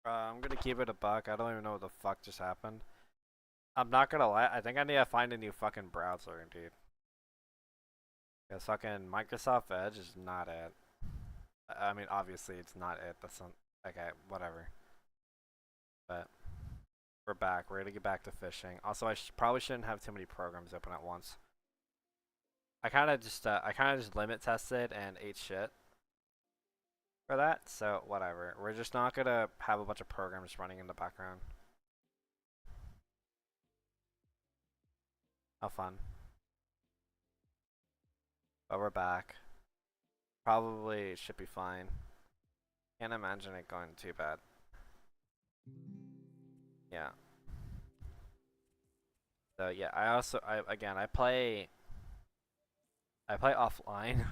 I'm gonna keep it a buck. I don't even know what the fuck just happened. I'm not gonna lie. I think I need to find a new fucking browser, dude. Cause fucking Microsoft Edge is not it. I mean, obviously it's not it. That's not okay. Whatever. But we're back. We're gonna get back to fishing. Also, I probably shouldn't have too many programs open at once. I kind of just limit tested and ate shit for that. So whatever. We're just not gonna have a bunch of programs running in the background. How fun. But we're back. Probably should be fine. Can't imagine it going too bad. Yeah. So yeah, I play offline.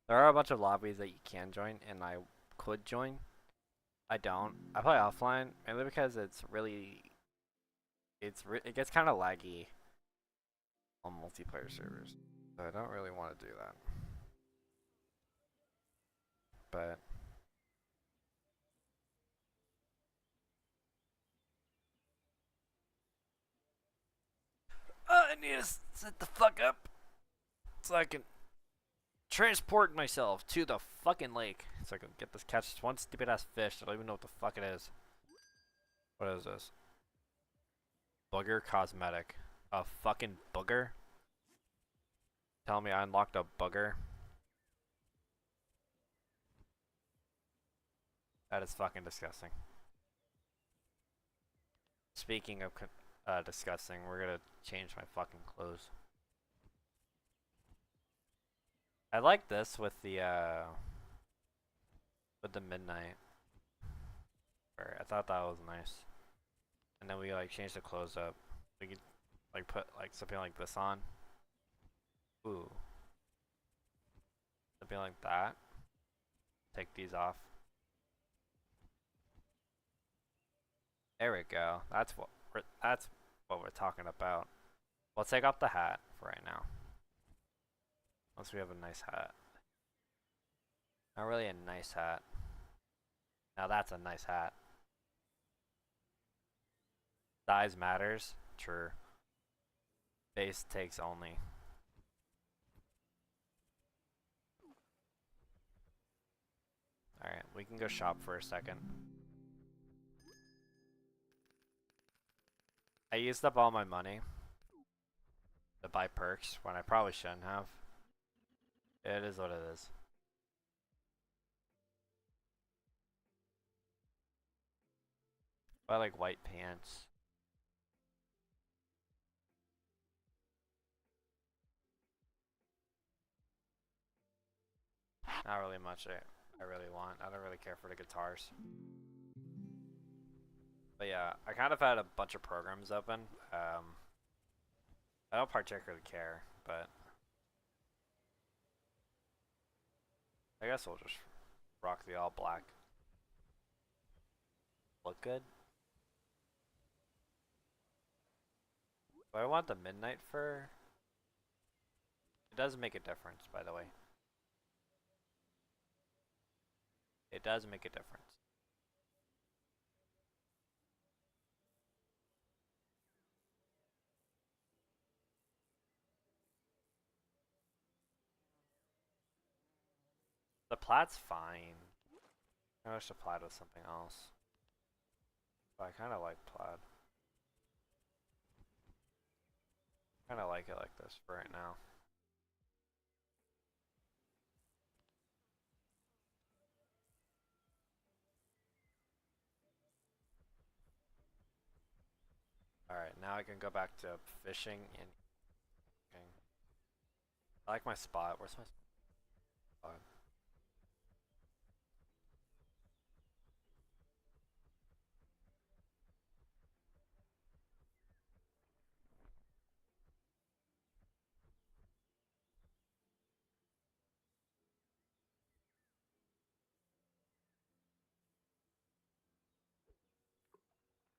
There are a bunch of lobbies that you can join, and I could join. I don't. I play offline mainly because it gets kind of laggy on multiplayer servers. So I don't really want to do that. But I need to set the fuck up so I can transport myself to the fucking lake so I can catch this one stupid ass fish. I don't even know what the fuck it is. What is this? Booger cosmetic. A fucking booger? Tell me I unlocked a booger? That is fucking disgusting. Speaking of disgusting, we're gonna change my fucking clothes. I like this with the midnight. I thought that was nice. And then we like change the clothes up. We could like put like something like this on. Ooh. Something like that. Take these off. There we go. That's what we're talking about. We'll take off the hat for right now. Once we have a nice hat. Not really a nice hat. Now that's a nice hat. Size matters. True. Base takes only. Alright, we can go shop for a second. I used up all my money to buy perks when I probably shouldn't have. It is what it is. I like white pants. Not really much I really want. I don't really care for the guitars. But yeah, I kind of had a bunch of programs open. I don't particularly care, but I guess we'll just rock the all black. Look good. Do I want the midnight fur? It does make a difference, by the way. It does make a difference. The plaid's fine. I wish the plaid was something else. But I kind of like plaid. Kind of like it like this for right now. Alright, now I can go back to fishing and cooking. I like my spot. Where's my spot?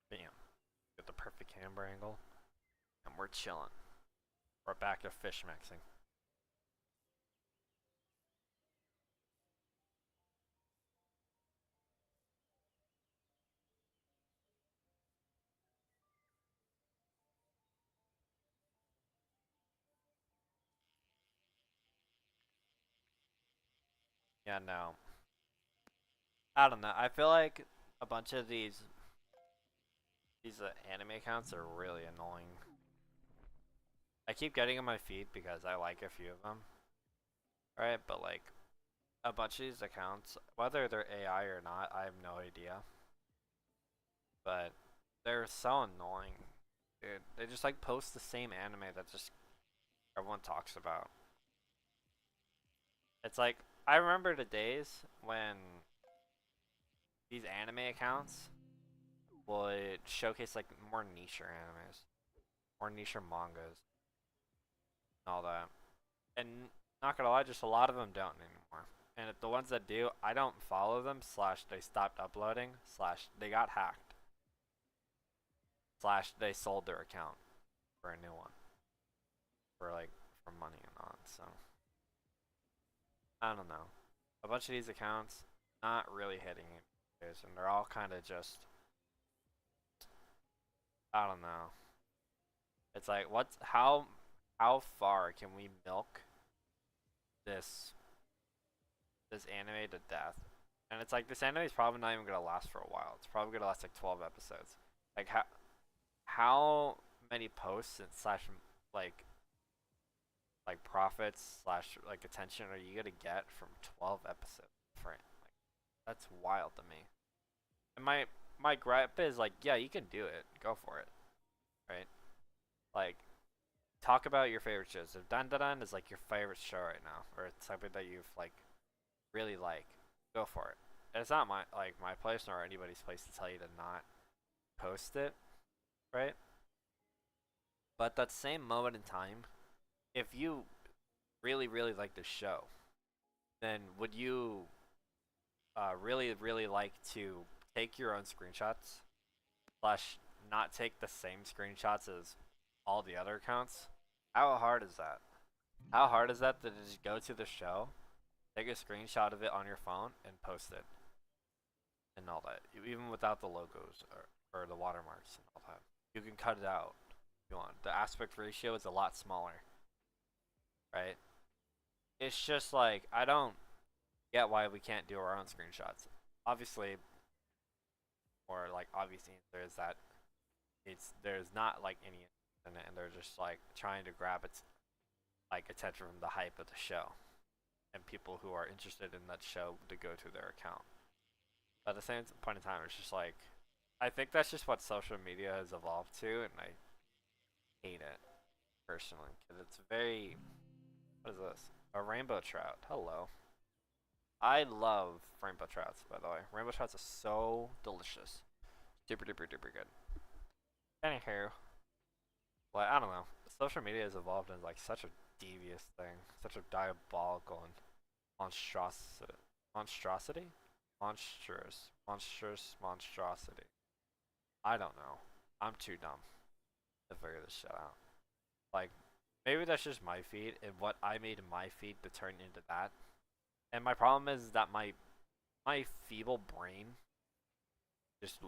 Bam. Get the perfect camber angle. And we're chilling. We're back to FishMaxing. Yeah, no. I don't know. I feel like a bunch of these anime accounts are really annoying. I keep getting on my feed because I like a few of them, right? But like a bunch of these accounts, whether they're AI or not, I have no idea. But they're so annoying, dude. They just like post the same anime that just everyone talks about. It's like I remember the days when these anime accounts would showcase like more niche animes, more niche mangas, and all that. And not gonna lie, just a lot of them don't anymore. And the ones that do, I don't follow them. Slash, they stopped uploading. Slash, they got hacked. Slash, they sold their account for a new one for like for money and all. So I don't know. A bunch of these accounts not really hitting it, and they're all kind of just I don't know. It's like what's how far can we milk this this anime to death? And it's like this anime is probably not even gonna last for a while. It's probably gonna last like 12 episodes. Like how many posts and slash like profits slash like attention are you gonna get from 12 episodes for it? Like that's wild to me. And my gripe is like, yeah, you can do it. Go for it, right? Like talk about your favorite shows. If Dan Dan is like your favorite show right now, or it's something that you've like really like, go for it. And it's not my place nor anybody's place to tell you to not post it, right? But at that same moment in time, if you really like the show, then would you really like to take your own screenshots slash not take the same screenshots as all the other accounts? How hard is that? How hard is that to just go to the show, take a screenshot of it on your phone, and post it and all that, even without the logos or the watermarks and all that? You can cut it out if you want. The aspect ratio is a lot smaller, right? It's just like I don't get why we can't do our own screenshots. Obviously, or like obvious answer is that there's not like any in it, and they're just like trying to grab its like attention from the hype of the show and people who are interested in that show to go to their account. But at the same point in time, it's just like I think that's just what social media has evolved to, and I hate it personally because it's very what is this? A rainbow trout. Hello. I love rainbow trouts, by the way. Rainbow trouts are so delicious. Super duper duper good. Anywho, like I don't know. Social media has evolved into like such a devious thing, such a diabolical and monstrosity, monstrosity. I don't know. I'm too dumb to figure this shit out. Like maybe that's just my feed and what I made my feed to turn into that. And my problem is that my feeble brain just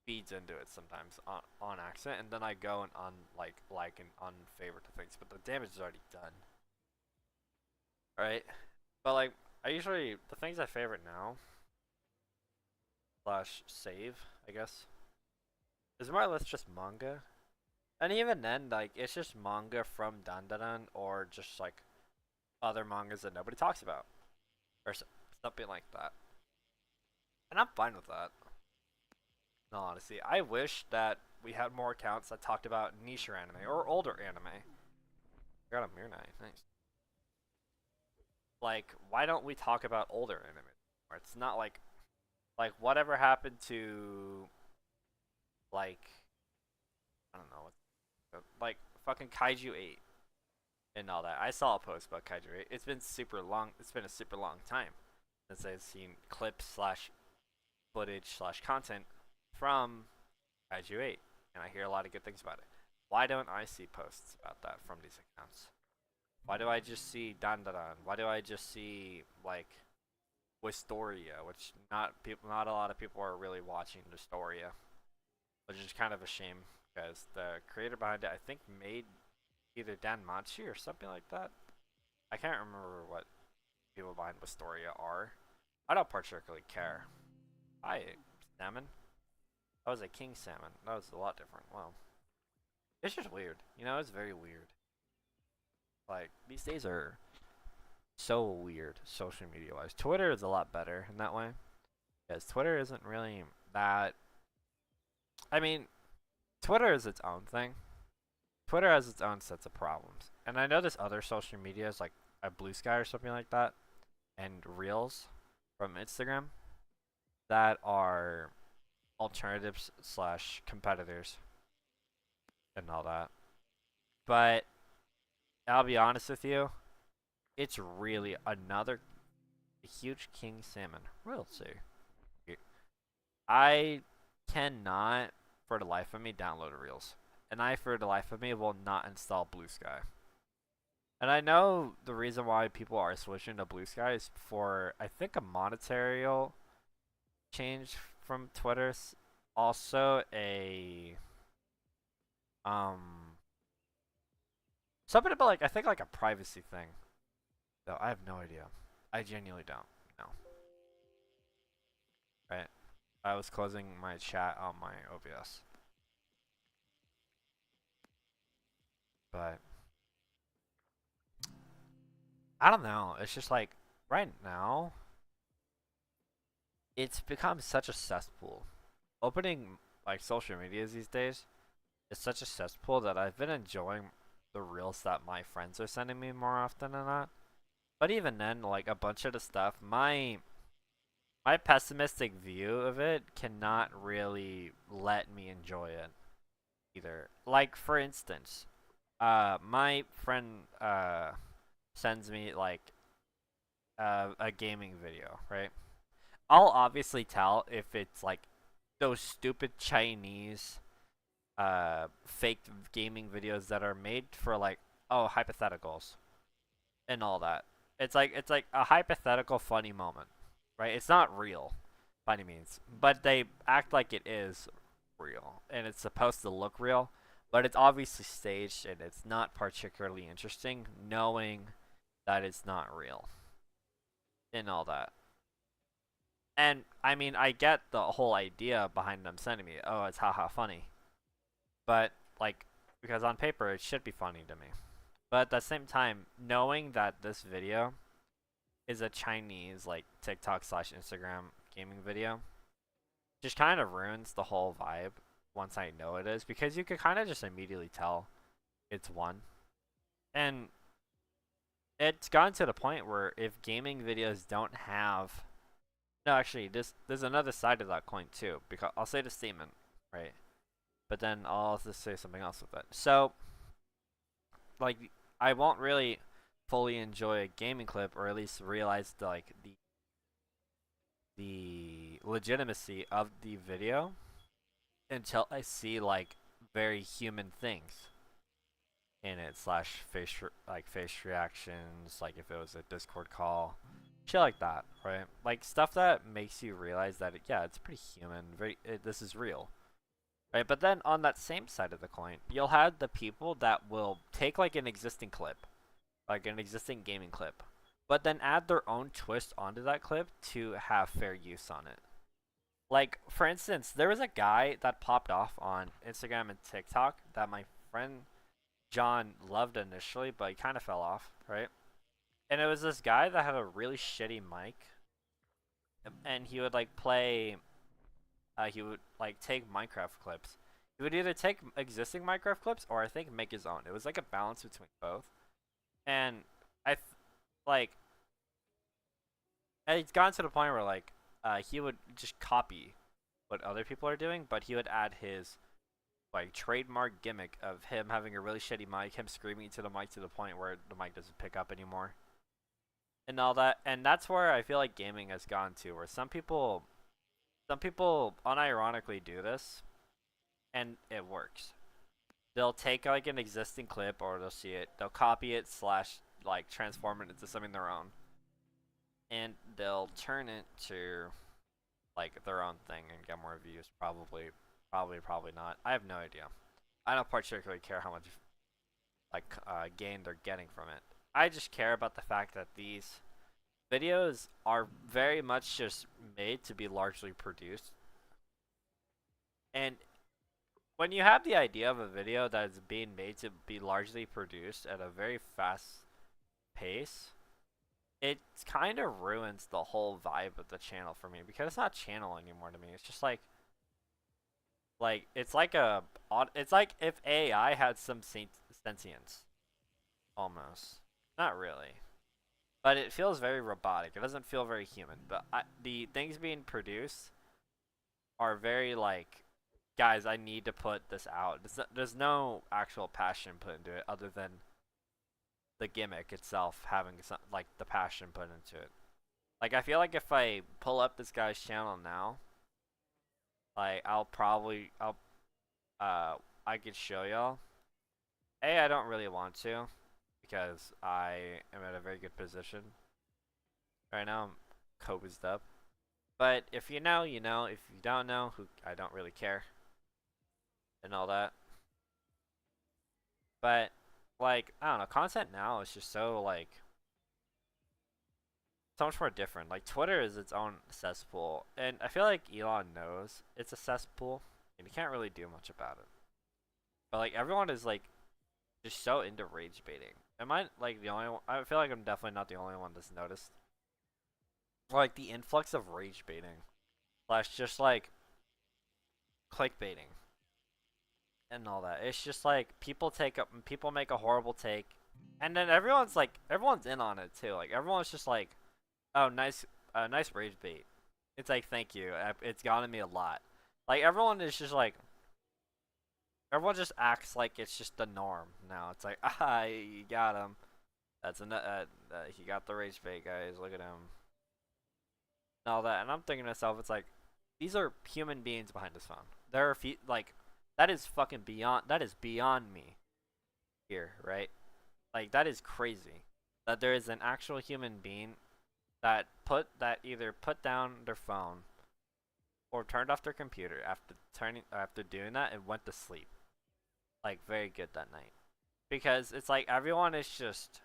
feeds into it sometimes on accident, and then I go and like and unfavorite to things, but the damage is already done, right? But like I usually the things I favorite now slash save, I guess, is more or less just manga, and even then like it's just manga from Dandadan or just like other mangas that nobody talks about or something like that, and I'm fine with that. No, honestly, I wish that we had more accounts that talked about niche anime or older anime. I got a Mirror Knight, nice. Like, why don't we talk about older anime? Or it's not like whatever happened to like I don't know, like fucking Kaiju 8 and all that. I saw a post about Kaiju 8. It's been super long. It's been a super long time since I've seen clips slash footage slash content from Kaiju 8, and I hear a lot of good things about it. Why don't I see posts about that from these accounts? Why do I just see Dandadan? Why do I just see like Wistoria, which not a lot of people are really watching Wistoria, which is kind of a shame because the creator behind it I think made either Danmachi or something like that. I can't remember what people behind Wisteria are. I don't particularly care. Hi, salmon. That was a king salmon. That was a lot different. Wow. It's just weird. You know, it's very weird. Like, these days are so weird, social media wise. Twitter is a lot better in that way. Because Twitter isn't really that. I mean, Twitter is its own thing. Twitter has its own sets of problems. And I know there's other social medias like a Blue Sky or something like that, and Reels from Instagram that are alternatives slash competitors and all that. But I'll be honest with you, it's really another huge king salmon. We'll see. I cannot, for the life of me, download Reels. And I, for the life of me, will not install Blue Sky. And I know the reason why people are switching to Blue Sky is for, I think, a monetary change from Twitter. Also something about, like, I think, like, a privacy thing. Though I have no idea. I genuinely don't know. Right? I was closing my chat on my OBS. But I don't know. It's just like right now it's become such a cesspool. Opening like social medias these days is such a cesspool that I've been enjoying the reels that my friends are sending me more often than not. But even then, like a bunch of the stuff, my pessimistic view of it cannot really let me enjoy it either. Like for instance, my friend sends me like a gaming video, right? I'll obviously tell if it's like those stupid Chinese fake gaming videos that are made for like hypotheticals and all that. It's like a hypothetical funny moment, right? It's not real by any means, but they act like it is real and it's supposed to look real, but it's obviously staged and it's not particularly interesting knowing that it's not real and all that. And I mean, I get the whole idea behind them sending me, oh, it's haha funny. But like, because on paper it should be funny to me. But at the same time, knowing that this video is a Chinese like TikTok slash Instagram gaming video, just kind of ruins the whole vibe once I know it is, because you could kind of just immediately tell it's one. And it's gotten to the point where if gaming videos don't have no, actually, there's another side of that coin too. Because I'll say the statement, right? But then I'll just say something else with it. So, like, I won't really fully enjoy a gaming clip, or at least realize the legitimacy of the video until I see like very human things in it, slash face reactions, like if it was a Discord call, shit like that, right? Like stuff that makes you realize that yeah, it's pretty human. This is real, right? But then on that same side of the coin, you'll have the people that will take like an existing clip, like an existing gaming clip, but then add their own twist onto that clip to have fair use on it. Like for instance, there was a guy that popped off on Instagram and TikTok that my friend John loved initially, but he kind of fell off, right? And it was this guy that had a really shitty mic, and he would like play. He would like take Minecraft clips. He would either take existing Minecraft clips or I think make his own. It was like a balance between both. And like, and it's gotten to the point where like, he would just copy what other people are doing, but he would add his like trademark gimmick of him having a really shitty mic, him screaming into the mic to the point where the mic doesn't pick up anymore, and all that. And that's where I feel like gaming has gone to, where some people unironically do this, and it works. They'll take like an existing clip, or they'll see it, they'll copy it slash like transform it into something their own, and they'll turn it to like their own thing and get more views. Probably not. I have no idea. I don't particularly care how much like gain they're getting from it. I just care about the fact that these videos are very much just made to be largely produced. And when you have the idea of a video that is being made to be largely produced at a very fast pace, it kind of ruins the whole vibe of the channel for me because it's not channel anymore to me. It's just like it's like it's like if AI had some sentience almost. Not really. But it feels very robotic. It doesn't feel very human. The things being produced are very like, guys, I need to put this out. There's no actual passion put into it other than the gimmick itself having some, like, the passion put into it. Like, I feel like if I pull up this guy's channel now, like, I could show y'all. I don't really want to because I am at a very good position right now. I'm cozied up. But if you know, you know. If you don't know, I don't really care. And all that. But, like, I don't know. Content now is just so, like, so much more different. Like, Twitter is its own cesspool. And I feel like Elon knows it's a cesspool. And he can't really do much about it. But, like, everyone is, like, just so into rage baiting. Am I, like, the only one? I feel like I'm definitely not the only one that's noticed. Like, the influx of rage baiting. Slash just, like, clickbaiting. And all that. It's just, like, people make a horrible take. And then everyone's in on it, too. Like, everyone's just like, oh, nice rage bait. It's like, thank you. It's gotten me a lot. Like, everyone is just like, everyone just acts like it's just the norm now. It's like, you got him. He got the rage bait, guys. Look at him. And all that. And I'm thinking to myself, it's like, these are human beings behind this phone. There are like, that is beyond me here, right? Like, that is crazy. That there is an actual human being that either put down their phone or turned off their computer after doing that and went to sleep. Like, very good that night. Because it's like everyone is just,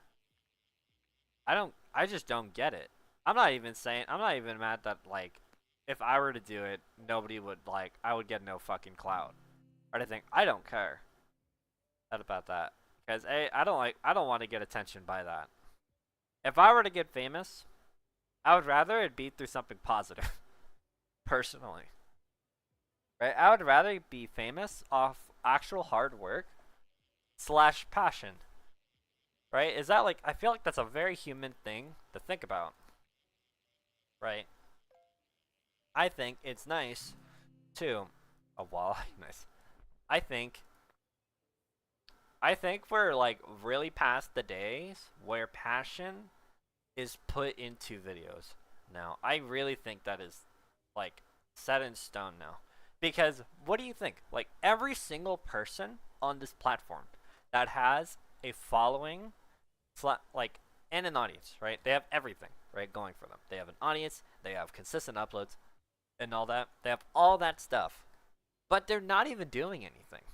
I just don't get it. I'm not even mad that, like, if I were to do it, nobody would, like, I would get no fucking clout or anything. I don't care about that. Because I don't want to get attention by that. If I were to get famous, I would rather it be through something positive. Personally. Right? I would rather be famous off actual hard work / passion. Right? Is that, like, I feel like that's a very human thing to think about. Right? I think it's nice to a walleye. Nice. I think we're, like, really past the days where passion is put into videos now. I really think that is, like, set in stone now. Because what do you think? Like, every single person on this platform that has a following, like, and an audience, right? They have everything, right, going for them. They have an audience, they have consistent uploads, and all that. They have all that stuff. But they're not even doing anything.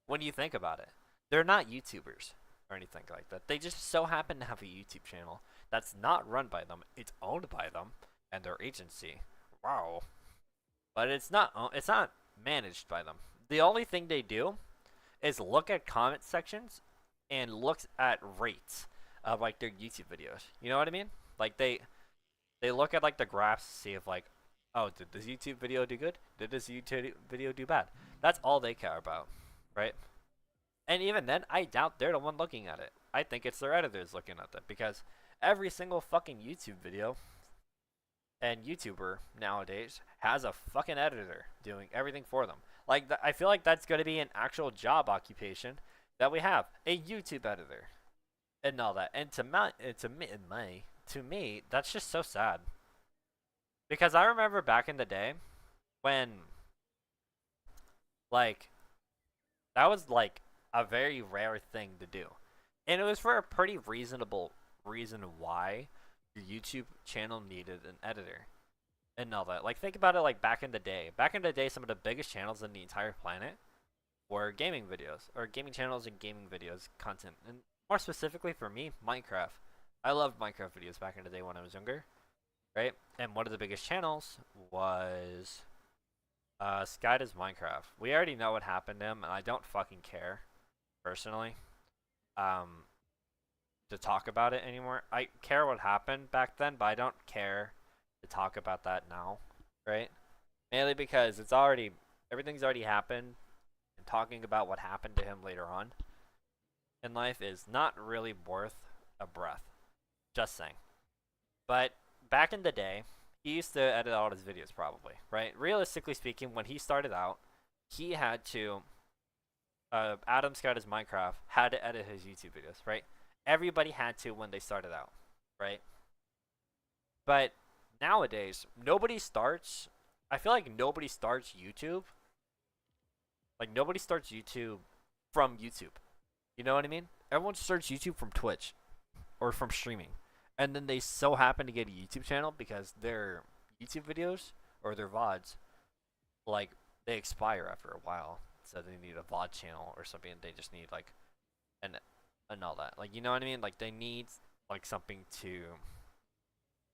When you think about it. They're not YouTubers or anything like that. They just so happen to have a YouTube channel that's not run by them. It's owned by them and their agency. Wow. But it's not managed by them. The only thing they do is look at comment sections and look at rates of, like, their YouTube videos. You know what I mean? Like, they look at, like, the graphs to see if, like, oh, did this YouTube video do good? Did this YouTube video do bad? That's all they care about, right? And even then, I doubt they're the one looking at it. I think it's their editors looking at it, because every single fucking YouTube video and YouTuber nowadays has a fucking editor doing everything for them. Like, I feel like that's going to be an actual job occupation that we have, a YouTube editor and all that. And to me, that's just so sad. Because I remember back in the day when, like, that was, like, a very rare thing to do. And it was for a pretty reasonable reason why your YouTube channel needed an editor and all that. Like, think about it, like, back in the day. Back in the day, some of the biggest channels in the entire planet were gaming videos, or gaming channels and gaming videos content. And more specifically for me, Minecraft. I loved Minecraft videos back in the day when I was younger, right? And one of the biggest channels was Sky does Minecraft. We already know what happened to him, and I don't fucking care, personally, um, to talk about it anymore. I care what happened back then, but I don't care to talk about that now, right? Mainly because everything's already happened, and talking about what happened to him later on in life is not really worth a breath. Just saying. But back in the day, he used to edit all his videos probably, right? Realistically speaking, when he started out, he had to Adam Scott as Minecraft had to edit his YouTube videos, right? Everybody had to when they started out, right? But nowadays, nobody starts I feel like nobody starts YouTube. Like nobody starts YouTube from YouTube. You know what I mean? Everyone starts YouTube from Twitch or from streaming. And then they so happen to get a YouTube channel because their YouTube videos or their VODs, like, they expire after a while. So they need a VOD channel or something. They just need, like, and all that. Like, you know what I mean? Like, they need, like, something to,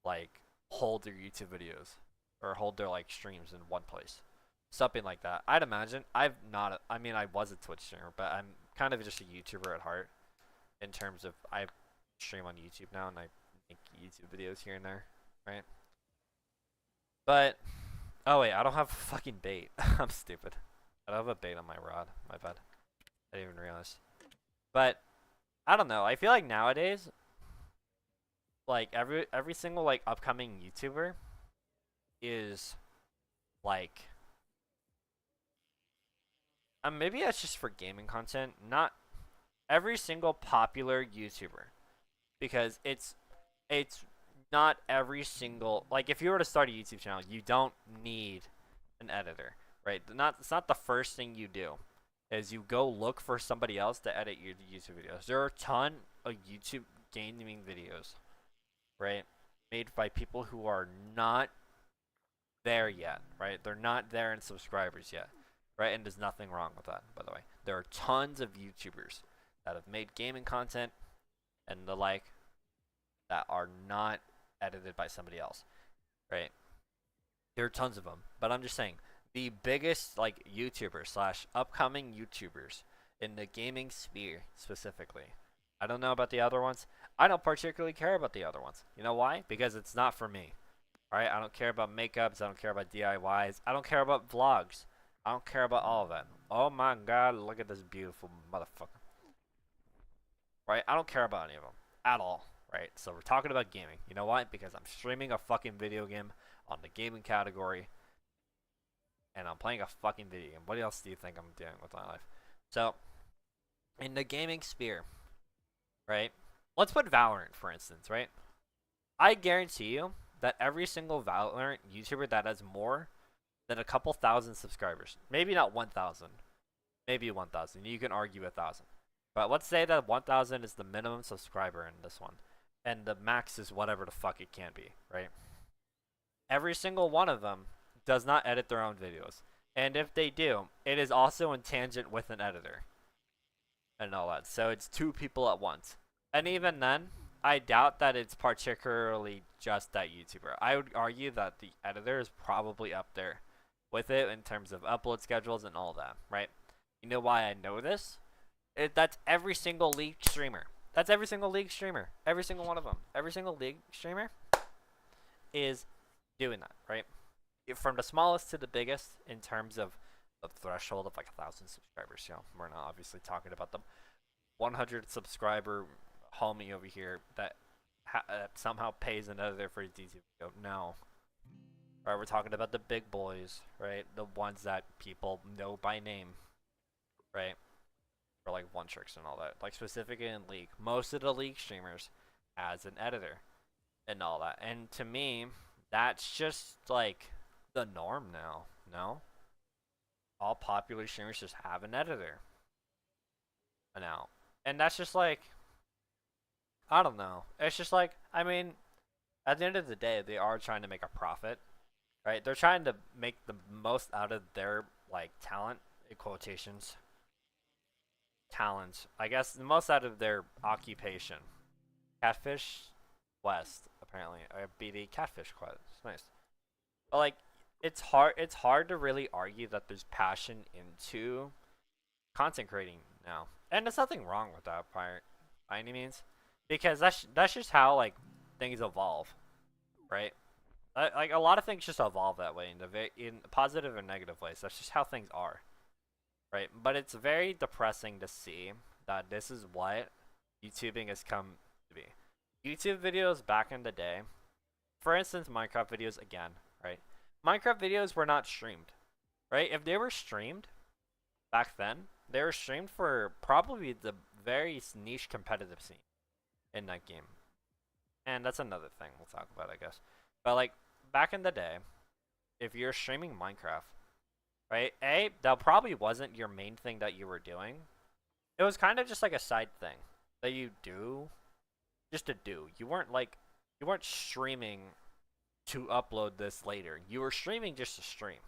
like, hold their YouTube videos or hold their, like, streams in one place. Something like that. I'd imagine. I mean, I was a Twitch streamer, but I'm kind of just a YouTuber at heart in terms of I stream on YouTube now and I make YouTube videos here and there, right? But oh wait, I don't have fucking bait. I'm stupid. I don't have a bait on my rod. My bad. I didn't even realize. But I don't know. I feel like nowadays, like every single like upcoming YouTuber is like, maybe that's just for gaming content. Not every single popular YouTuber, because it's not every single, like, if you were to start a YouTube channel, you don't need an editor, right? It's not the first thing you do is you go look for somebody else to edit your YouTube videos. There are a ton of YouTube gaming videos, right, made by people who are not there yet, right? They're not there in subscribers yet, right? And there's nothing wrong with that, by the way. There are tons of YouTubers that have made gaming content and the like that are not edited by somebody else, right? There are tons of them, but I'm just saying the biggest like YouTubers slash upcoming YouTubers in the gaming sphere specifically. I don't know about the other ones. I don't particularly care about the other ones. You know why? Because it's not for me. All right, I don't care about makeups. I don't care about DIYs. I don't care about vlogs. I don't care about all of that. Oh my god, look at this beautiful motherfucker. Right? I don't care about any of them at all. Right? So we're talking about gaming. You know why? Because I'm streaming a fucking video game on the gaming category, and I'm playing a fucking video game. What else do you think I'm doing with my life? So, in the gaming sphere, right? Let's put Valorant, for instance, right? I guarantee you that every single Valorant YouTuber that has more than a couple thousand subscribers, maybe not 1,000, maybe 1,000. You can argue 1,000. But let's say that 1,000 is the minimum subscriber in this one, and the max is whatever the fuck it can be, right? Every single one of them does not edit their own videos. And if they do, it is also in tangent with an editor and all that. So it's two people at once. And even then, I doubt that it's particularly just that YouTuber. I would argue that the editor is probably up there with it in terms of upload schedules and all that, right? You know why I know this? That's every single League streamer. That's every single League streamer. Every single one of them. Every single League streamer is doing that, right? From the smallest to the biggest in terms of the threshold of like 1,000 subscribers. You know, we're not obviously talking about the 100 subscriber homie over here that somehow pays an editor for his YouTube video. No. Right, we're talking about the big boys, right? The ones that people know by name, right? For like one tricks and all that. Like specifically in League, most of the League streamers has an editor and all that. And to me, that's just like the norm now. No, all popular streamers just have an editor now, and that's just like, I don't know. It's just like, I mean, at the end of the day, they are trying to make a profit, right? They're trying to make the most out of their like talent, in quotations, talent. I guess the most out of their occupation. Catfish quest apparently. I beat a catfish quest. It's nice. But like, it's hard to really argue that there's passion into content creating now, and there's nothing wrong with that part by any means, because that's just how like things evolve, right? Like a lot of things just evolve that way in positive and negative ways. That's just how things are, right? But it's very depressing to see that this is what YouTubing has come to be. YouTube videos back in the day, for instance, Minecraft videos again, right? Minecraft videos were not streamed, right? If they were streamed back then, they were streamed for probably the very niche competitive scene in that game. And that's another thing we'll talk about, I guess. But like back in the day, if you're streaming Minecraft, right? That probably wasn't your main thing that you were doing. It was kind of just like a side thing that you do just to do. You weren't streaming to upload this later. You were streaming just to stream.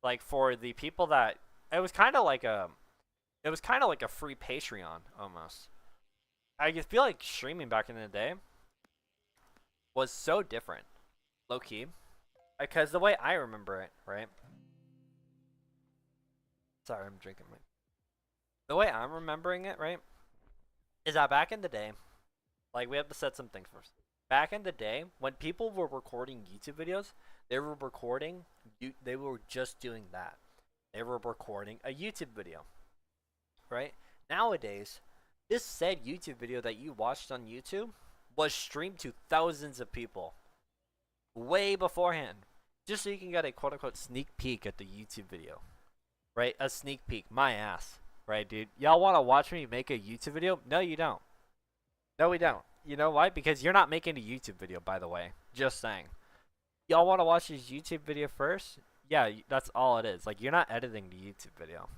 Like for the people that it was kind of like a free Patreon almost. I feel like streaming back in the day was so different, low key, because the way I remember it, right? Sorry, I'm drinking my. The way I'm remembering it, right, is that back in the day, like we have to set some things first. Back in the day, when people were recording YouTube videos, they were just doing that. They were recording a YouTube video, right? Nowadays, this said YouTube video that you watched on YouTube was streamed to thousands of people way beforehand, just so you can get a quote-unquote sneak peek at the YouTube video, right? A sneak peek, my ass, right, dude? Y'all want to watch me make a YouTube video? No, you don't. No, we don't. You know why? Because you're not making a YouTube video, by the way. Just saying. Y'all want to watch this YouTube video first? Yeah, that's all it is. Like, you're not editing the YouTube video.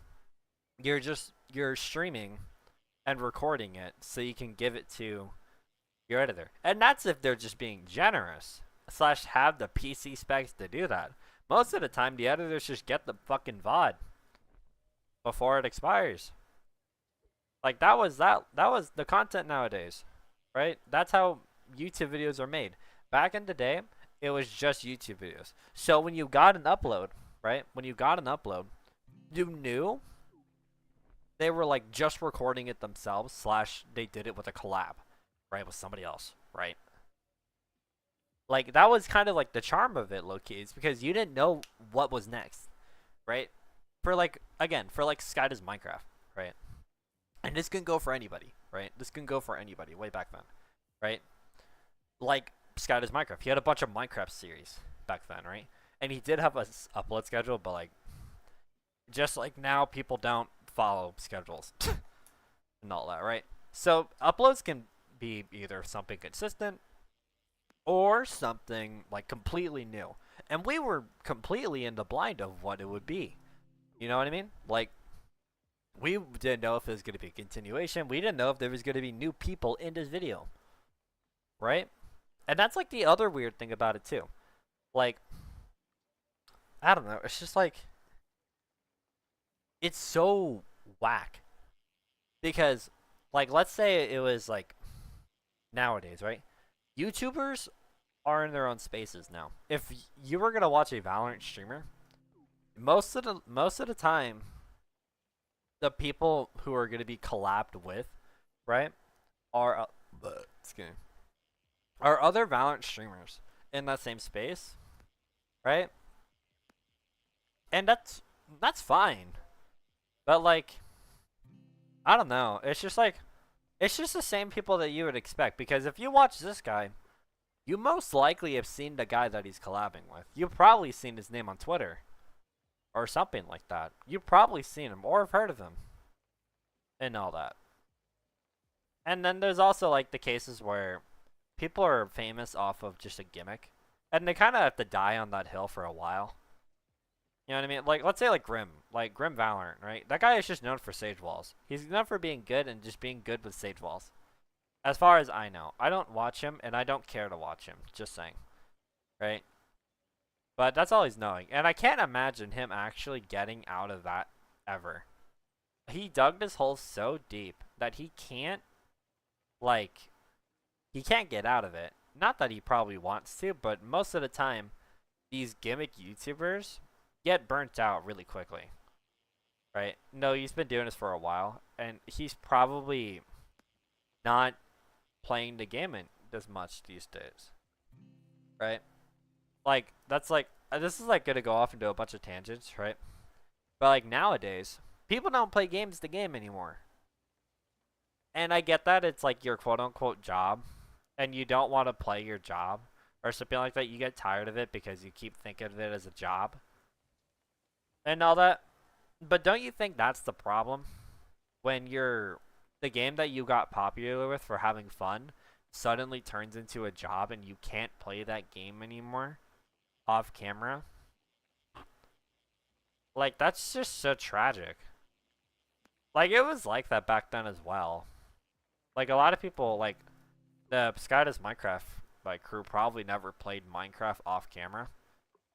You're streaming and recording it so you can give it to your editor. And that's if they're just being generous / have the PC specs to do that. Most of the time, the editors just get the fucking VOD before it expires. Like, that was the content nowadays, right? That's how YouTube videos are made. Back in the day, it was just YouTube videos. So when you got an upload, right? When you got an upload, you knew they were like just recording it themselves / they did it with a collab, right? With somebody else, right? Like that was kind of like the charm of it, low key. It's because you didn't know what was next, right? For like Sky Does Minecraft, right? And this can go for anybody, right? This can go for anybody way back then, right? Like Sky Does Minecraft. He had a bunch of Minecraft series back then, right? And he did have a upload schedule, but like, just like now, people don't follow schedules and all that, right? So uploads can be either something consistent or something like completely new. And we were completely in the blind of what it would be. You know what I mean? Like, we didn't know if it was going to be a continuation. We didn't know if there was going to be new people in this video, right? And that's like the other weird thing about it too. Like, I don't know. It's just like, it's so whack. Because, like, let's say it was like nowadays, right? YouTubers are in their own spaces now. If you were gonna watch a Valorant streamer, most of the time, the people who are gonna be collabed with, right, are are other Valorant streamers in that same space, right? And that's fine. But like, I don't know. It's just like, it's just the same people that you would expect. Because if you watch this guy, you most likely have seen the guy that he's collabing with. You've probably seen his name on Twitter. Or something like that. You've probably seen him or have heard of him. And all that. And then there's also like the cases where people are famous off of just a gimmick. And they kind of have to die on that hill for a while. You know what I mean? Like, let's say like Grim Valorant, right? That guy is just known for Sage Walls. He's known for being good and just being good with Sage Walls. As far as I know. I don't watch him, and I don't care to watch him. Just saying. Right? But that's all he's knowing. And I can't imagine him actually getting out of that ever. He dug this hole so deep that he can't, like, he can't get out of it. not that he probably wants to, but most of the time, these gimmick YouTubers get burnt out really quickly, right? No, he's been doing this for a while, and he's probably not playing the game as much these days, right? Like, that's like, this is like gonna go off into a bunch of tangents, right? But like nowadays, people don't play games the game anymore. And I get that it's like your quote unquote job, and you don't want to play your job or something like that. You get tired of it because you keep thinking of it as a job and all that. But don't you think that's the problem? When the game that you got popular with for having fun suddenly turns into a job and you can't play that game anymore off camera? Like, that's just so tragic. Like, it was like that back then as well. Like, a lot of people, like, the Sky Does Minecraft like crew probably never played Minecraft off camera.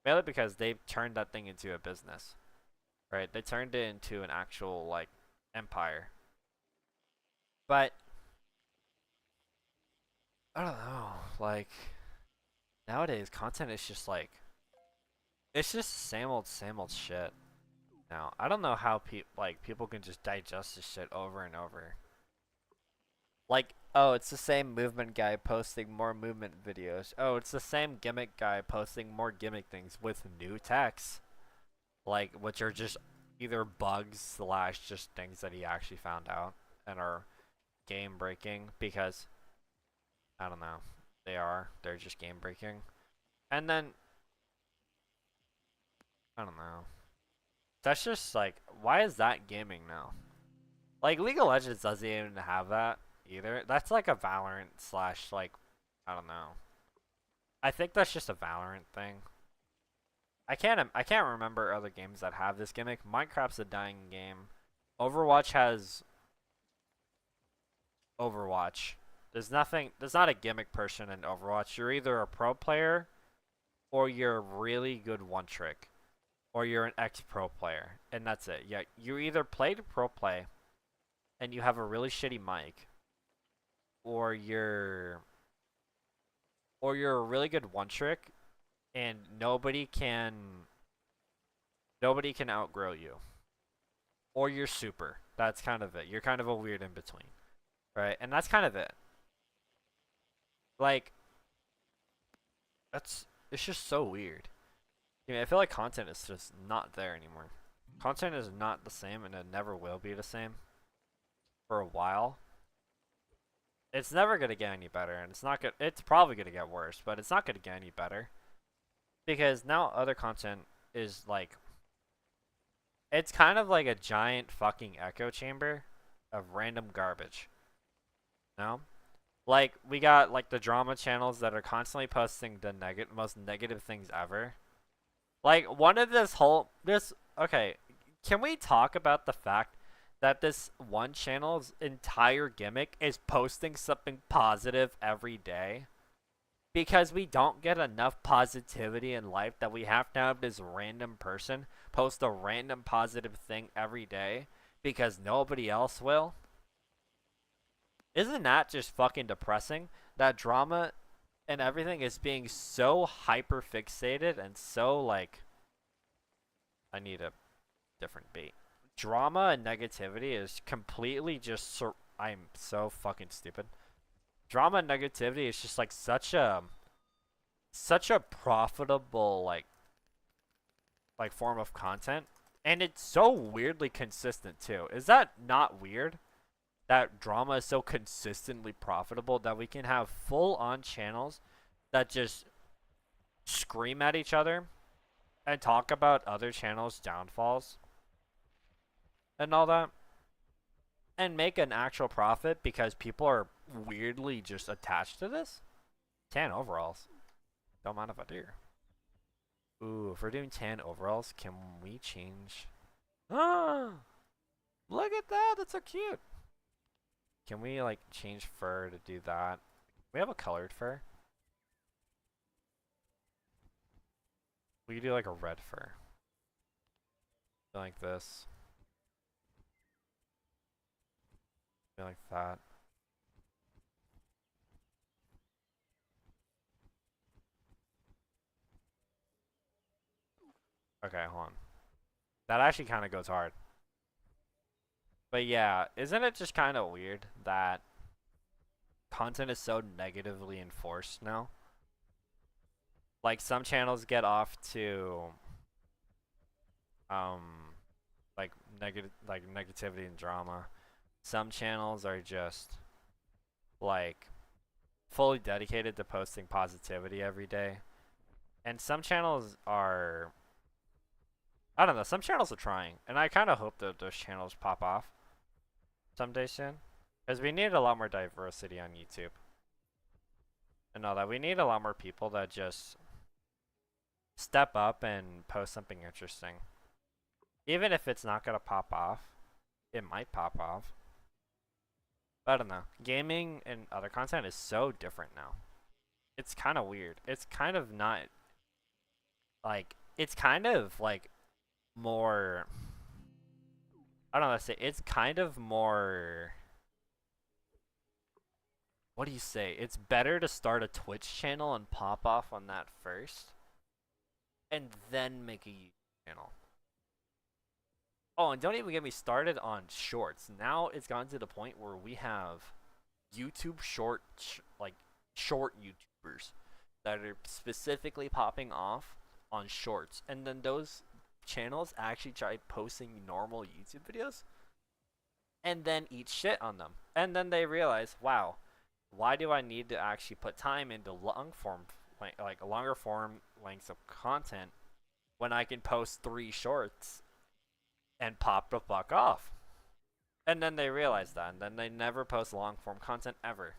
Mainly because they turned that thing into a business. Right? They turned it into an actual, like, empire. But, I don't know. Like, nowadays, content is just like, it's just same old shit. Now, I don't know how people can just digest this shit over and over. Like, oh, it's the same movement guy posting more movement videos. Oh, it's the same gimmick guy posting more gimmick things with new text. Like, which are just either bugs slash just things that he actually found out and are game breaking because, I don't know, they're just game breaking. And then, I don't know. That's just like, why is that gaming now? Like, League of Legends doesn't even have that either. That's like a Valorant slash, like, I don't know. I think that's just a Valorant thing. I can't remember other games that have this gimmick. Minecraft's a dying game. Overwatch has Overwatch. There's not a gimmick person in Overwatch. You're either a pro player or you're a really good one trick or you're an ex-pro player, and that's it. Yeah, you either play to pro play and you have a really shitty mic, or you're a really good one trick and nobody can outgrow you. Or you're super. That's kind of it. You're kind of a weird in between. Right? And that's kind of it. Like, it's just so weird. I mean, I feel like content is just not there anymore. Content is not the same and it never will be the same for a while. It's never gonna get any better, and it's probably gonna get worse, but it's not gonna get any better. Because now other content is like, it's kind of like a giant fucking echo chamber of random garbage. No? Like, we got like the drama channels that are constantly posting the most negative things ever. Like, one of okay, can we talk about the fact that this one channel's entire gimmick is posting something positive every day? Because we don't get enough positivity in life that we have to have this random person post a random positive thing every day because nobody else will? Isn't that just fucking depressing? That drama and everything is being so hyper fixated and so like, I need a different bait. Drama and negativity is completely just I'm so fucking stupid. Drama and negativity is just like such a profitable like form of content, and it's so weirdly consistent too. Is that not weird? That drama is so consistently profitable that we can have full-on channels that just scream at each other and talk about other channels' downfalls and all that, and make an actual profit because people are weirdly just attached to this? 10 overalls. Don't mind if I do. Ooh, if we're doing 10 overalls, can we change? Ah! Look at that! That's so cute! Can we, like, change fur to do that? We have a colored fur. We could do, like, a red fur. Like this. Like that. Okay, hold on. That actually kind of goes hard. But yeah, isn't it just kind of weird that content is so negatively enforced now? Like some channels get off to um like negativity and drama. Some channels are just like fully dedicated to posting positivity every day. And some channels are, I don't know, some channels are trying. And I kind of hope that those channels pop off someday soon. Because we need a lot more diversity on YouTube. And all that. We need a lot more people that just step up and post something interesting. Even if it's not going to pop off, it might pop off. But I don't know. Gaming and other content is so different now. It's kind of weird. It's kind of not like, it's kind of like more, I don't know how to say, it's kind of more, what do you say? It's better to start a Twitch channel and pop off on that first and then make a YouTube channel. Oh, and don't even get me started on shorts. Now it's gotten to the point where we have YouTube short YouTubers that are specifically popping off on shorts, and then those channels actually try posting normal YouTube videos and then eat shit on them. And then they realize, wow, why do I need to actually put time into long form, like longer form lengths of content when I can post 3 shorts and pop the fuck off? And then they realize that, and then they never post long form content ever.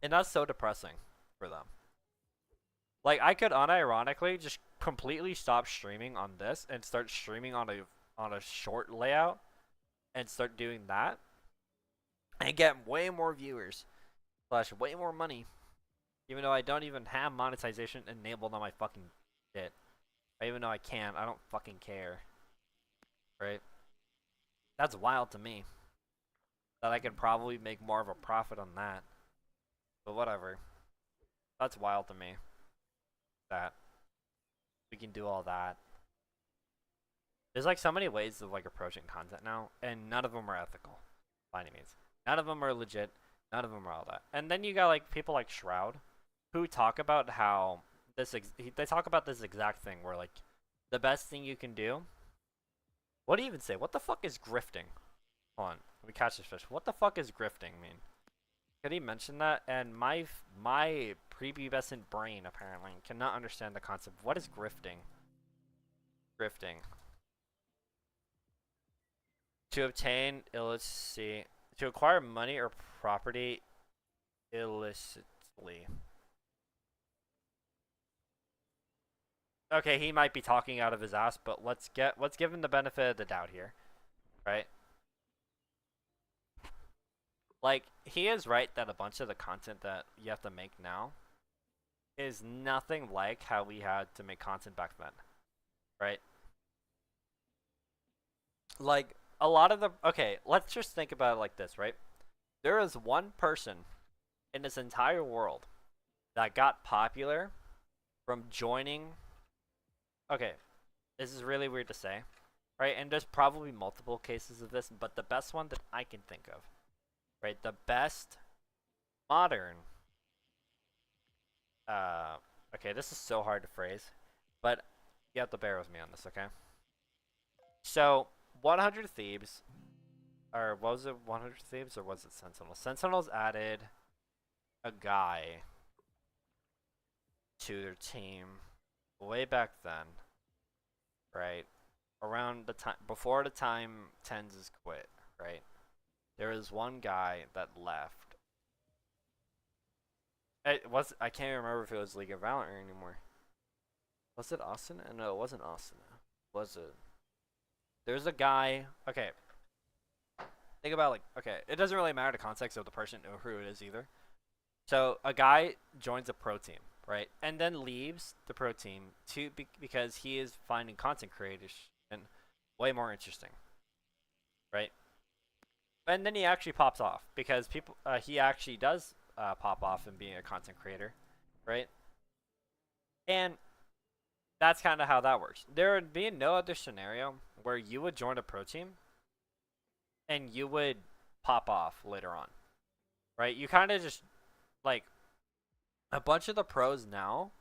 And that's so depressing for them. Like, I could unironically just completely stop streaming on this and start streaming on a short layout and start doing that and get way more viewers slash way more money, even though I don't even have monetization enabled on my fucking shit. Even though I can, I don't fucking care. Right? That's wild to me. That I could probably make more of a profit on that. But whatever. That's wild to me. That we can do all that. There's like so many ways of like approaching content now, and none of them are ethical by any means. None of them are legit. None of them are all that. And then you got like people like Shroud, who talk about how they talk about this exact thing where like the best thing you can do. What do you even say? What the fuck is grifting? Hold on, let me catch this fish. What the fuck is grifting mean? Could he mention that? And my prepubescent brain apparently cannot understand the concept. What is grifting? Grifting. To obtain illicitly, to acquire money or property illicitly. Okay, he might be talking out of his ass, but let's give him the benefit of the doubt here, right? Like, he is right that a bunch of the content that you have to make now is nothing like how we had to make content back then, right? Like, a lot of the, okay, let's just think about it like this, right? There is one person in this entire world that got popular from joining, okay, this is really weird to say, right? And there's probably multiple cases of this, but the best one that I can think of, right? The best modern, okay, this is so hard to phrase, but you have to bear with me on this, okay? So, 100 Thieves, or was it 100 Thieves or was it Sentinels? Sentinels added a guy to their team way back then, right? Around the time, before the time Tens quit, right? There was one guy that left. I can't remember if it was League of Valorant anymore. Was it Austin? No, it wasn't Austin. Was it? There's a guy. Okay. Think about like, okay, it doesn't really matter the context of the person or who it is either. So a guy joins a pro team, right, and then leaves the pro team because he is finding content creation way more interesting, right? And then he actually pops off because he actually does pop off and being a content creator, right? And That's kind of how that works. There would be no other scenario where you would join a pro team and you would pop off later on, right? You kind of just like a bunch of the pros now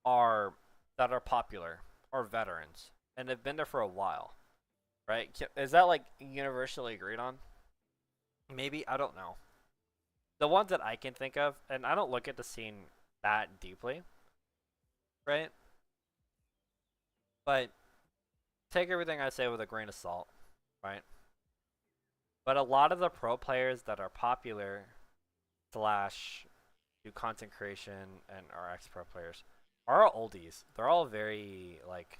are that are popular are veterans and they've been there for a while, right? Is that like universally agreed on? Maybe, I don't know. The ones that I can think of, and I don't look at the scene that deeply, right? But take everything I say with a grain of salt, right? But a lot of the pro players that are popular slash do content creation and are ex pro players are all oldies. They're all very like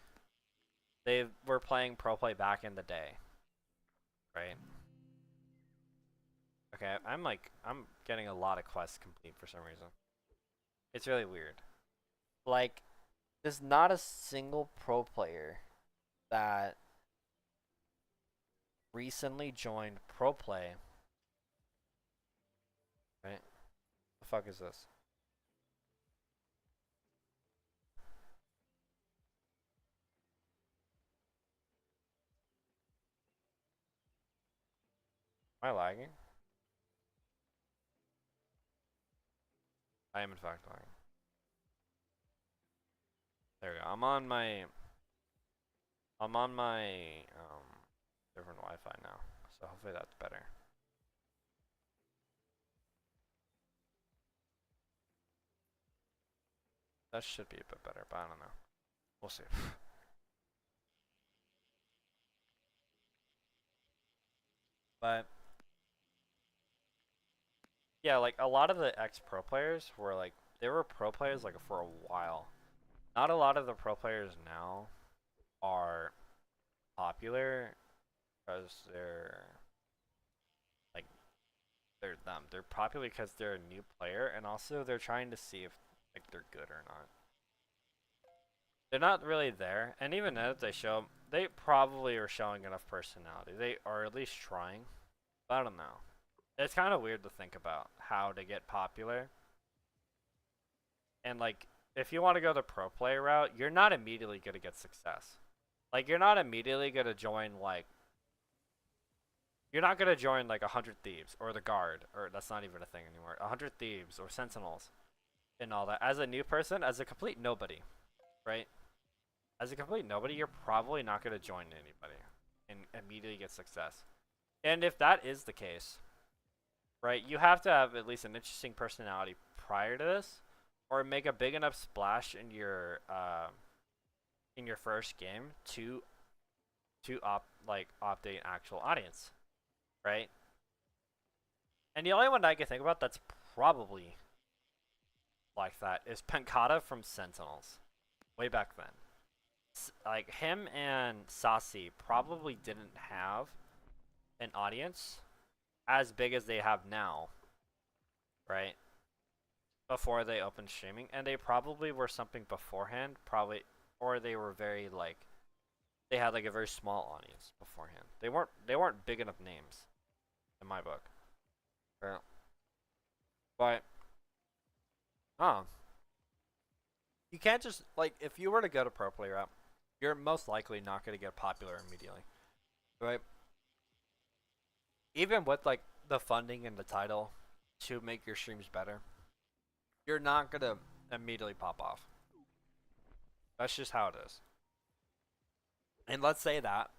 they were playing pro play back in the day, right? Okay, I'm getting a lot of quests complete for some reason. It's really weird. Like, there's not a single pro player that recently joined pro play. Right? The fuck is this? Am I lagging? I am in fact lagging. There we go. I'm on my different Wi-Fi now, so hopefully that's better. That should be a bit better, but I don't know. We'll see. But yeah, like a lot of the ex-pro players were like they were pro players like for a while. Not a lot of the pro players now are popular because like they're them. They're popular because they're a new player, and also they're trying to see if like they're good or not. They're not really there, and even then, if they show, they probably are showing enough personality. They are at least trying. But I don't know. It's kind of weird to think about how to get popular, and like if you want to go the pro player route, you're not immediately gonna get success. Like you're not immediately gonna join like you're not gonna join like 100 Thieves or the Guard, or that's not even a thing anymore. 100 Thieves or Sentinels and all that. As a new person, as a complete nobody, right? As a complete nobody, you're probably not gonna join anybody and immediately get success. And if that is the case, right, you have to have at least an interesting personality prior to this, or make a big enough splash in your first game to opt an actual audience, right? And the only one I can think about that's probably like that is Penkata from Sentinels, way back then. Like him and Sasi probably didn't have an audience as big as they have now, right? Before they opened streaming, and they probably were something beforehand, probably, or they were very like they had like a very small audience beforehand. They weren't big enough names in my book. Right? But you can't just like if you were to go to pro player app, you're most likely not going to get popular immediately, right? Even with like the funding and the title to make your streams better, you're not going to immediately pop off. That's just how it is. And let's say that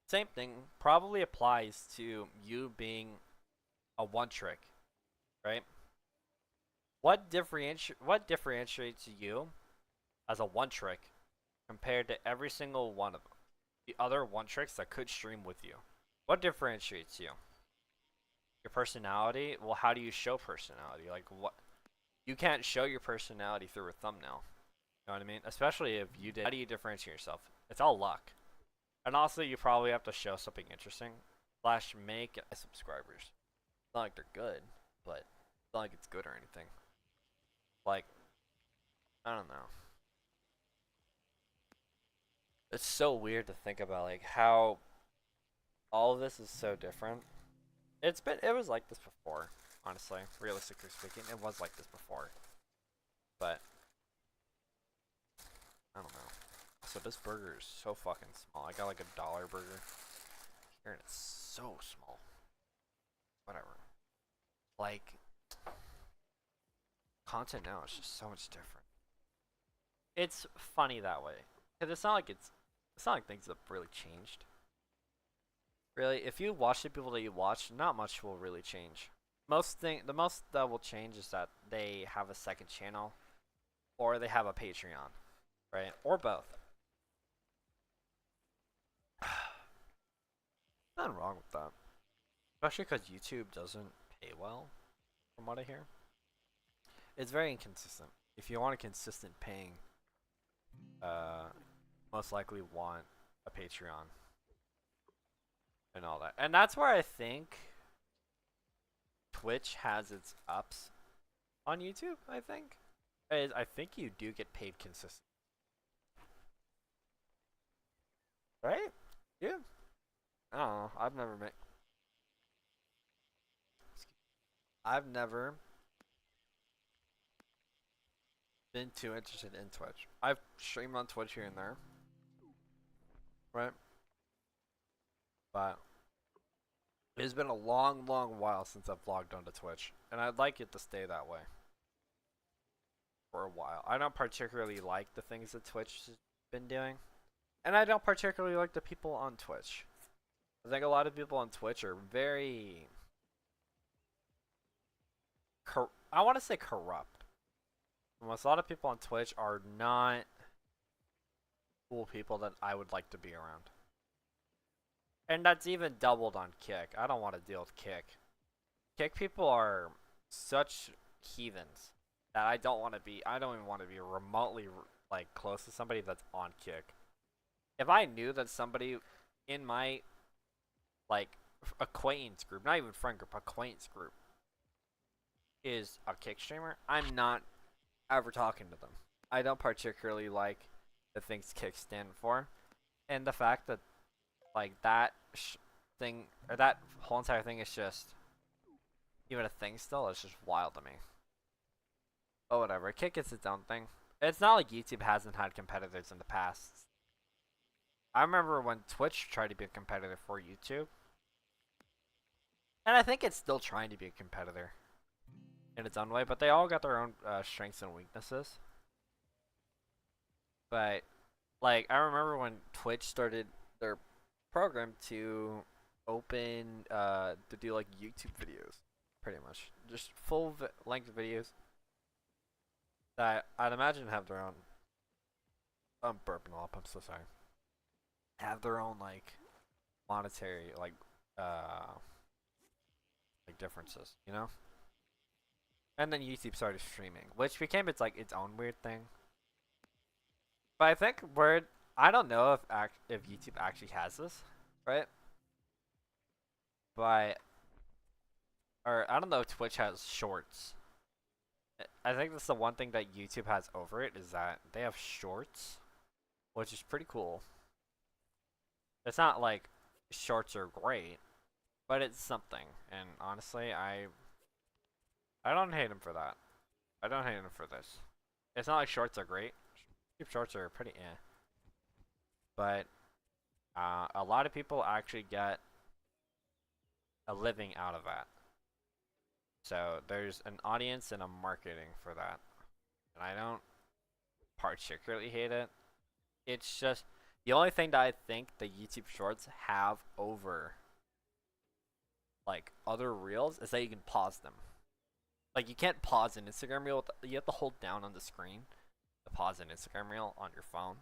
same thing probably applies to you being a one trick, right? What differentiates you as a one trick compared to every single one of the other one tricks that could stream with you? What differentiates you? Your personality? Well, how do you show personality? Like what? You can't show your personality through a thumbnail. You know what I mean? Especially if you did. How do you differentiate yourself? It's all luck. And also, you probably have to show something interesting. Slash make subscribers. It's not like they're good, but it's not like it's good or anything. Like, I don't know. It's so weird to think about, like, how all of this is so different. It was like this before, honestly. Realistically speaking, it was like this before. But I don't know. So this burger is so fucking small. I got like $1 burger here and it's so small. Whatever. Like, content now is just so much different. It's funny that way. Cause it's not like things have really changed. Really, if you watch the people that you watch, not much will really change. The most that will change is that they have a second channel, or they have a Patreon, right? Or both. Nothing wrong with that. Especially because YouTube doesn't pay well, from what I hear. It's very inconsistent. If you want a consistent paying, most likely want a Patreon and all that. And that's where I think Twitch has its ups on YouTube, I think. I think you do get paid consistently. Right? Yeah. I don't know. I've never been too interested in Twitch. I've streamed on Twitch here and there. Right? But it's been a long, long while since I've logged onto Twitch. And I'd like it to stay that way. For a while. I don't particularly like the things that Twitch has been doing. And I don't particularly like the people on Twitch. I think a lot of people on Twitch are very... I want to say corrupt. Almost a lot of people on Twitch are not cool people that I would like to be around. And that's even doubled on Kick. I don't want to deal with Kick. Kick people are such heathens that I don't even want to be remotely like close to somebody that's on Kick. If I knew that somebody in my like acquaintance group, not even friend group, acquaintance group is a Kick streamer, I'm not ever talking to them. I don't particularly like the things Kick stand for, and the fact that like that thing or that whole entire thing is just even a thing still is just wild to me. But whatever, Kick is its own thing. It's not like YouTube hasn't had competitors in the past. I remember when Twitch tried to be a competitor for YouTube, and I think it's still trying to be a competitor in its own way, but they all got their own strengths and weaknesses. But like I remember when Twitch started their program to open to do like YouTube videos, pretty much just full length videos that I'd imagine have their own. I'm burping up. I'm so sorry. Have their own like monetary like differences, you know. And then YouTube started streaming, which became its own weird thing. But I think I don't know if YouTube actually has this, right? But or I don't know if Twitch has shorts. I think that's the one thing that YouTube has over it is that they have shorts, which is pretty cool. It's not like shorts are great, but it's something. And honestly, I don't hate him for that. I don't hate him for this. It's not like shorts are great. YouTube shorts are pretty eh. But a lot of people actually get a living out of that. So there's an audience and a marketing for that. And I don't particularly hate it. It's just the only thing that I think the YouTube shorts have over like other reels is that you can pause them. Like you can't pause an Instagram reel, you have to hold down on the screen to pause an Instagram reel on your phone.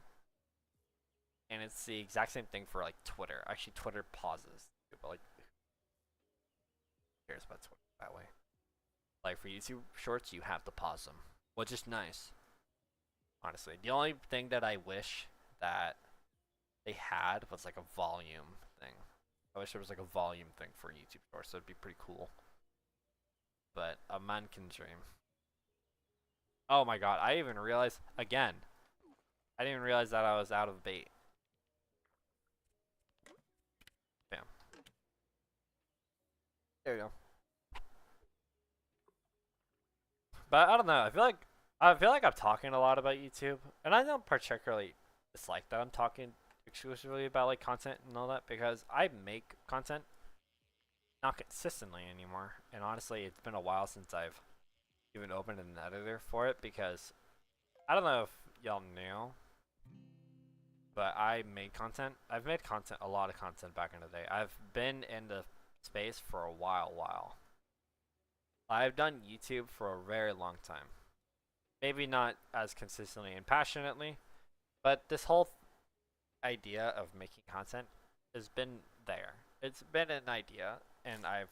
And it's the exact same thing for like Twitter. Actually Twitter pauses. But like who cares about Twitter that way? Like for YouTube shorts you have to pause them, which is nice. Honestly. The only thing that I wish that they had was like a volume thing. I wish there was like a volume thing for YouTube shorts. That'd be pretty cool. But a man can dream. Oh my god, I even realized again. I didn't even realize that I was out of bait. Bam. There you go. But I don't know, I feel like I feel like I'm talking a lot about YouTube, and I don't particularly dislike that I'm talking exclusively about like content and all that because I make content not consistently anymore. And honestly, it's been a while since I've even opened an editor for it because I don't know if y'all knew, but I made content. I've made content, a lot of content back in the day. I've been in the space for a while. I've done YouTube for a very long time. Maybe not as consistently and passionately, but this whole idea of making content has been there. It's been an idea, and I've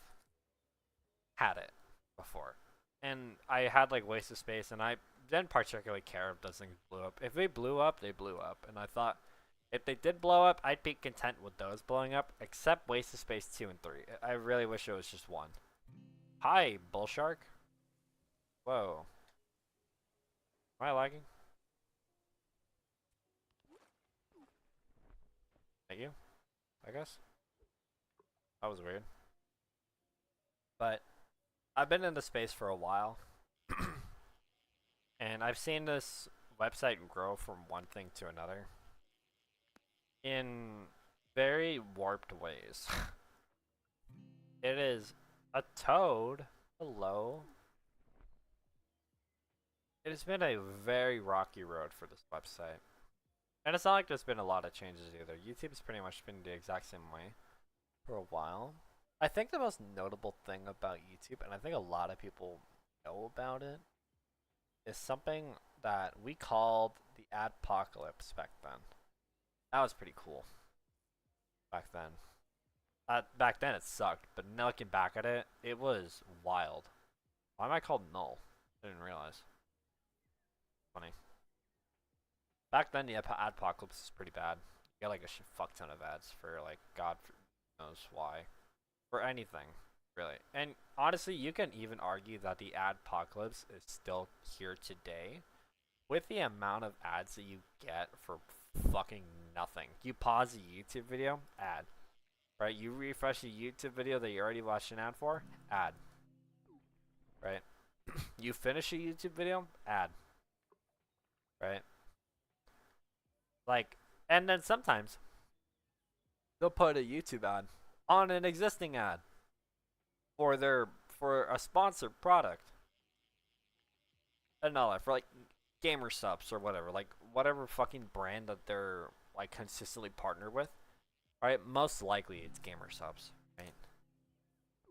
had it before. And I had like waste of space, and I didn't particularly care if those things blew up. If they blew up, they blew up. And I thought if they did blow up, I'd be content with those blowing up, except waste of space 2 and 3. I really wish it was just 1. Hi, bull shark. Whoa. Am I lagging? Thank you, I guess. That was weird. But I've been in the space for a while. And I've seen this website grow from one thing to another in very warped ways. It is a toad. Hello. It has been a very rocky road for this website. And it's not like there's been a lot of changes either. YouTube's pretty much been the exact same way for a while. I think the most notable thing about YouTube, and I think a lot of people know about it, is something that we called the adpocalypse back then. That was pretty cool back then. Back then it sucked, but now looking back at it, it was wild. Why am I called Null? I didn't realize. Funny. Back then the adpocalypse was pretty bad. You got like a fuck ton of ads for like God knows why. For anything, really. And honestly, you can even argue that the adpocalypse is still here today with the amount of ads that you get for fucking nothing. You pause a YouTube video, ad. Right? You refresh a YouTube video that you already watched an ad for, ad. Right? You finish a YouTube video, ad. Right? Like, and then sometimes they'll put a YouTube ad on an existing ad for a sponsored product. Another for like gamer subs or whatever, like whatever fucking brand that they're like consistently partnered with. Right? Most likely it's gamer subs, right?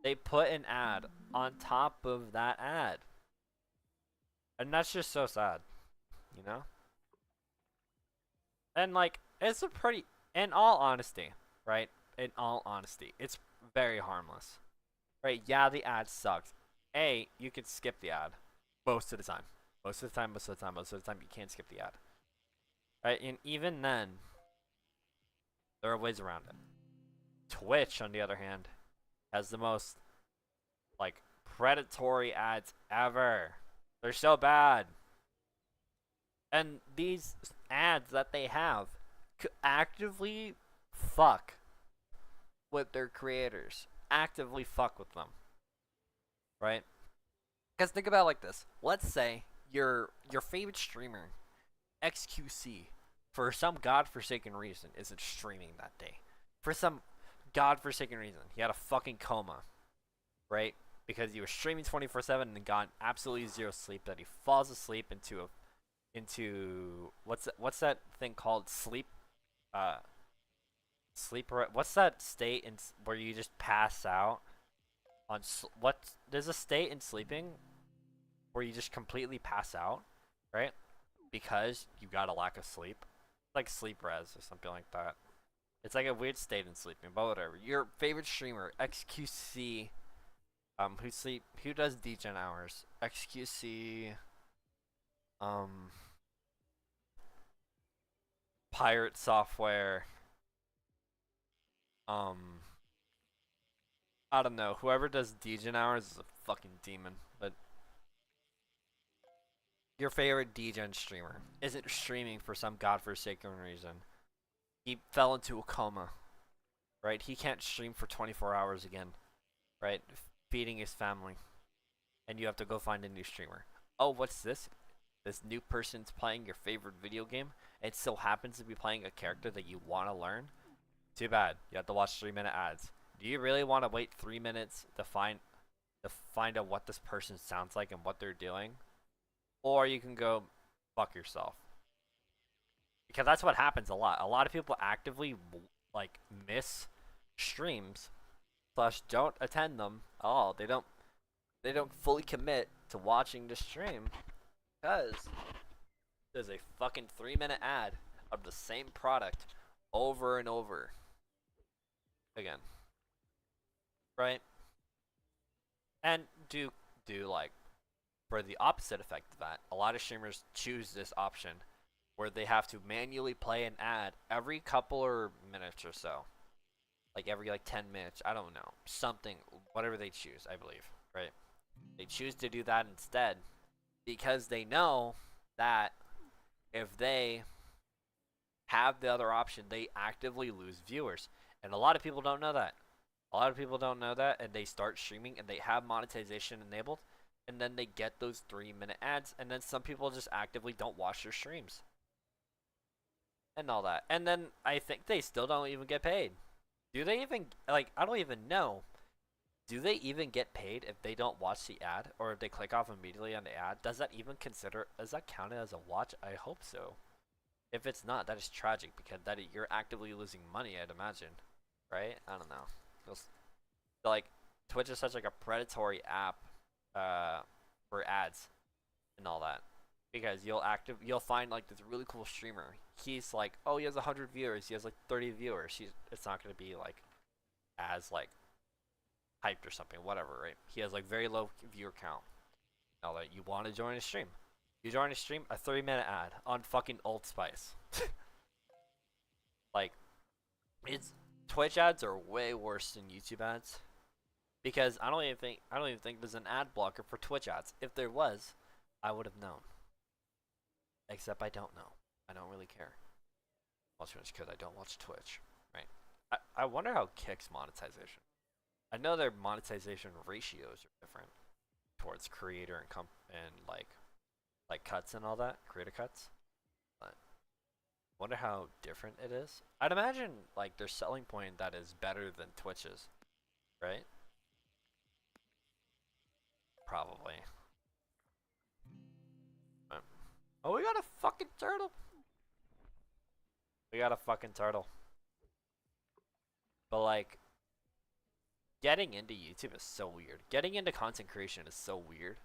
They put an ad on top of that ad. And that's just so sad, you know? And like it's a pretty in all honesty, right? In all honesty, it's very harmless. Right? Yeah, the ad sucks. A, you can skip the ad most of the time. Most of the time, you can't skip the ad. Right? And even then, there are ways around it. Twitch, on the other hand, has the most like predatory ads ever. They're so bad. And these ads that they have could actively fuck with their creators. Actively fuck with them. Right? Because think about it like this. Let's say your favorite streamer, XQC, for some godforsaken reason, isn't streaming that day. For some godforsaken reason, he had a fucking coma. Right? Because he was streaming 24/7 and got absolutely zero sleep. That he falls asleep into what's that thing called? Sleep. What's that state where you just pass out on there's a state in sleeping where you just completely pass out, right? Because you got a lack of sleep, like sleep res or something like that. It's like a weird state in sleeping, but whatever. Your favorite streamer, XQC, who does degen hours? XQC, Pirate Software. I don't know. Whoever does degen hours is a fucking demon. But your favorite degen streamer isn't streaming for some godforsaken reason. He fell into a coma. Right? He can't stream for 24 hours again. Right? Feeding his family. And you have to go find a new streamer. Oh, what's this? this new person's playing your favorite video game and so happens to be playing a character that you want to learn, too bad. You have to watch 3-minute ads. Do you really want to wait 3 minutes to find out what this person sounds like and what they're doing? Or you can go fuck yourself. Because that's what happens a lot. A lot of people actively like miss streams slash don't attend them at all. They don't fully commit to watching the stream because there's a fucking 3-minute ad of the same product over and over again. Right? And do like for the opposite effect of that, a lot of streamers choose this option where they have to manually play an ad every couple or minutes or so. Like every like 10 minutes, I don't know. Something, whatever they choose, I believe, right? They choose to do that instead because they know that if they have the other option, they actively lose viewers. And a lot of people don't know that. A lot of people don't know that, and they start streaming and they have monetization enabled, and then they get those 3-minute ads, and then some people just actively don't watch their streams and all that. And then I think they still don't even get paid. Do they even, like, I don't even know. Do they even get paid if they don't watch the ad, or if they click off immediately on the ad? Does that count as a watch? I hope so. If it's not, that is tragic because you're actively losing money, I'd imagine. Right? I don't know. Like, Twitch is such like a predatory app for ads and all that. Because you'll find like this really cool streamer. He's like, oh, he has 100 viewers. He has like 30 viewers. It's not gonna be like as like hyped or something. Whatever, right? He has like very low viewer count. Now that you want to join a stream, you join a stream, a 3-minute ad on fucking Old Spice. Like, it's Twitch ads are way worse than YouTube ads because I don't even think there's an ad blocker for Twitch ads. If there was, I would have known. Except I don't know. I don't really care. Watch Twitch because I don't watch Twitch. Right. I wonder how Kick's monetization. I know their monetization ratios are different towards creator and like cuts and all that, creator cuts. But wonder how different it is. I'd imagine like their selling point that is better than Twitch's, right? Probably. Oh, we got a fucking turtle. We got a fucking turtle. But like, getting into YouTube is so weird. Getting into content creation is so weird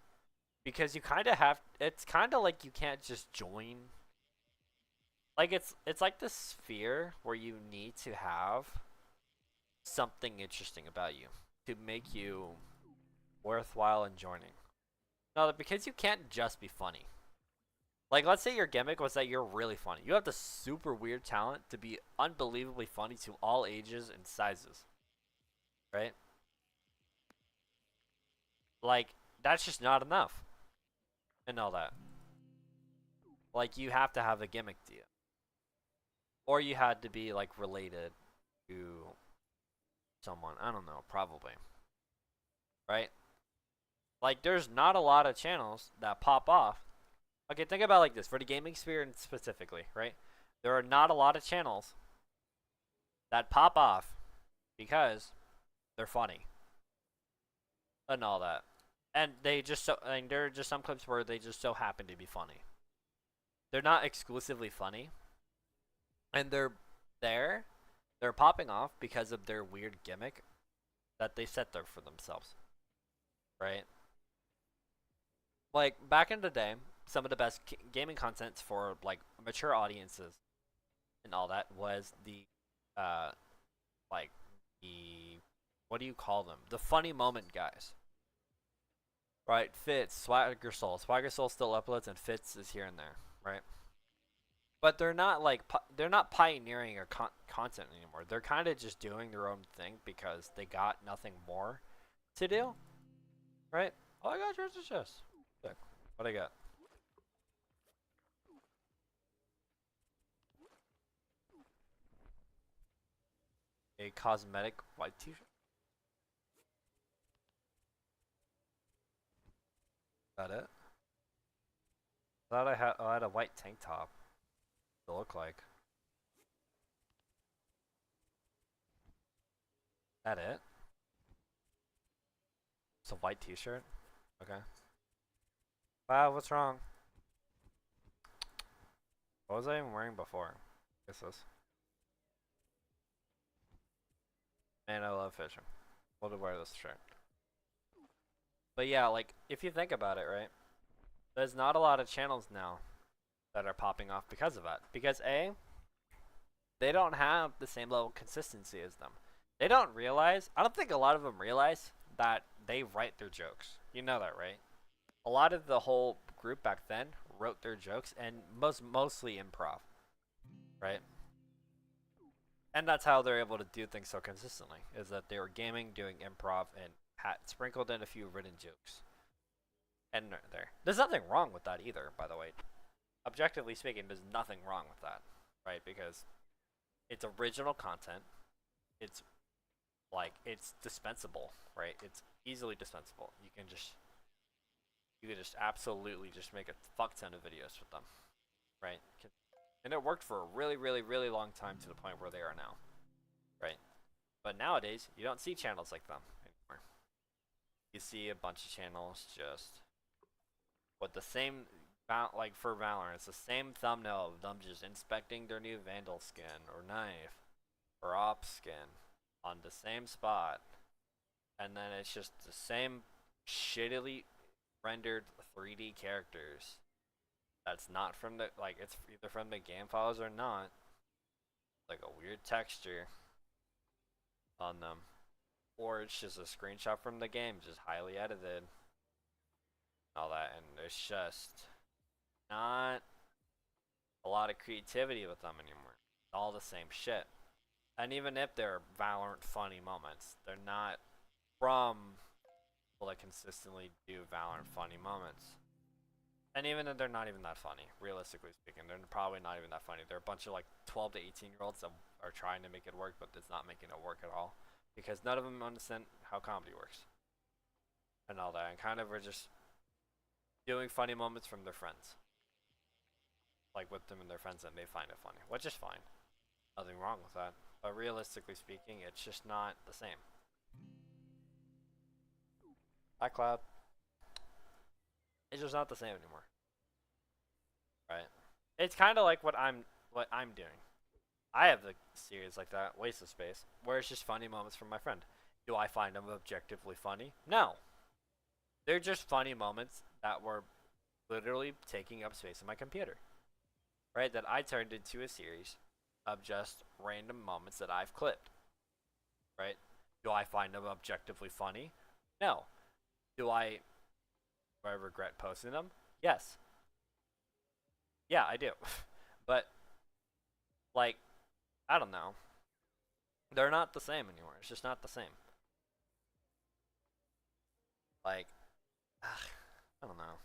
because you kind of have. It's kind of like you can't just join. Like it's like this sphere where you need to have something interesting about you to make you worthwhile in joining. No, because you can't just be funny. Like, let's say your gimmick was that you're really funny. You have the super weird talent to be unbelievably funny to all ages and sizes. Right? Like, that's just not enough. And all that. Like, you have to have a gimmick to you. Or you had to be, like, related to someone. I don't know, probably. Right? Like, there's not a lot of channels that pop off. Okay, think about it like this. For the gaming experience specifically, right? There are not a lot of channels that pop off because they're funny. And all that. And there are just some clips where they just so happen to be funny. They're not exclusively funny. And they're popping off because of their weird gimmick that they set there for themselves. Right? Like, back in the day, some of the best gaming content for like mature audiences and all that was the like the what do you call them? The funny moment guys. Right? Fitz, Swagger Soul. Swagger Soul still uploads and Fitz is here and there, right? But they're not like they're not pioneering or content anymore. They're kind of just doing their own thing because they got nothing more to do, right? Oh, I got treasure chest. What I got? A cosmetic white t-shirt. That it? Thought I had a white tank top to look like. That it? It's a white t-shirt? Okay. Wow, what's wrong? What was I even wearing before? Guess this. Man, I love fishing. We'll wear this shirt. But yeah, like, if you think about it, right? There's not a lot of channels now that are popping off because of that. Because A, they don't have the same level of consistency as them. They don't realize, I don't think a lot of them realize that they write their jokes. You know that, right? A lot of the whole group back then wrote their jokes and mostly improv, right? And that's how they're able to do things so consistently, is that they were gaming, doing improv, and had sprinkled in a few written jokes. And there's nothing wrong with that either, by the way. Objectively speaking, there's nothing wrong with that, right? Because it's original content. It's like, it's dispensable, right? It's easily dispensable. You can just absolutely just make a fuck ton of videos with them, right? And it worked for a really, really, really long time to the point where they are now, right? But nowadays, you don't see channels like them anymore. You see a bunch of channels just with the same, like for Valorant, it's the same thumbnail of them just inspecting their new Vandal skin or knife or op skin on the same spot, and then it's just the same shittily rendered 3D characters. That's not from the, like, it's either from the game files or not. Like a weird texture on them, or it's just a screenshot from the game, just highly edited, all that, and there's just not a lot of creativity with them anymore. It's all the same shit. And even if they're Valorant funny moments, they're not from people that consistently do Valorant funny moments. And even if they're not even that funny, realistically speaking, they're probably not even that funny. They're a bunch of like 12 to 18-year-olds that are trying to make it work, but it's not making it work at all. Because none of them understand how comedy works. And all that. And kind of are just doing funny moments from their friends. Like with them and their friends, and they find it funny. Which is fine. Nothing wrong with that. But realistically speaking, it's just not the same. Hi, Cloud. It's just not the same anymore. Right? It's kind of like what I'm doing. I have the series like that, Waste of Space, where it's just funny moments from my friend. Do I find them objectively funny? No. They're just funny moments that were literally taking up space in my computer. Right? That I turned into a series of just random moments that I've clipped. Right? Do I find them objectively funny? No. Do I regret posting them? Yes. Yeah, I do. But, like, I don't know. They're not the same anymore. It's just not the same. Like, I don't know.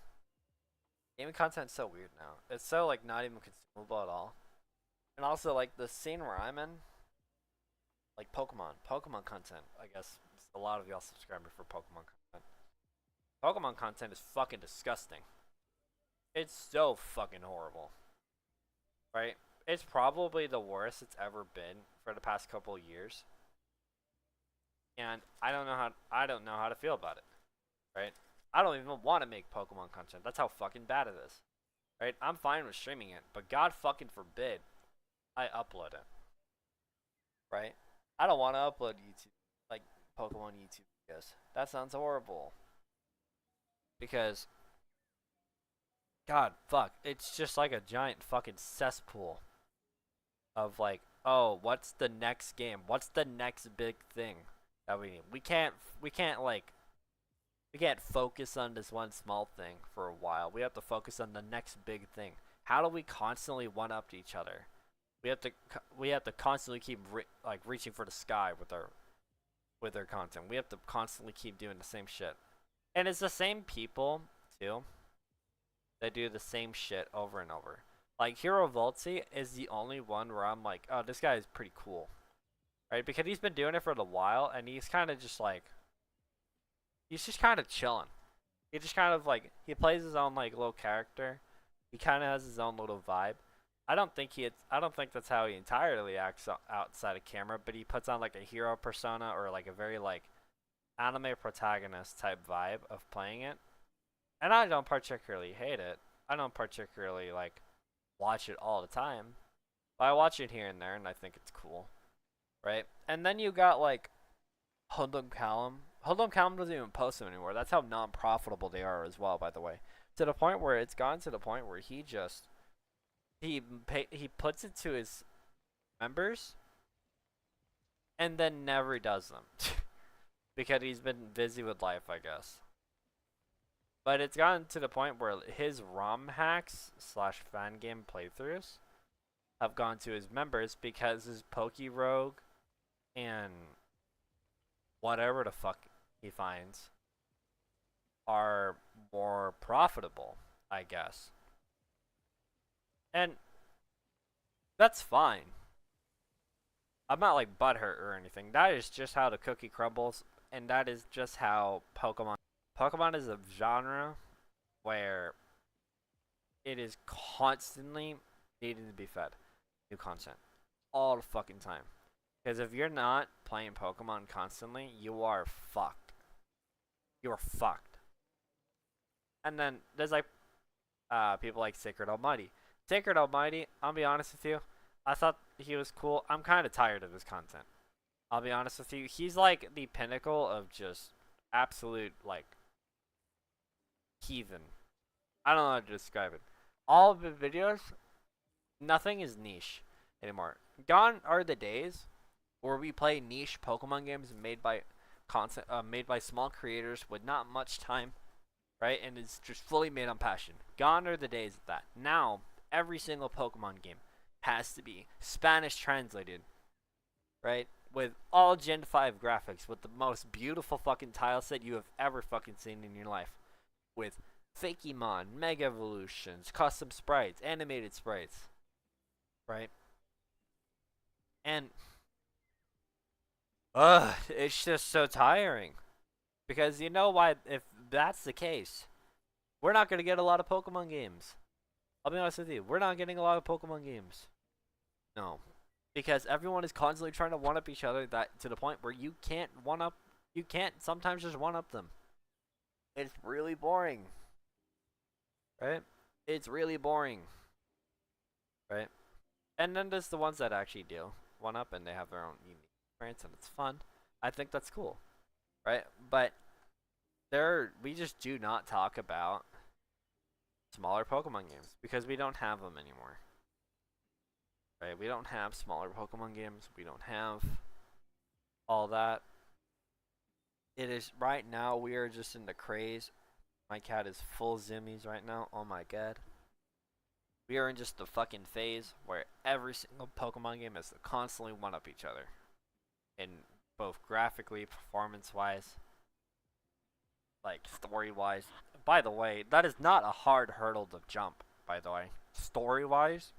Gaming content's so weird now. It's so, like, not even consumable at all. And also, like, the scene where I'm in, like, Pokemon content, I guess a lot of y'all subscribe me for Pokemon content. Pokemon content is fucking disgusting. It's so fucking horrible. Right? It's probably the worst it's ever been for the past couple of years. And I don't know how to feel about it. Right? I don't even want to make Pokemon content. That's how fucking bad it is. Right? I'm fine with streaming it, but God fucking forbid I upload it. Right? I don't want to upload YouTube, like Pokemon YouTube videos. That sounds horrible. Because, God, fuck, it's just like a giant fucking cesspool of like, oh, what's the next game? What's the next big thing that we need? We can't focus on this one small thing for a while. We have to focus on the next big thing. How do we constantly one up to each other? We have to constantly keep reaching for the sky with our content. We have to constantly keep doing the same shit. And it's the same people, too, that do the same shit over and over. Like, Hero Voltzi is the only one where I'm like, oh, this guy is pretty cool. Right? Because he's been doing it for a while, and he's kind of just like, he's just kind of chilling. He just kind of like, he plays his own like little character, He kind of has his own little vibe. I don't think that's how he entirely acts outside of camera, but he puts on like a hero persona or like a very like anime protagonist type vibe of playing it. And I don't particularly hate it. I don't particularly like watch it all the time. But I watch it here and there and I think it's cool. Right? And then you got like Hoodlum Callum. Hoodlum Callum doesn't even post them anymore. That's how non-profitable they are as well, by the way. To the point where it's gone to the point where he puts it to his members and then never does them because he's been busy with life, I guess. But it's gotten to the point where his ROM hacks slash fan game playthroughs have gone to his members because his Poke Rogue and whatever the fuck he finds are more profitable, I guess. And that's fine. I'm not like butthurt or anything. That is just how the cookie crumbles, and that is just how Pokemon is a genre where it is constantly needing to be fed new content all the fucking time. Because if you're not playing Pokemon constantly, you are fucked. You are fucked. And then there's like people like Sacred Almighty. Sacred Almighty, I'll be honest with you, I thought he was cool. I'm kind of tired of his content. I'll be honest with you. He's like the pinnacle of just absolute like heathen. I don't know how to describe it. All of the videos, nothing is niche anymore. Gone are the days where we play niche Pokemon games made by small creators with not much time, right? And it's just fully made on passion. Gone are the days of that. Now, every single Pokemon game has to be Spanish translated, right? With all Gen 5 graphics, with the most beautiful fucking tile set you have ever fucking seen in your life. With Fakemon, Mega Evolutions, custom sprites, animated sprites, right? And it's just so tiring. Because you know why, if that's the case, we're not going to get a lot of Pokemon games. I'll be honest with you, we're not getting a lot of Pokemon games. No. Because everyone is constantly trying to one-up each other that to the point where you can't sometimes just one-up them. It's really boring. Right? It's really boring. Right? And then there's the ones that actually do one-up and they have their own unique experience and it's fun. I think that's cool. Right? But we just do not talk about smaller Pokemon games because we don't have them anymore. Right? We don't have smaller Pokemon games. We don't have all that. It is right now we are just in the craze. My cat is full zimmies right now. Oh my god. We are in just the fucking phase where every single Pokemon game has to constantly one up each other. In both graphically, performance wise, like story wise. By the way, that is not a hard hurdle to jump, by the way. Story wise.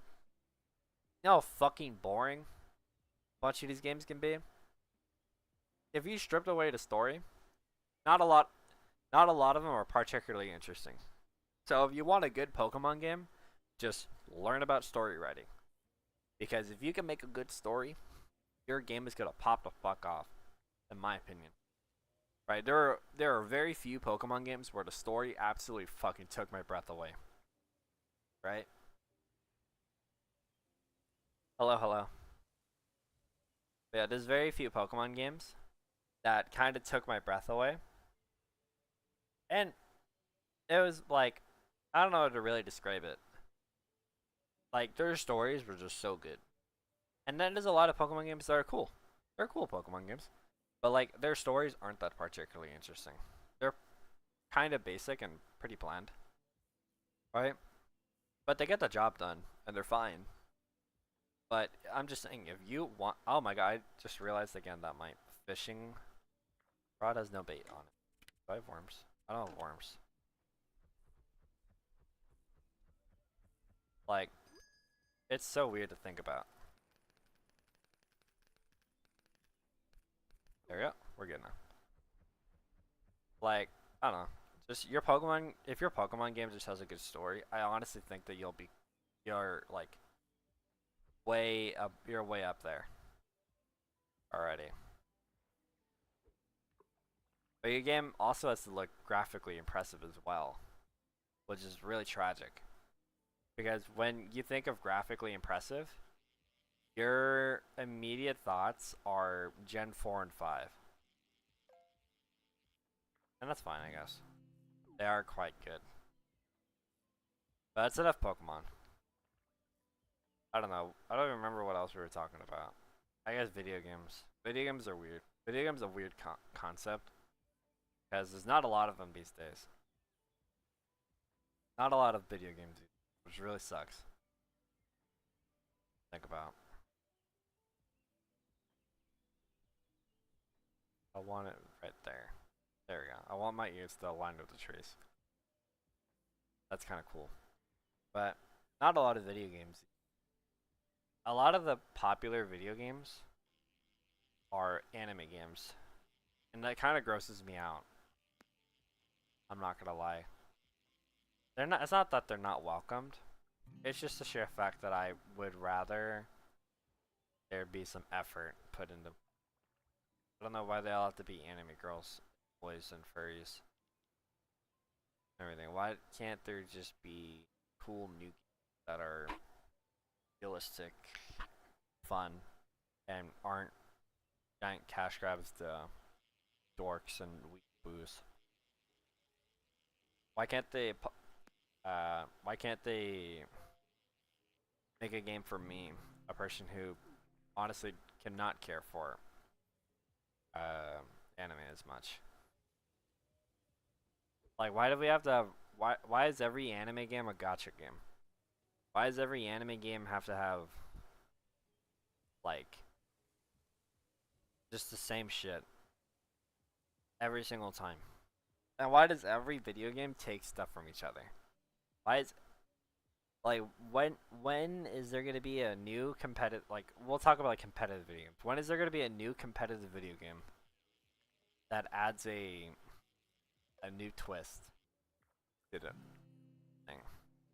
You know how fucking boring a bunch of these games can be? If you stripped away the story, not a lot of them are particularly interesting. So if you want a good Pokemon game, just learn about story writing. Because if you can make a good story, your game is gonna pop the fuck off, in my opinion. Right? There are very few Pokemon games where the story absolutely fucking took my breath away. Right? Hello, hello. But yeah, there's very few Pokemon games that kind of took my breath away. And it was like, I don't know how to really describe it. Like, their stories were just so good. And then there's a lot of Pokemon games that are cool. They're cool Pokemon games. But, like, their stories aren't that particularly interesting. They're kind of basic and pretty bland. Right? But they get the job done, and they're fine. But I'm just saying, if you want... Oh my god, I just realized again that my fishing rod has no bait on it. Do I have worms? I don't have worms. Like, it's so weird to think about. There we go. We're good now. Like, I don't know. Just your Pokemon. If your Pokemon game just has a good story, I honestly think that you're like way up. You're way up there already. But your game also has to look graphically impressive as well, which is really tragic. Because when you think of graphically impressive, your immediate thoughts are Gen 4 and 5. And that's fine, I guess. They are quite good. But that's enough Pokemon. I don't know. I don't even remember what else we were talking about. I guess video games. Video games are weird. Video games are a weird concept. Because there's not a lot of them these days. Not a lot of video games, which really sucks. Think about. I want it right there. There we go. I want my ears to align with the trees. That's kind of cool. But not a lot of video games. A lot of the popular video games are anime games. And that kind of grosses me out. I'm not gonna lie. They're not. It's not that they're not welcomed. It's just the sheer fact that I would rather there be some effort put into. I don't know why they all have to be anime girls, boys, and furries. Everything. Why can't there just be cool new games that are realistic, fun, and aren't giant cash grabs to dorks and weeboos? Why can't they? Why can't they make a game for me, a person who honestly cannot care for anime as much? Like, why do we have to have? Why is every anime game a gacha game? Why does every anime game have to have like just the same shit every single time? And why does every video game take stuff from each other? Why is like when is there gonna be a new competitive, like, we'll talk about like competitive video games. When is there gonna be a new competitive video game that adds a new twist to the thing,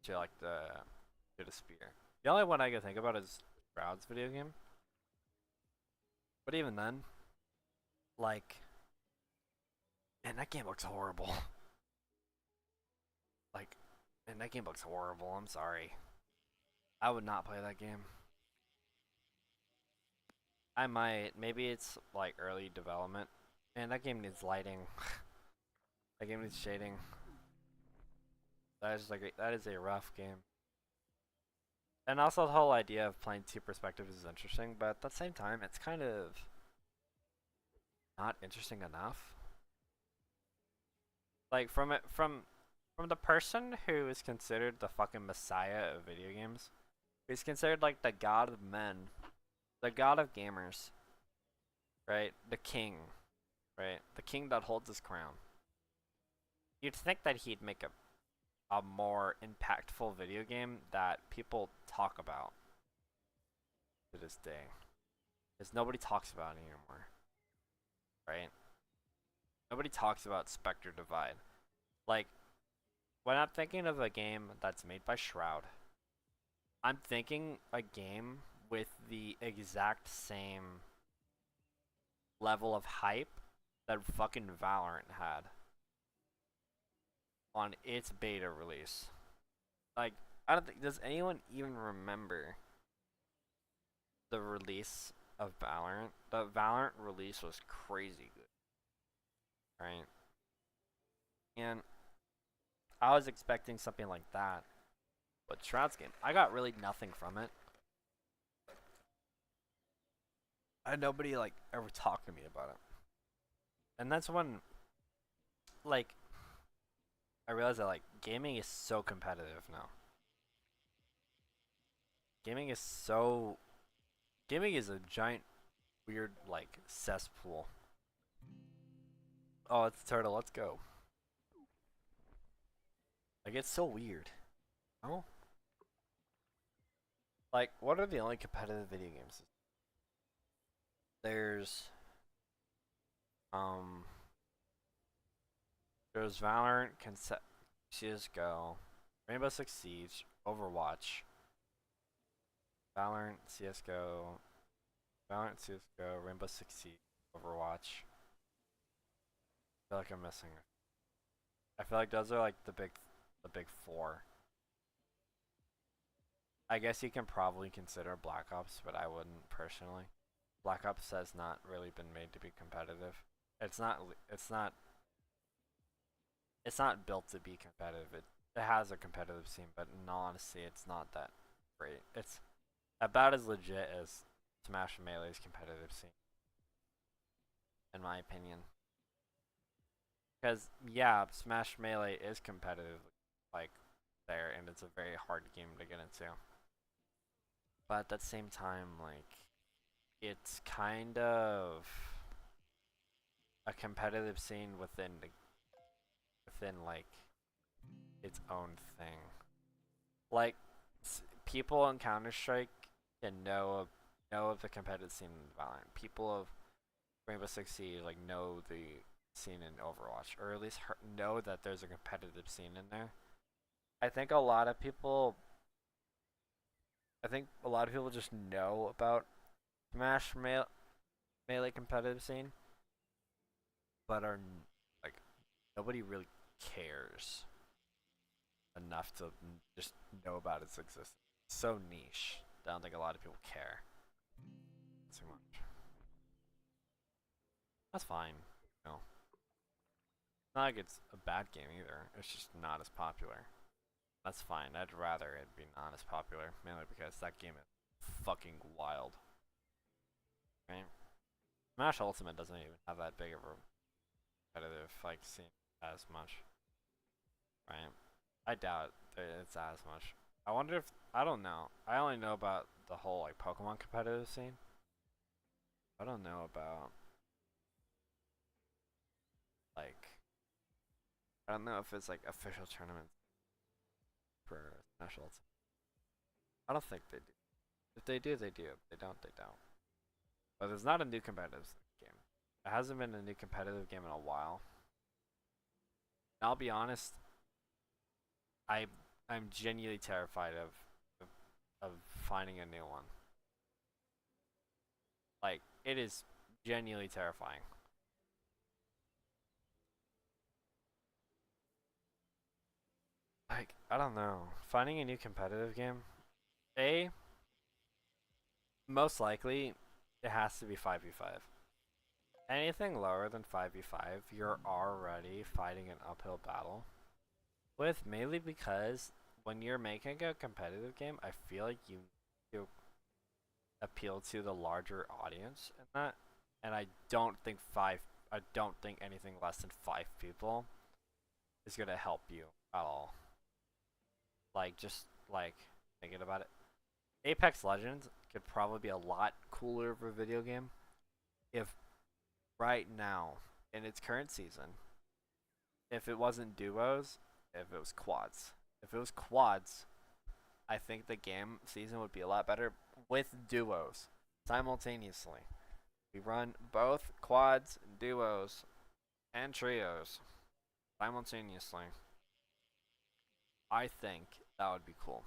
to like the spear? The only one I can think about is Shroud's video game. But even then, like, man, that game looks horrible. Like, man, that game looks horrible. I'm sorry. I would not play that game. I might. Maybe it's like early development. Man, that game needs lighting. That game needs shading. That is that is a rough game. And also the whole idea of playing two perspectives is interesting, but at the same time, it's kind of not interesting enough. Like, from the person who is considered the fucking messiah of video games, who's considered like the god of men, the god of gamers, right? The king, right? The king that holds his crown. You'd think that he'd make a more impactful video game that people talk about to this day. Because nobody talks about it anymore. Right? Nobody talks about Spectre Divide. Like, when I'm thinking of a game that's made by Shroud, I'm thinking a game with the exact same level of hype that fucking Valorant had on its beta release. Like, I don't think, does anyone even remember the release of Valorant? The Valorant release was crazy good, right? And I was expecting something like that, but Shroud's game, I got really nothing from it. I had nobody like ever talk to me about it, and that's when, like, I realized that like gaming is so competitive now. Gaming is so Gaming is a giant weird like cesspool. Oh, it's a turtle. Let's go. Like, it's so weird. Oh, like, what are the only competitive video games? There's um There's Valorant, CSGO, Rainbow Six Siege, Overwatch, Valorant, CSGO, Valorant, CSGO, Rainbow Six Siege, Overwatch. I feel like I'm missing. I feel like those are like the big four. I guess you can probably consider Black Ops, but I wouldn't personally. Black Ops has not really been made to be competitive. It's not. It's not. It's not built to be competitive. It has a competitive scene, but in all honesty, it's not that great. It's about as legit as Smash and Melee's competitive scene, in my opinion. Because yeah, Smash Melee is competitive, like there, and it's a very hard game to get into. But at the same time, like it's kind of a competitive scene within like its own thing. Like people in Counter Strike can know of the competitive scene in Valorant. People of Rainbow Six Siege like know the scene in Overwatch, or at least know that there's a competitive scene in there. I think a lot of people. I think a lot of people just know about Smash Melee competitive scene, but are like nobody really cares enough to just know about its existence. It's so niche. I don't think a lot of people care too much. That's fine. You know, it's not like it's a bad game either. It's just not as popular. That's fine. I'd rather it be not as popular, mainly because that game is fucking wild. Right? Smash Ultimate doesn't even have that big of a competitive like scene as much. Right? I doubt it's as much. I wonder if I don't know. I only know about the whole like Pokemon competitive scene. I don't know about like I don't know if it's like official tournaments for Smash Ultimate. I don't think they do. If they do, they do. If they don't, they don't. But there's not a new competitive game. There hasn't been a new competitive game in a while. And I'll be honest, I I'm genuinely terrified of finding a new one. Like it is genuinely terrifying. Like I don't know, finding a new competitive game. A most likely it has to be 5v5. Anything lower than 5v5, you're already fighting an uphill battle with, mainly because when you're making a competitive game, I feel like you need to appeal to the larger audience in that. And I don't think anything less than 5 people is gonna help you at all. Like just like thinking about it, Apex Legends could probably be a lot cooler of a video game if right now in its current season, if it wasn't duos, if it was quads. If it was quads, I think the game season would be a lot better with duos simultaneously. We run both quads, duos, and trios simultaneously. I think that would be cool.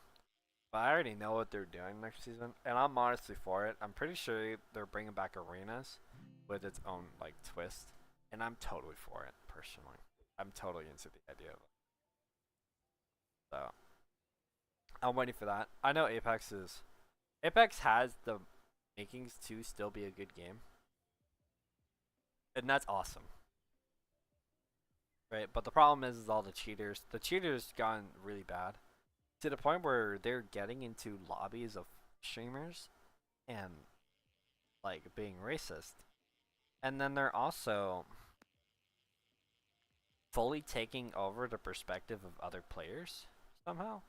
But I already know what they're doing next season, and I'm honestly for it. I'm pretty sure they're bringing back arenas with its own like twist, and I'm totally for it personally. I'm totally into the idea of it. So I'm waiting for that. I know Apex has the makings to still be a good game, and that's awesome, right? But the problem is all the cheaters. The cheaters gotten really bad to the point where they're getting into lobbies of streamers and like being racist, and then they're also fully taking over the perspective of other players somehow,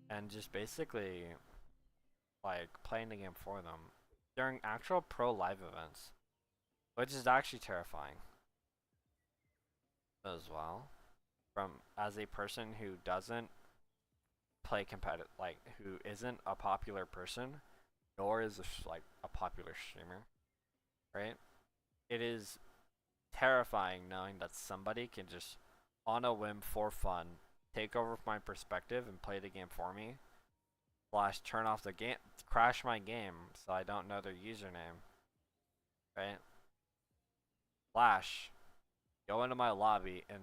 and just basically like playing the game for them during actual pro live events, which is actually terrifying as well. From as a person who doesn't play competitive, like who isn't a popular person, nor is like a popular streamer, right? It is terrifying knowing that somebody can just on a whim for fun take over my perspective and play the game for me, slash turn off the game, crash my game so I don't know their username, right? Slash go into my lobby and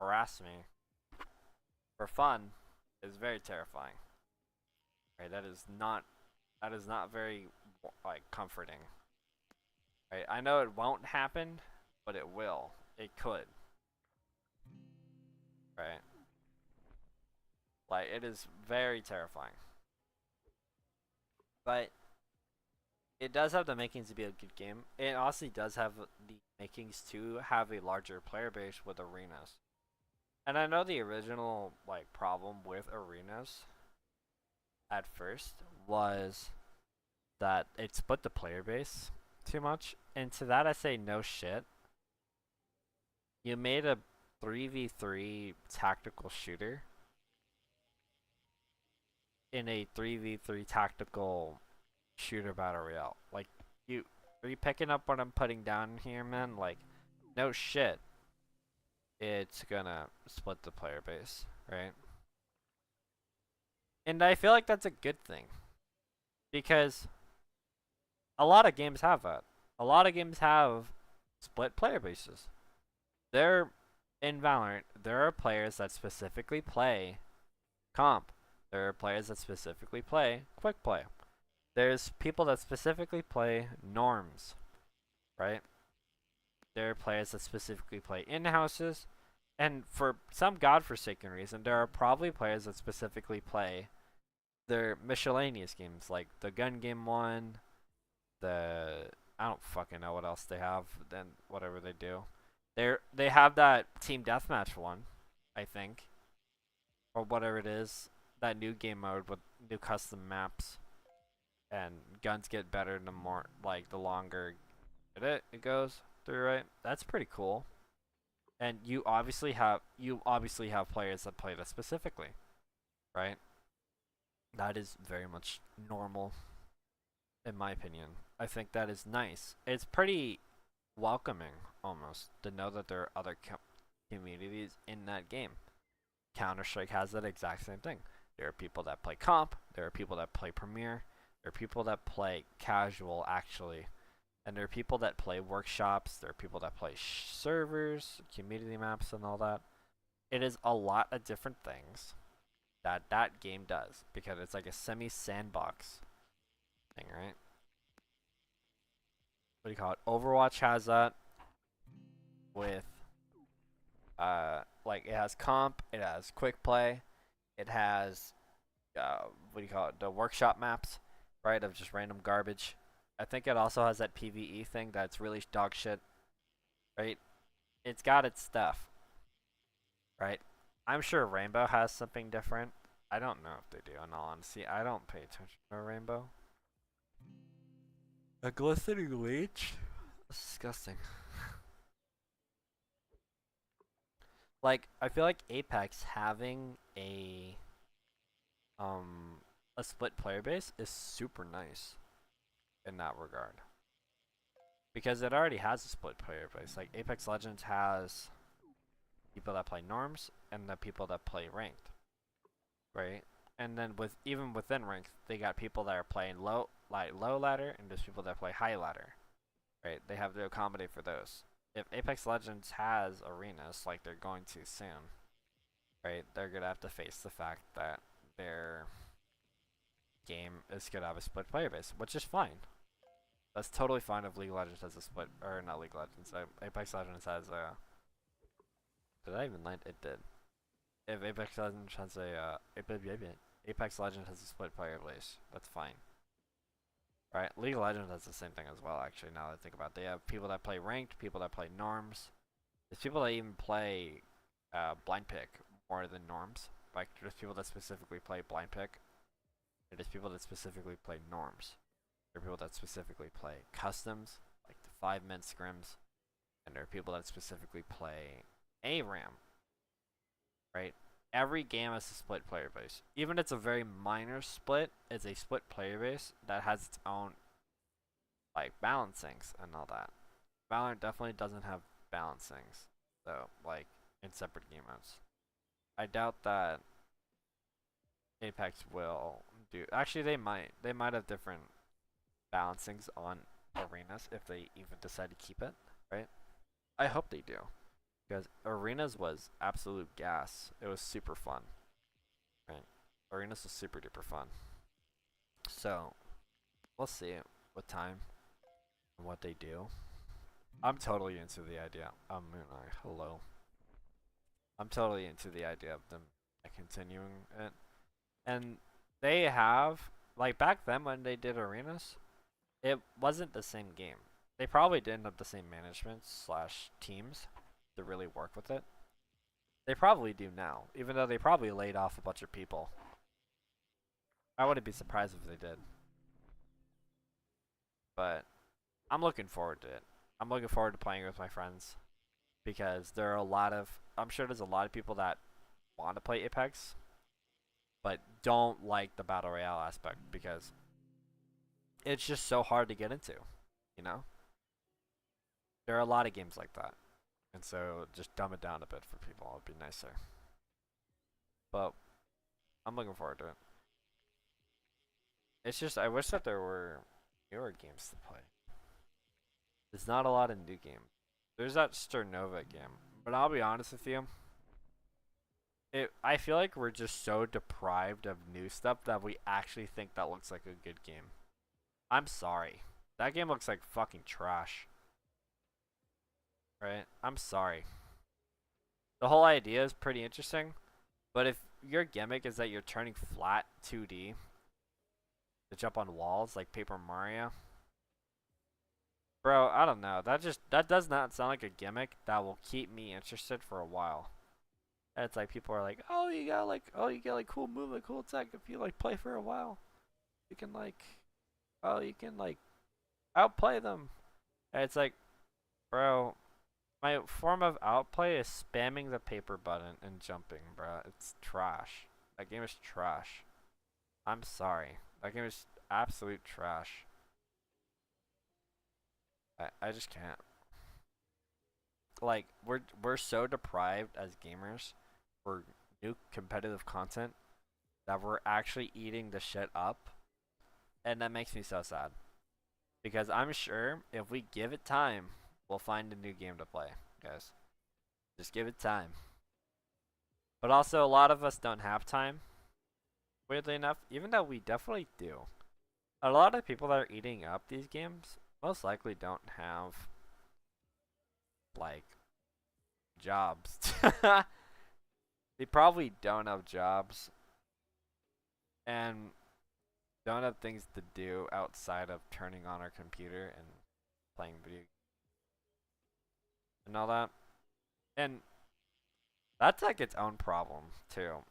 harass me for fun is very terrifying. Right? That is not very like comforting. Right? I know it won't happen, but it will. It could. Right? Like it is very terrifying. But it does have the makings to be a good game. It honestly does have the makings to have a larger player base with arenas. And I know the original like problem with arenas at first was that it split the player base too much. And to that I say no shit. You made a 3v3 tactical shooter in a 3v3 tactical shooter battle royale. Like, are you picking up what I'm putting down here, man? Like, no shit. It's gonna split the player base, right? And I feel like that's a good thing. Because a lot of games have that. A lot of games have split player bases. There, in Valorant, there are players that specifically play comp. There are players that specifically play quick play. There's people that specifically play norms, right? There are players that specifically play in-houses. And for some godforsaken reason, there are probably players that specifically play their miscellaneous games, like the gun game one, I don't fucking know what else they have, then whatever they do. They have that team deathmatch one, I think. Or whatever it is. That new game mode with new custom maps. And guns get better the more, like, the longer it goes through, right? That's pretty cool. And you obviously have players that play this specifically, right? That is very much normal, in my opinion. I think that is nice. It's pretty welcoming, almost, to know that there are other communities in that game. Counter-Strike has that exact same thing. There are people that play comp, there are people that play Premier, there are people that play casual, actually. And there are people that play workshops, there are people that play servers, community maps, and all that. It is a lot of different things that game does, because it's like a semi-sandbox thing, right? What do you call it? Overwatch has that with, like, it has comp, it has quick play, it has, what do you call it? The workshop maps, right? Of just random garbage. I think it also has that PvE thing that's really dog shit, right? It's got its stuff, right? I'm sure Rainbow has something different. I don't know if they do, in all honesty. I don't pay attention to Rainbow. A glistening leech? That's disgusting. Like, I feel like Apex having a split player base is super nice in that regard. Because it already has a split player base. Like, Apex Legends has people that play norms and the people that play ranked, right? And then even within ranked, they got people that are playing low ladder, and there's people that play high ladder, right? They have to accommodate for those. If Apex Legends has arenas, like they're going to soon, right? They're gonna have to face the fact that their game is gonna have a split player base, which is fine. That's totally fine if League of Legends has a split, or not League of Legends. Apex Legends has a. Did I even land? It did. If Apex Legends has a Apex Legends has a split player base, that's fine. Right? League of Legends has the same thing as well. Actually, now that I think about it, they have people that play ranked, people that play norms. There's people that even play blind pick more than norms. Like there's people that specifically play blind pick. And there's people that specifically play norms. There are people that specifically play customs, like the 5-man scrims, and there are people that specifically play ARAM. Right? Every game has a split player base. Even if it's a very minor split, it's a split player base that has its own like balancings and all that. Valorant definitely doesn't have balancings. So like in separate game modes. I doubt that Apex will do. Actually, they might. They might have different balancings on arenas if they even decide to keep it, right? I hope they do, because arenas was absolute gas. It was super fun, right? Arenas was super duper fun. So we'll see with time and what they do. I'm totally into the idea. Hello. I'm totally into the idea of them continuing it. And they have, like, back then when they did arenas, it wasn't the same game. They probably didn't have the same management slash teams to really work with it. They probably do now, even though they probably laid off a bunch of people. I wouldn't be surprised if they did. But I'm looking forward to it. I'm looking forward to playing with my friends because there are a lot of, I'm sure there's a lot of people that want to play Apex but don't like the battle royale aspect because it's just so hard to get into, you know? There are a lot of games like that. And so just dumb it down a bit for people. It'd be nicer. But I'm looking forward to it. It's just, I wish that there were newer games to play. There's not a lot of new games. There's that Sternova game. But I'll be honest with you. I feel like we're just so deprived of new stuff that we actually think that looks like a good game. I'm sorry. That game looks like fucking trash. Right? I'm sorry. The whole idea is pretty interesting. But if your gimmick is that you're turning flat 2D to jump on walls like Paper Mario, bro, I don't know. That does not sound like a gimmick that will keep me interested for a while. And it's like people are like, oh, you got like cool move, like cool attack. If you like play for a while, you can like outplay them. And it's like, bro, my form of outplay is spamming the paper button and jumping, bro. It's trash. That game is trash. I'm sorry. That game is absolute trash. I just can't. Like we're so deprived as gamers for new competitive content that we're actually eating the shit up, and that makes me so sad. Because I'm sure if we give it time, we'll find a new game to play, guys. Just give it time. But also, a lot of us don't have time. Weirdly enough, even though we definitely do. A lot of people that are eating up these games most likely don't have, like, jobs. They probably don't have jobs and don't have things to do outside of turning on our computer and playing video games and all that. And that's like its own problem too.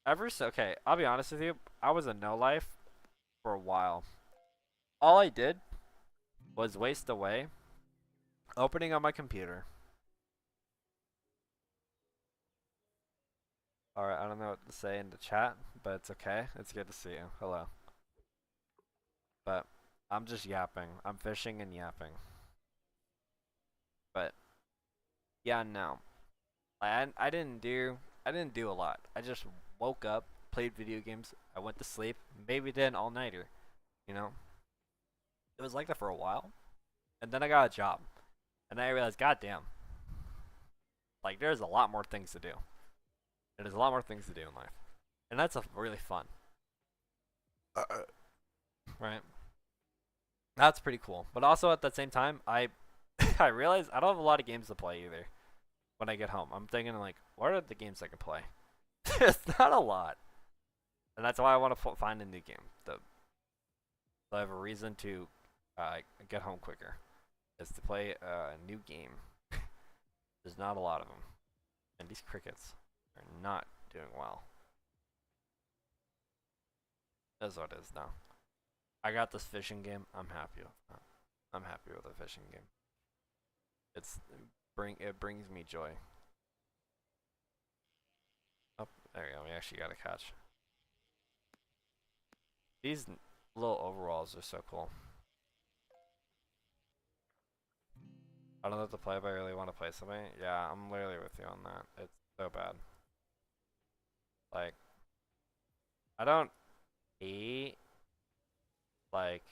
Okay, I'll be honest with you. I was a no life for a while. All I did was waste away opening on my computer. Alright, I don't know what to say in the chat, but it's okay. It's good to see you. Hello. But I'm just yapping. I'm fishing and yapping. But yeah, no. I didn't do a lot. I just woke up, played video games, I went to sleep, maybe did an all-nighter, you know? It was like that for a while. And then I got a job. And then I realized, goddamn. Like, there's a lot more things to do. There's a lot more things to do in life. And that's really fun. Right? That's pretty cool. But also at the same time, I I realize I don't have a lot of games to play either when I get home. I'm thinking, like, what are the games I can play? It's not a lot. And that's why I want to find a new game. So I have a reason to get home quicker. Is to play a new game. There's not a lot of them. And these crickets are not doing well. That's what it is now. I got this fishing game. I'm happy with that. I'm happy with the fishing game. It brings me joy. Oh, there we go. We actually got a catch. These little overalls are so cool. I don't know what to play, but I really want to play something. Yeah, I'm literally with you on that. So bad. Like, I don't hate, like,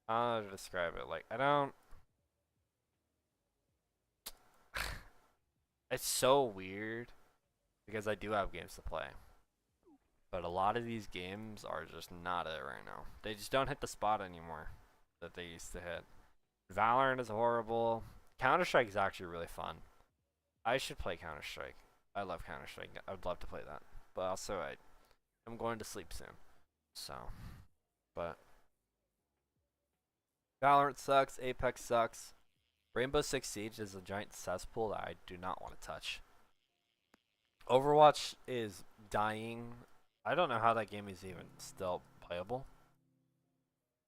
I don't know how to describe it. Like, I don't. It's so weird because I do have games to play. But a lot of these games are just not it right now. They just don't hit the spot anymore that they used to hit. Valorant is horrible. Counter-Strike is actually really fun. I should play Counter-Strike. I love Counter-Strike. I would love to play that. But also, I'm going to sleep soon. So, but Valorant sucks. Apex sucks. Rainbow Six Siege is a giant cesspool that I do not want to touch. Overwatch is dying. I don't know how that game is even still playable.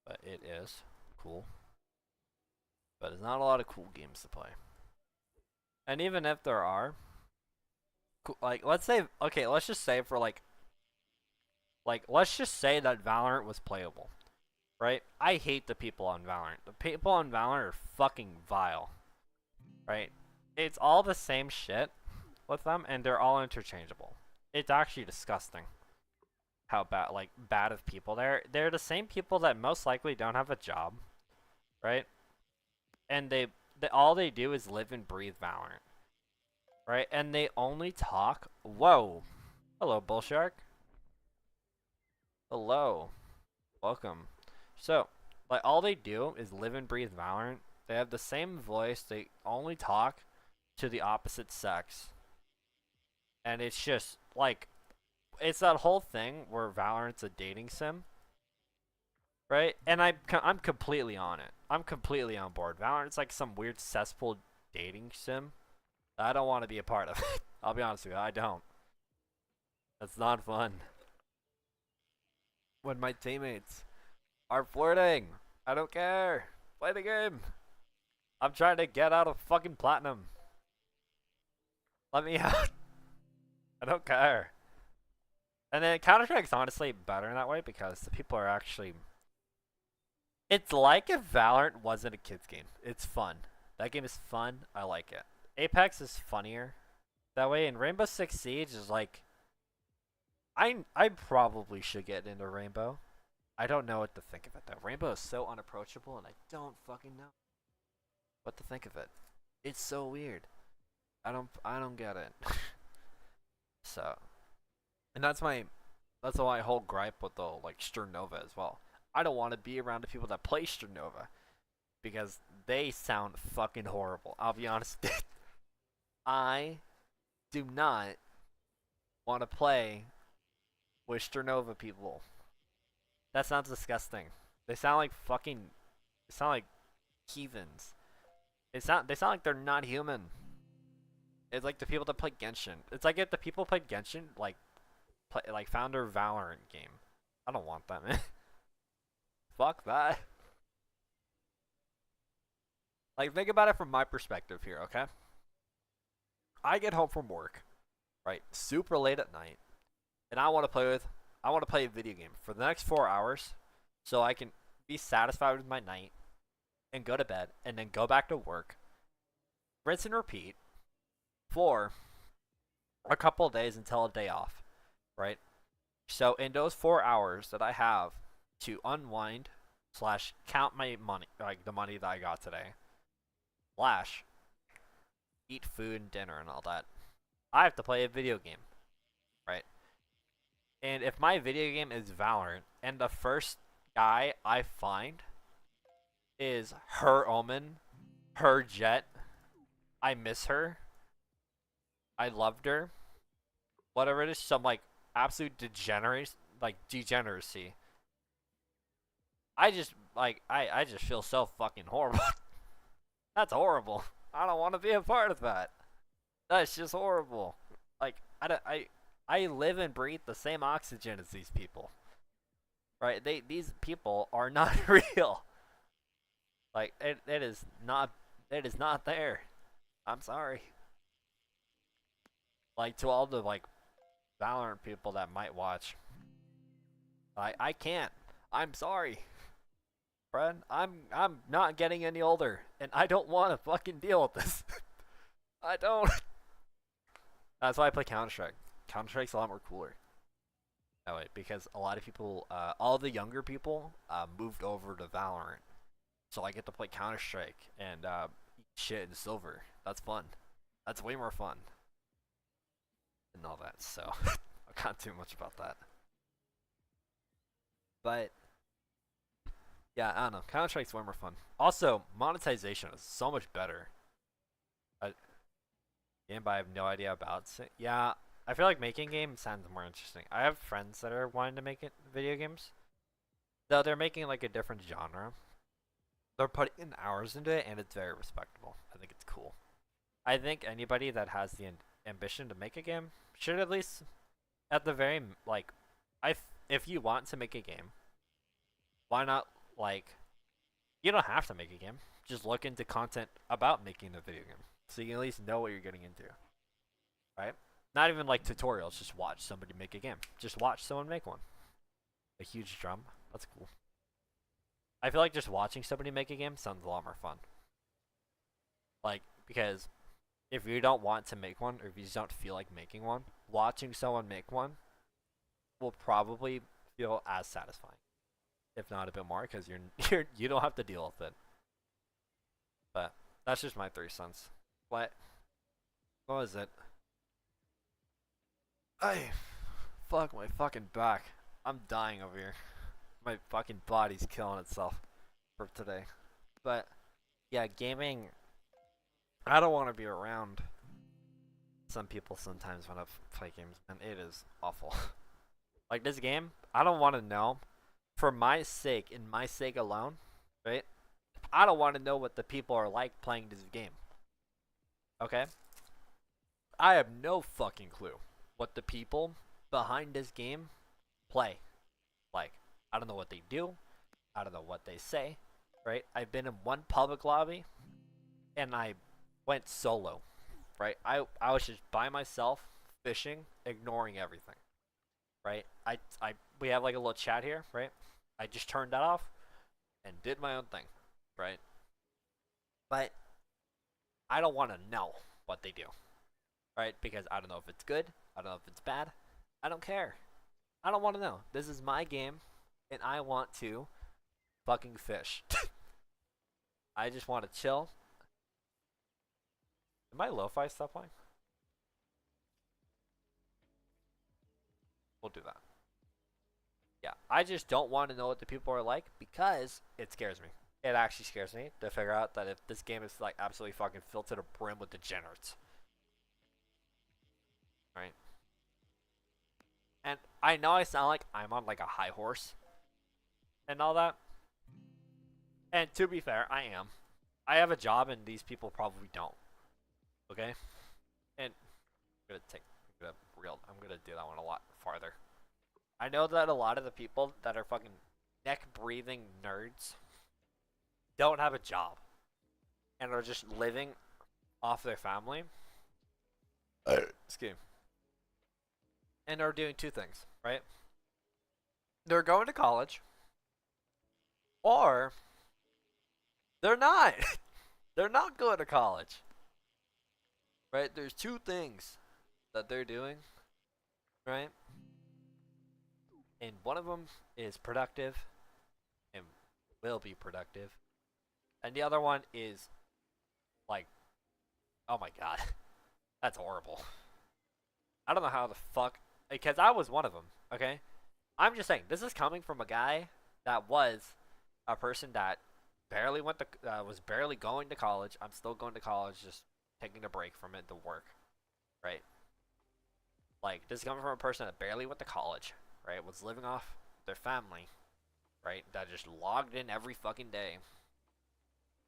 But it is cool. But there's not a lot of cool games to play. And even if there are, like, let's say, okay, let's just say for like, let's just say that Valorant was playable, right? I hate the people on Valorant. The people on Valorant are fucking vile, right? It's all the same shit with them, and they're all interchangeable. It's actually disgusting how bad of people they're the same people that most likely don't have a job, right? And they all they do is live and breathe Valorant, right? And they only talk. Whoa, hello, Bullshark. Hello, welcome. So, like, all they do is live and breathe Valorant. They have the same voice. They only talk to the opposite sex, and it's just like, it's that whole thing where Valorant's a dating sim, right? And I'm completely on it. I'm completely on board. Valorant's like some weird cesspool dating sim. I don't want to be a part of it. I'll be honest with you, I don't. That's not fun. When my teammates are flirting, I don't care. Play the game. I'm trying to get out of fucking platinum. Let me out. I don't care. And then Counter-Strike's honestly better in that way because the people are actually... It's like if Valorant wasn't a kid's game. It's fun. That game is fun. I like it. Apex is funnier that way, and Rainbow Six Siege is like... I probably should get into Rainbow. I don't know what to think of it though. Rainbow is so unapproachable, and I don't fucking know what to think of it. It's so weird. I don't get it. So, and that's my whole gripe with the like Sternova as well. I don't want to be around the people that play Sternova because they sound fucking horrible. I'll be honest. I do not want to play with Sternova people. That sounds disgusting. They sound like heathens. They sound like they're not human. It's like the people that play Genshin. It's like if the people played Genshin, like founder Valorant game. I don't want that, man. Fuck that. Like, think about it from my perspective here, okay? I get home from work, right, super late at night, and I want to play a video game for the next 4 hours so I can be satisfied with my night and go to bed and then go back to work, rinse and repeat for a couple of days until a day off, right? So in those 4 hours that I have to unwind / count my money, like the money that I got today, / eat food and dinner and all that, I have to play a video game, right? And if my video game is Valorant and the first guy I find is her Omen, her Jet, I miss her, I loved her, whatever it is, some like absolute degeneracy. I just feel so fucking horrible. That's horrible. I don't want to be a part of that. That's just horrible. Like, I live and breathe the same oxygen as these people. Right? These people are not real. Like, it is not there. I'm sorry. Like, to all the like Valorant people that might watch. I can't. I'm sorry. Friend, I'm not getting any older, and I don't want to fucking deal with this. I don't. That's why I play Counter Strike. Counter Strike's a lot more cooler. That way, because a lot of people, all the younger people, moved over to Valorant, so I get to play Counter Strike and eat shit in silver. That's fun. That's way more fun and all that. So I can't do much about that. But yeah, I don't know. Counter Strike's way more fun. Also, monetization is so much better. Game, but I have no idea about it. Yeah, I feel like making games sounds more interesting. I have friends that are wanting to make it video games, though they're making like a different genre. They're putting in hours into it, and it's very respectable. I think it's cool. I think anybody that has the ambition to make a game should at least, at the very like, if you want to make a game, why not like, you don't have to make a game. Just look into content about making a video game, so you can at least know what you're getting into, right? Not even like tutorials. Just watch somebody make a game. Just watch someone make one. A huge drum. That's cool. I feel like just watching somebody make a game sounds a lot more fun. Like, because if you don't want to make one, or if you just don't feel like making one, watching someone make one will probably feel as satisfying, if not a bit more, because you don't have to deal with it. But that's just my 3 cents. What was it? Fuck my fucking back. I'm dying over here. My fucking body's killing itself for today. But yeah, gaming. I don't want to be around some people sometimes when I play games, and it is awful. Like this game, I don't want to know. For my sake, and my sake alone, right? I don't want to know what the people are like playing this game. Okay? I have no fucking clue what the people behind this game play. Like, I don't know what they do. I don't know what they say. Right? I've been in one public lobby, and I went solo. Right? I was just by myself, fishing, ignoring everything. Right? We have like a little chat here, right? I just turned that off and did my own thing, right? But I don't want to know what they do, right? Because I don't know if it's good. I don't know if it's bad. I don't care. I don't want to know. This is my game, and I want to fucking fish. I just want to chill. Did my lo-fi stop playing? We'll do that. Yeah, I just don't want to know what the people are like because it scares me. It actually scares me to figure out that if this game is like absolutely fucking filled to the brim with degenerates. Right? And I know I sound like I'm on like a high horse and all that. And to be fair, I am. I have a job and these people probably don't. Okay? And I'm gonna do that one a lot farther. I know that a lot of the people that are fucking neck breathing nerds don't have a job and are just living off their family. Excuse me. And are doing two things, right? They're going to college, or they're not. They're not going to college. Right? There's two things that they're doing, right? And one of them is productive and will be productive. And the other one is like, oh my god, that's horrible. I don't know how the fuck, because I was one of them, okay? I'm just saying, this is coming from a guy that was a person that barely was barely going to college. I'm still going to college, just taking a break from it to work, right? Like, this is coming from a person that barely went to college, right? Was living off their family, right? That just logged in every fucking day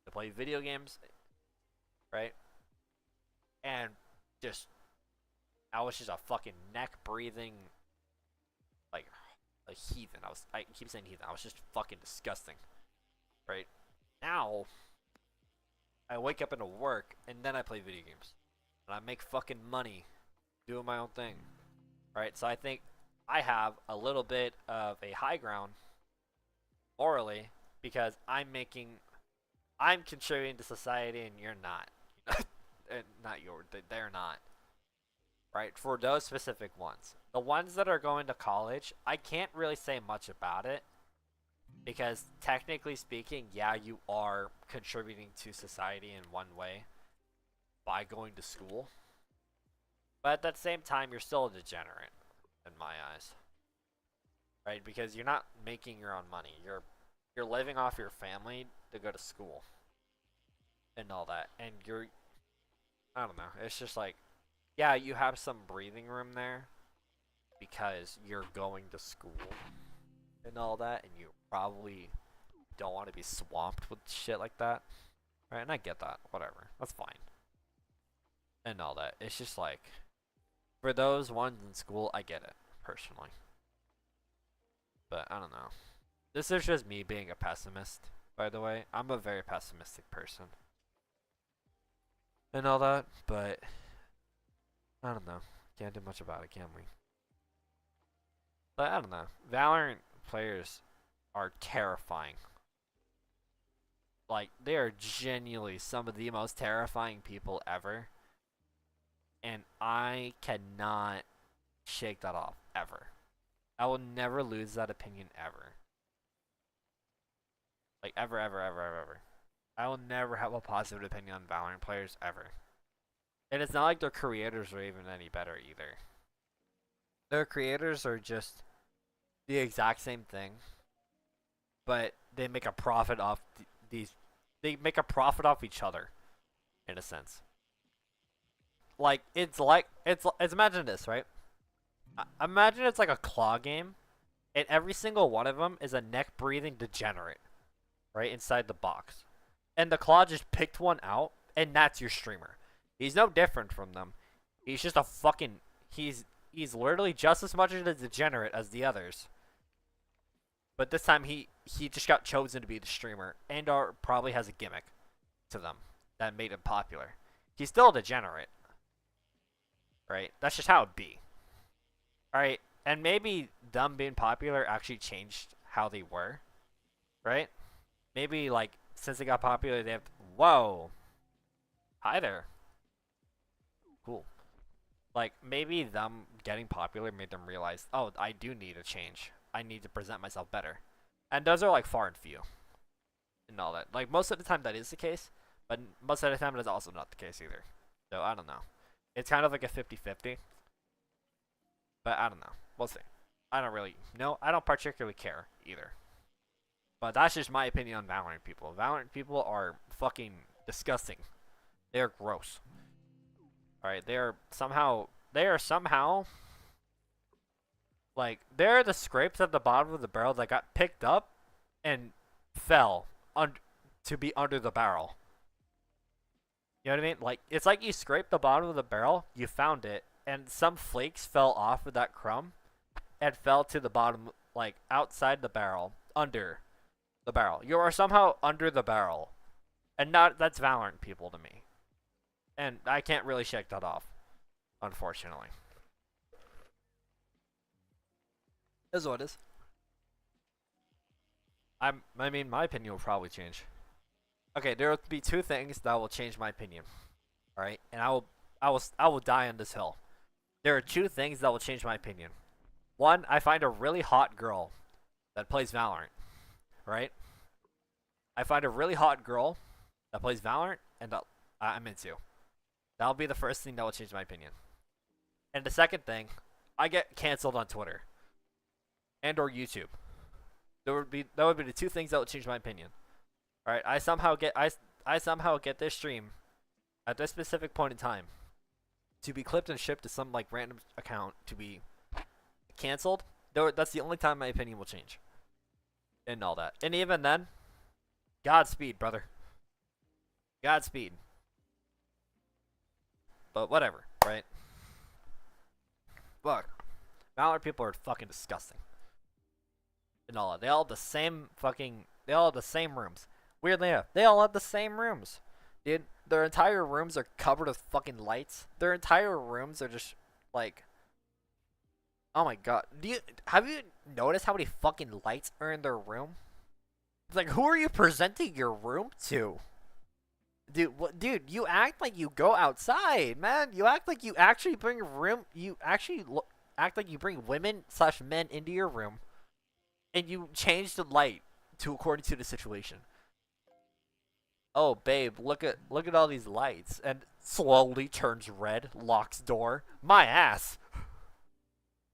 to play video games, right? And just, I was just a fucking neck breathing, like, a heathen. I keep saying heathen. I was just fucking disgusting, right? Now, I wake up into work and then I play video games, and I make fucking money doing my own thing, right? So I think I have a little bit of a high ground morally because I'm contributing to society and you're not. And not they're not, right? For those specific ones. The ones that are going to college, I can't really say much about it because technically speaking, yeah, you are contributing to society in one way by going to school. But at that same time, you're still a degenerate in my eyes. Right? Because you're not making your own money. You're living off your family to go to school and all that. And I don't know. It's just like, yeah, you have some breathing room there because you're going to school and all that, and you probably don't want to be swamped with shit like that. Right? And I get that. Whatever. That's fine. And all that. It's just like, for those ones in school, I get it, personally. But I don't know. This is just me being a pessimist, by the way. I'm a very pessimistic person. And all that, but I don't know. Can't do much about it, can we? But I don't know. Valorant players are terrifying. Like, they are genuinely some of the most terrifying people ever. And I cannot shake that off, ever. I will never lose that opinion, ever. Like, ever, ever, ever, ever, ever. I will never have a positive opinion on Valorant players, ever. And it's not like their creators are even any better, either. Their creators are just the exact same thing, but they make a profit off these. They make a profit off each other, in a sense. Like, it's imagine this, right? Imagine it's like a claw game, and every single one of them is a neck-breathing degenerate, right, inside the box. And the claw just picked one out, and that's your streamer. He's no different from them. He's just a fucking... He's literally just as much of a degenerate as the others. But this time, he just got chosen to be the streamer, and probably has a gimmick to them that made him popular. He's still a degenerate. Right? That's just how it be. Alright? And maybe them being popular actually changed how they were. Right? Maybe, like, since they got popular, they have... Whoa! Hi there. Cool. Like, maybe them getting popular made them realize, oh, I do need a change. I need to present myself better. And those are, like, far and few. And all that. Like, most of the time that is the case, but most of the time it is also not the case either. So, I don't know. It's kind of like a 50-50. But I don't know. We'll see. I don't really know. I don't particularly care either. But that's just my opinion on Valorant people. Valorant people are fucking disgusting. They're gross. Alright, they are somehow, like, they're the scrapes at the bottom of the barrel that got picked up and fell to be under the barrel. You know what I mean? Like, it's like you scraped the bottom of the barrel, you found it, and some flakes fell off of that crumb and fell to the bottom, like, outside the barrel, under the barrel. You are somehow under the barrel. And that's Valorant people to me. And I can't really shake that off, unfortunately. Is what it is. I mean, my opinion will probably change. Okay, there will be two things that will change my opinion. All right, and I will die on this hill. There are two things that will change my opinion. One, I find a really hot girl that plays Valorant. Right? I find a really hot girl that plays Valorant and that I'm into. That'll be the first thing that will change my opinion. And the second thing, I get canceled on Twitter and or YouTube. That would be the two things that would change my opinion. All right, I somehow get this stream at this specific point in time to be clipped and shipped to some like random account to be canceled. That's the only time my opinion will change. And all that. And even then, Godspeed, brother. Godspeed. But whatever, right? Look, Valorant people are fucking disgusting. And all that. They all have the same rooms. Weirdly enough, they all have the same rooms. Dude, their entire rooms are covered with fucking lights. Their entire rooms are just, like... Oh my god. Have you noticed how many fucking lights are in their room? It's like, who are you presenting your room to? dude, what, dude? You act like you go outside, man. You act like you actually bring room. You actually act like you bring women slash men into your room, and you change the light to according to the situation. Oh, babe, look at all these lights, and slowly turns red, locks door. My ass.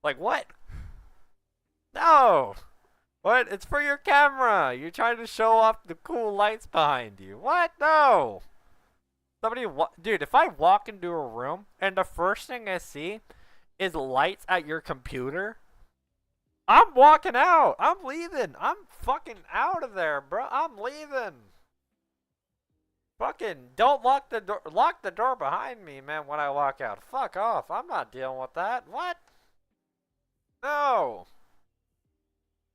Like what? No. What? It's for your camera. You're trying to show off the cool lights behind you. What? No. Somebody, dude. If I walk into a room and the first thing I see is lights at your computer, I'm walking out. I'm leaving. I'm fucking out of there, bro. I'm leaving. Fucking don't lock the door. Lock the door behind me, man. When I walk out, fuck off. I'm not dealing with that. What? No.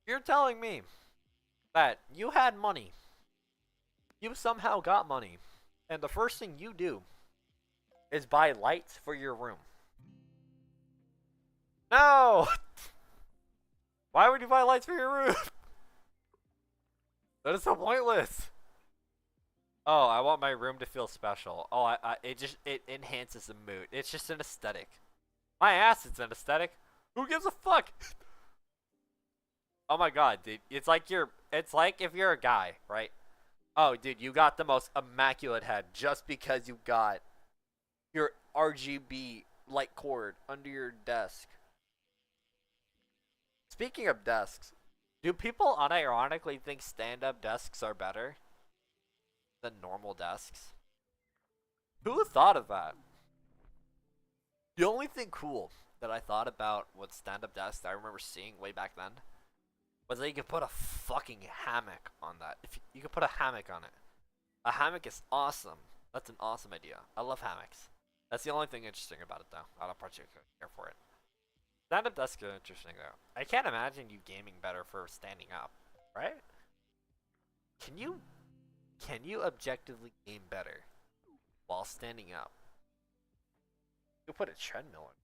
You're telling me that you had money. You somehow got money, and the first thing you do is buy lights for your room. No. Why would you buy lights for your room? That is so pointless. Oh, I want my room to feel special. Oh, it enhances the mood. It's just an aesthetic. My ass, it's an aesthetic. Who gives a fuck? Oh my god, dude. It's like if you're a guy, right? Oh, dude, you got the most immaculate head just because you got your RGB light cord under your desk. Speaking of desks, do people unironically think stand-up desks are better than normal desks? Who thought of that? The only thing cool that I thought about with stand-up desks that I remember seeing way back then was that you could put a fucking hammock on that. If you could put a hammock on it. A hammock is awesome. That's an awesome idea. I love hammocks. That's the only thing interesting about it, though. I don't particularly care for it. Stand-up desks are interesting, though. I can't imagine you gaming better for standing up, right? Can you objectively game better while standing up? You put a treadmill in.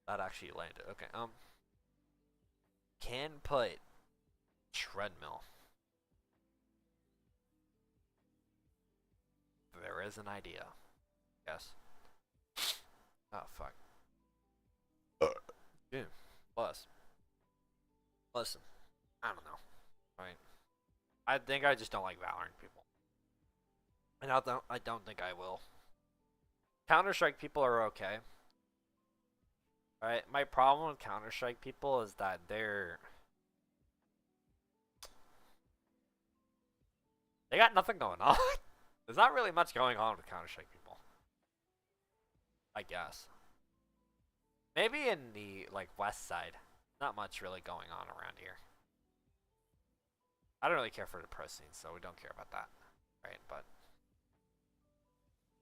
That actually landed. Okay. Can put treadmill. There is an idea. Yes. Oh fuck. Dude. Plus. Listen. I don't know. Right. I think I just don't like Valorant people. And I don't think I will. Counter-Strike people are okay. Alright, my problem with Counter-Strike people is that they got nothing going on. There's not really much going on with Counter-Strike people. I guess. Maybe in the west side. Not much really going on around here. I don't really care for the pro scene, so we don't care about that. Right, but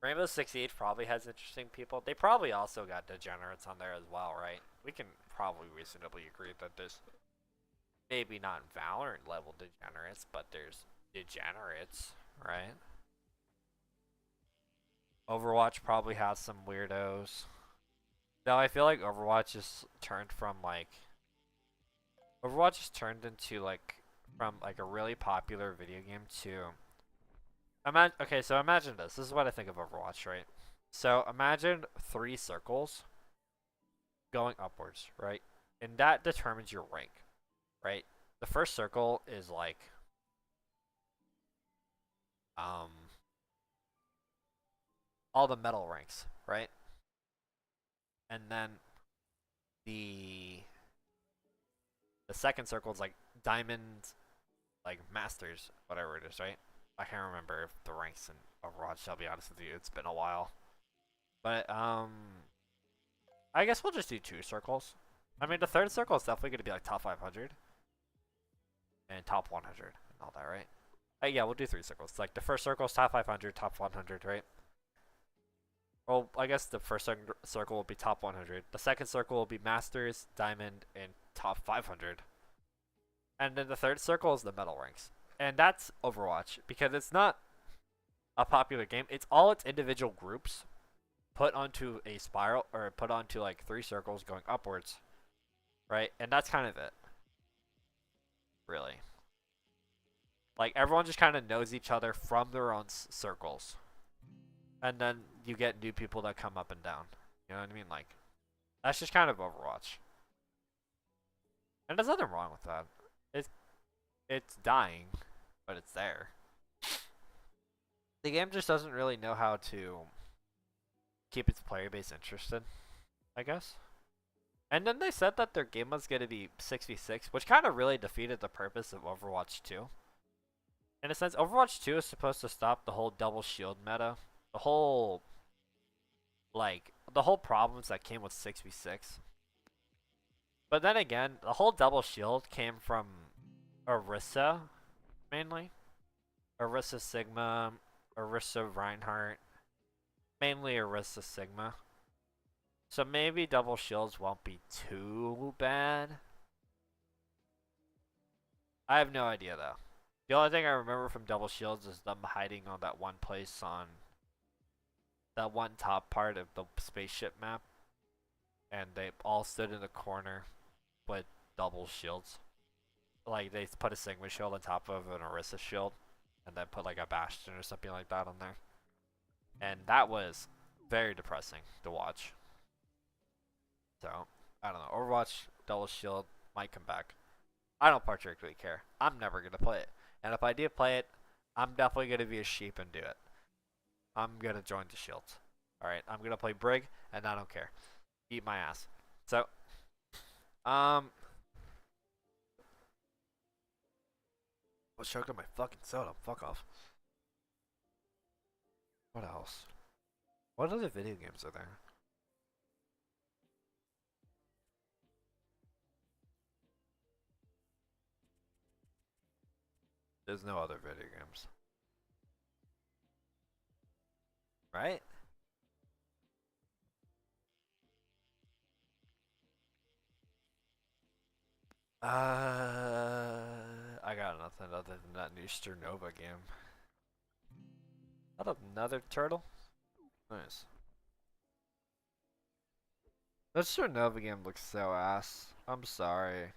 Rainbow Six Siege probably has interesting people. They probably also got degenerates on there as well, right? We can probably reasonably agree that there's maybe not Valorant level degenerates, but there's degenerates, right? Overwatch probably has some weirdos. Now I feel like Overwatch is turned from Overwatch is turned into from a really popular video game to okay, so imagine this. This is what I think of Overwatch, right? So imagine 3 circles going upwards, right? And that determines your rank, right? The first circle is all the medal ranks, right? And then the second circle is diamond, masters, whatever it is, right? I can't remember if the ranks in Overwatch, I'll be honest with you, it's been a while. But I guess we'll just do 2 circles. I mean, the third circle is definitely going to be top 500 and top 100 and all that, right? Yeah, we'll do 3 circles. The first circle is top 500, top 100, right? Well, I guess the first circle will be top 100. The second circle will be Masters, Diamond, and top 500. And then the third circle is the medal ranks. And that's Overwatch, because it's not a popular game. It's all its individual groups put onto a spiral, or put onto 3 circles going upwards, right? And that's kind of it, really. Like everyone just kind of knows each other from their own circles, and then you get new people that come up and down. You know what I mean? Like that's just kind of Overwatch, and there's nothing wrong with that. It's it's dying, but it's there. The game just doesn't really know how to keep its player base interested, I guess. And then they said that their game was going to be 6v6, which kind of really defeated the purpose of Overwatch 2. In a sense, Overwatch 2 is supposed to stop the whole double shield meta. The whole, the whole problems that came with 6v6. But then again, the whole double shield came from Orisa, mainly. Orisa Sigma, Orisa Reinhardt. Mainly Orisa Sigma. So maybe double shields won't be too bad. I have no idea though. The only thing I remember from double shields is them hiding on that one place on that one top part of the spaceship map. And they all stood in the corner with double shields. Like they put a Sigma shield on top of an Orisa shield. And then put like a Bastion or something like that on there. And that was very depressing to watch. So, I don't know. Overwatch Double Shield might come back. I don't particularly care. I'm never going to play it. And if I do play it, I'm definitely going to be a sheep and do it. I'm going to join the Shields. Alright, I'm going to play Brig, and I don't care. Eat my ass. So, let's choke on my fucking soda. Fuck off. What else? What other video games are there? There's no other video games. Right? I got nothing other than that new Sternova game. Not another turtle? Nice. That Sternova game looks so ass. I'm sorry.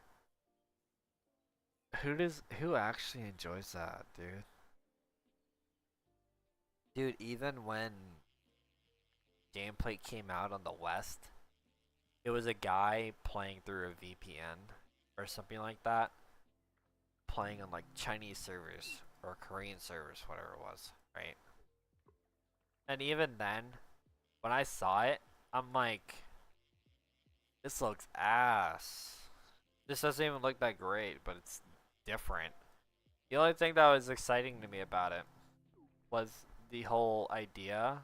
Who actually enjoys that, dude? Dude, even when gameplay came out on the West, it was a guy playing through a VPN or something like that, playing on like Chinese servers or Korean servers, whatever it was, right? And even then, when I saw it, I'm like, this looks ass. This doesn't even look that great, but it's different. The only thing that was exciting to me about it was the whole idea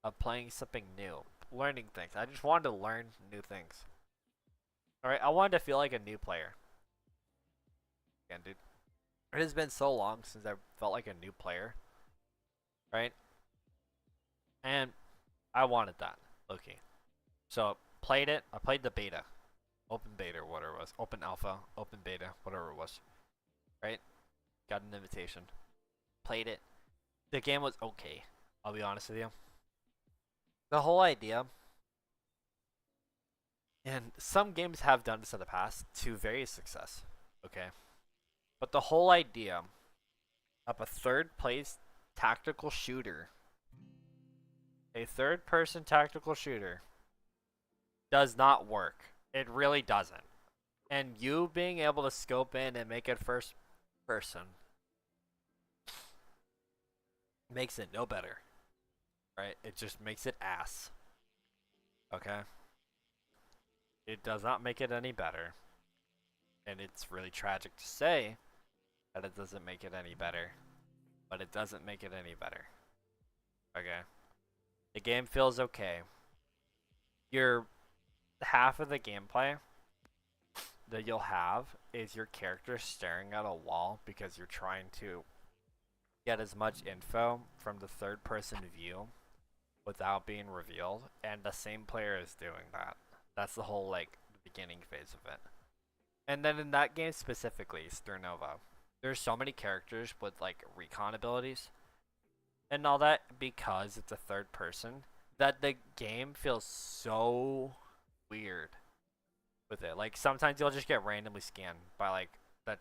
of playing something new, learning things. I just wanted to learn new things. Alright, I wanted to feel like a new player. Again, dude. It has been so long since I felt like a new player. Right? And I wanted that. Okay. So, played it. I played the beta. Open beta or whatever it was. Open alpha, open beta, whatever it was. Right? Got an invitation. Played it. The game was okay. I'll be honest with you. The whole idea, and some games have done this in the past to various success. Okay? But the whole idea of a third place tactical shooter, a third person tactical shooter, does not work. It really doesn't. And you being able to scope in and make it first person makes it no better. Right? It just makes it ass. Okay? It does not make it any better. And it's really tragic to say that it doesn't make it any better. But it doesn't make it any better. Okay? The game feels okay. Your half of the gameplay that you'll have is your character staring at a wall because you're trying to get as much info from the third person view without being revealed, and the same player is doing that. That's the whole like beginning phase of it. And then in that game specifically, Sternova, there's so many characters with like recon abilities and all that because it's a third person that the game feels so weird with it. Like sometimes you'll just get randomly scanned by like that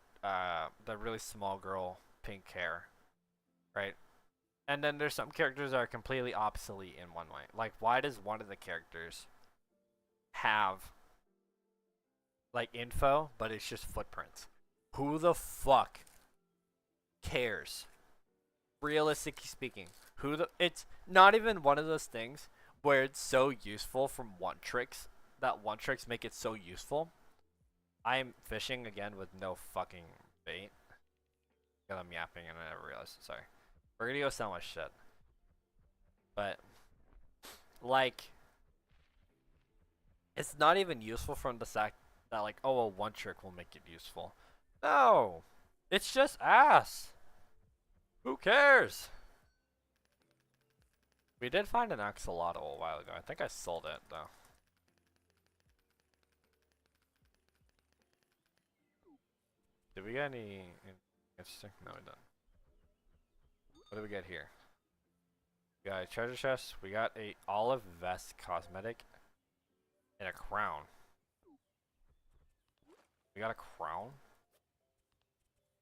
the really small girl pink hair, right? And then there's some characters that are completely obsolete in one way. Like, why does one of the characters have like info, but it's just footprints? Who the fuck cares? Realistically speaking, it's not even one of those things where it's so useful from one tricks that one tricks make it so useful. I'm fishing again with no fucking bait. Because I'm yapping and I never realized. Sorry. We're gonna go sell my shit. But, like, it's not even useful from the fact that, like, oh, well, one trick will make it useful. No! It's just ass! Who cares? We did find an axolotl a while ago. I think I sold it, though. Did we get any interesting? No, we didn't. What do we get here? We got a treasure chest. We got a olive vest cosmetic. And a crown. We got a crown?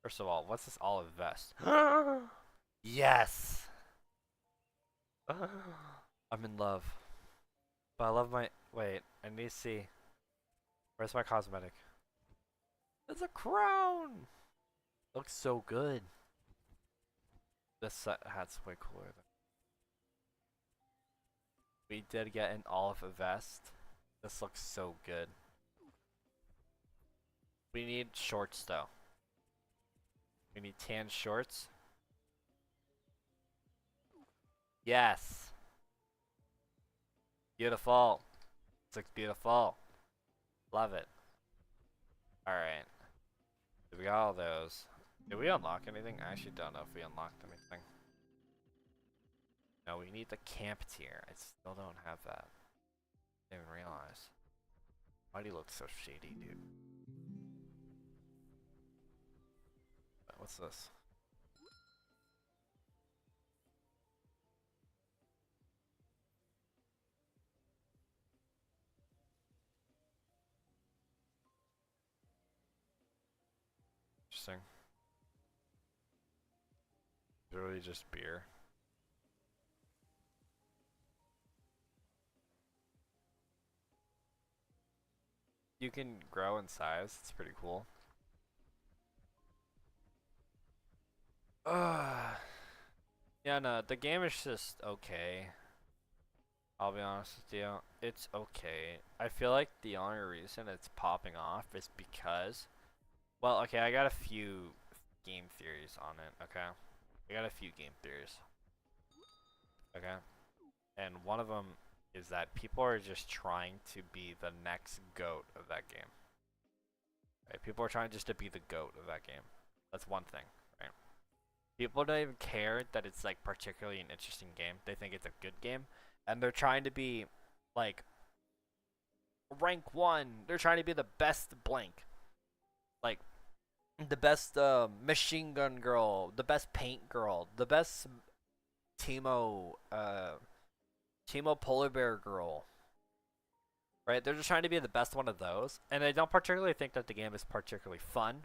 First of all, what's this olive vest? Yes! I'm in love. But I love my... Wait, I need to see. Where's my cosmetic? It's a crown! Looks so good. This hat's way cooler than... We did get an olive vest. This looks so good. We need shorts though. We need tan shorts. Yes. Beautiful. This looks beautiful. Love it. Alright. So we got all those. Did we unlock anything? I actually don't know if we unlocked anything. No, we need the camp tier. I still don't have that. Didn't even realize. Why do you look so shady, dude? What's this? Interesting. It's really just beer. You can grow in size. It's pretty cool. Yeah, no, the game is just okay. I'll be honest with you. It's okay. I feel like the only reason it's popping off is because... Well, okay, I got a few game theories on it, okay? I got a few game theories. Okay? And one of them is that people are just trying to be the next GOAT of that game. Right? People are trying just to be the GOAT of that game. That's one thing, right? People don't even care that it's like particularly an interesting game. They think it's a good game. And they're trying to be like rank 1. They're trying to be the best blank. Like the best machine gun girl, the best paint girl, the best Teemo polar bear girl. Right? They're just trying to be the best one of those. And they don't particularly think that the game is particularly fun.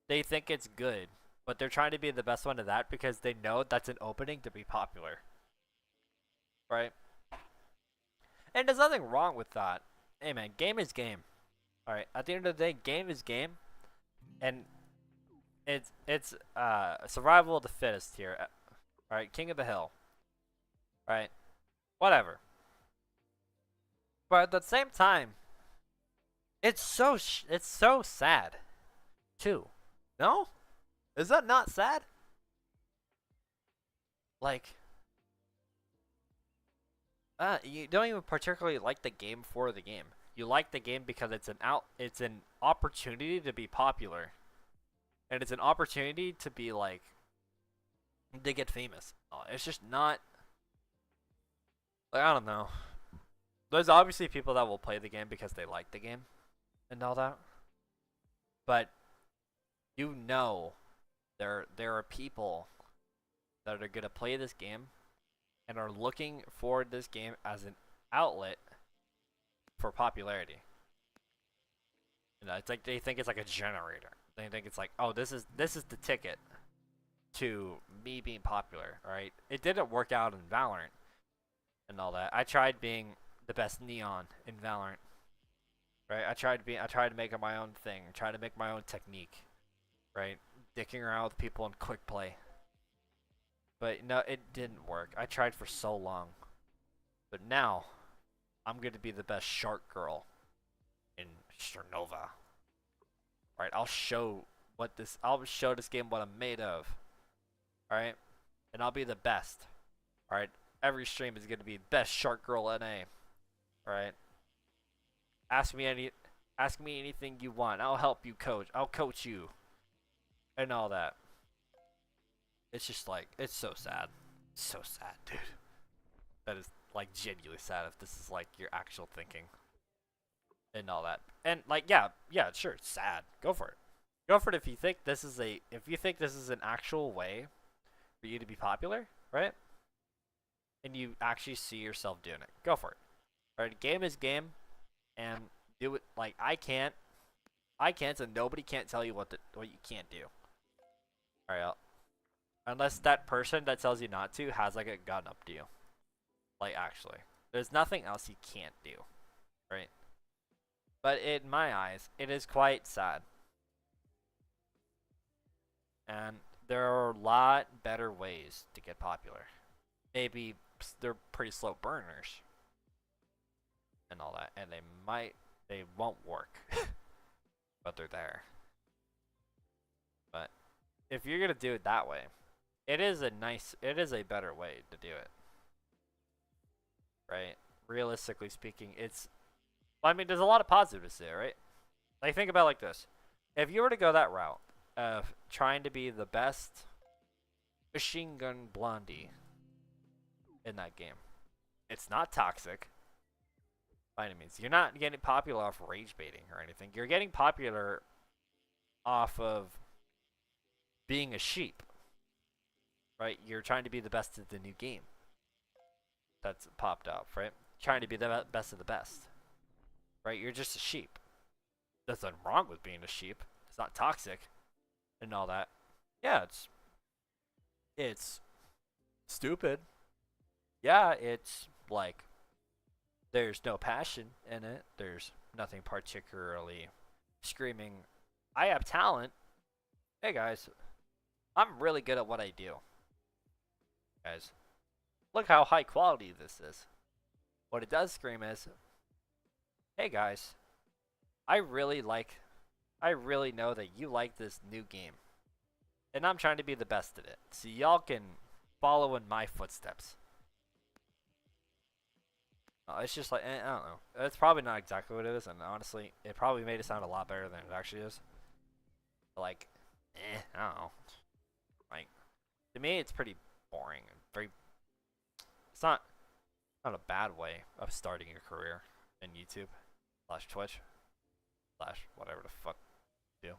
They think it's good. But they're trying to be the best one of that because they know that's an opening to be popular. Right? And there's nothing wrong with that. Hey man, game is game. Alright, at the end of the day, game is game. And it's survival of the fittest here. Alright, king of the hill. Alright. Whatever. But at the same time, it's so sad too. No? Is that not sad? Like, you don't even particularly like the game for the game. You like the game because it's an opportunity to be popular. And it's an opportunity to be like, to get famous. It's just not, like, I don't know. There's obviously people that will play the game because they like the game and all that. But you know there are people that are going to play this game and are looking for this game as an outlet for popularity. You know, it's like they think it's like a generator. They think it's like, oh, this is the ticket. to me being popular, right? It didn't work out in Valorant and all that. I tried being the best Neon in Valorant, right? I tried to make it my own thing, try to make my own technique, right? Dicking around with people in quick play. But no, it didn't work. I tried for so long. But now, I'm going to be the best shark girl in Chernova. Right? I'll show this game what I'm made of. Alright? And I'll be the best. Alright? Every stream is going to be best shark girl NA. Alright? Ask me anything you want. I'll help you coach. I'll coach you. And all that. It's just like, it's so sad. So sad, dude. That is like genuinely sad if this is like your actual thinking. And all that. And like yeah, sure, it's sad. Go for it. Go for it if you think this is an actual way for you to be popular, right? And you actually see yourself doing it. Go for it. Alright, game is game and do it like I can't and nobody can't tell you what you can't do. Alright, unless that person that tells you not to has like a gun up to you. Like actually. There's nothing else you can't do. Right? But in my eyes, it is quite sad. And there are a lot better ways to get popular. Maybe they're pretty slow burners. And all that. And they won't work. But they're there. But if you're going to do it that way, it is a better way to do it. Right? Realistically speaking, I mean, there's a lot of positives there, right? Like, think about it like this. If you were to go that route of trying to be the best machine gun blondie in that game, it's not toxic by any means. You're not getting popular off rage baiting or anything. You're getting popular off of being a sheep, right? You're trying to be the best at the new game that's popped up, right? Trying to be the best of the best. Right? You're just a sheep. There's nothing wrong with being a sheep. It's not toxic and all that. Yeah, it's stupid. Yeah, it's like there's no passion in it. There's nothing particularly screaming, I have talent. Hey guys, I'm really good at what I do. Guys, look how high quality this is. What it does scream is, hey guys, I really know that you like this new game. And I'm trying to be the best at it. So y'all can follow in my footsteps. It's just like, I don't know. It's probably not exactly what it is, and honestly, it probably made it sound a lot better than it actually is. But like, I don't know. Like, to me, it's pretty boring. It's not a bad way of starting your career in YouTube. /Twitch / whatever the fuck you do.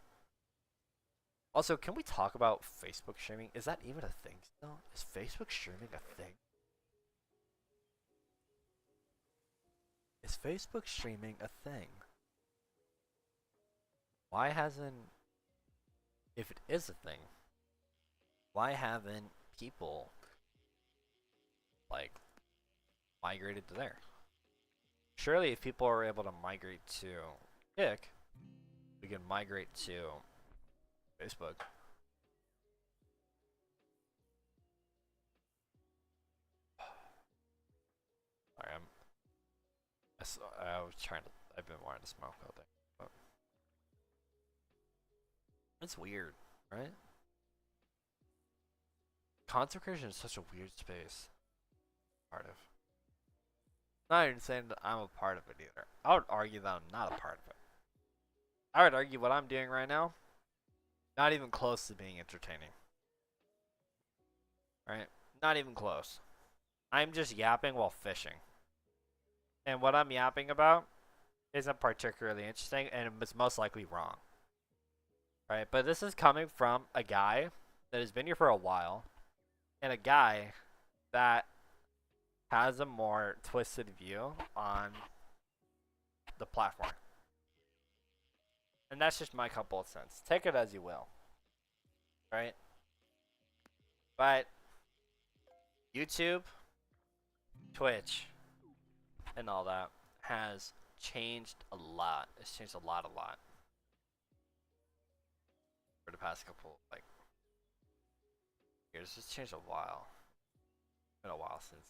Also, can we talk about Facebook streaming? Is that even a thing still? Is Facebook streaming a thing? Is Facebook streaming a thing? Why hasn't... If it is a thing, why haven't people, like, migrated to there? Surely if people are able to migrate to Kick, we can migrate to Facebook. Sorry, I've been wanting to smoke all day. But it's weird, right? Content creation is such a weird space. Part of. Not even saying that I'm a part of it either. I would argue that I'm not a part of it. I would argue what I'm doing right now, not even close to being entertaining. Right? Not even close. I'm just yapping while fishing. And what I'm yapping about isn't particularly interesting, and it's most likely wrong. Right? But this is coming from a guy that has been here for a while, and a guy that has a more twisted view on the platform. And that's just my couple of cents. Take it as you will. Right? But YouTube, Twitch, and all that has changed a lot. It's changed a lot for the past couple like years. It's changed a while. It's been a while since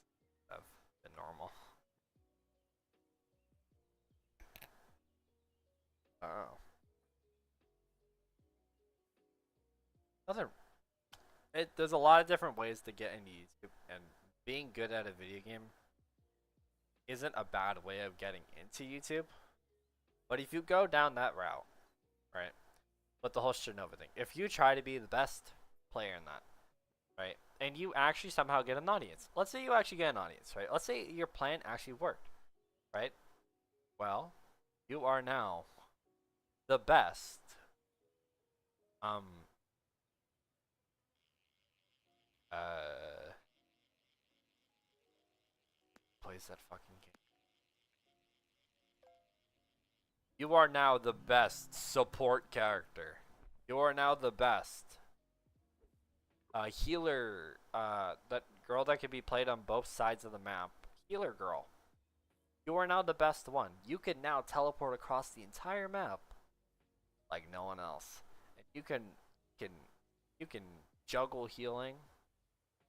I've been normal. Oh. Other, there's a lot of different ways to get into YouTube, and being good at a video game isn't a bad way of getting into YouTube. But if you go down that route, right, with the whole Chernobyl thing, if you try to be the best player in that, right, and you actually somehow get an audience, let's say you actually get an audience, right, let's say your plan actually worked, right, well, you are now the best, plays that fucking game. You are now the best support character. You are now the best healer. That girl that can be played on both sides of the map. Healer girl. You are now the best one. You can now teleport across the entire map like no one else, and you can juggle healing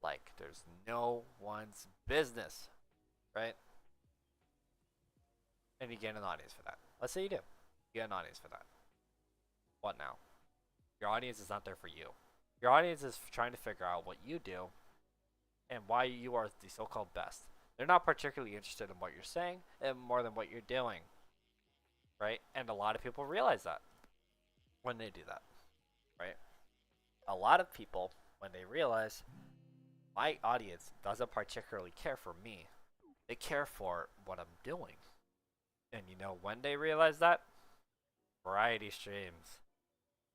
like there's no one's business, right? And you get an audience for that. Let's say you do. You get an audience for that. What now? Your audience is not there for you. Your audience is trying to figure out what you do and why you are the so-called best. They're not particularly interested in what you're saying and more than what you're doing, right? And a lot of people realize that when they do that, right? A lot of people, when they realize my audience doesn't particularly care for me, they care for what I'm doing. And you know when they realize that? Variety streams.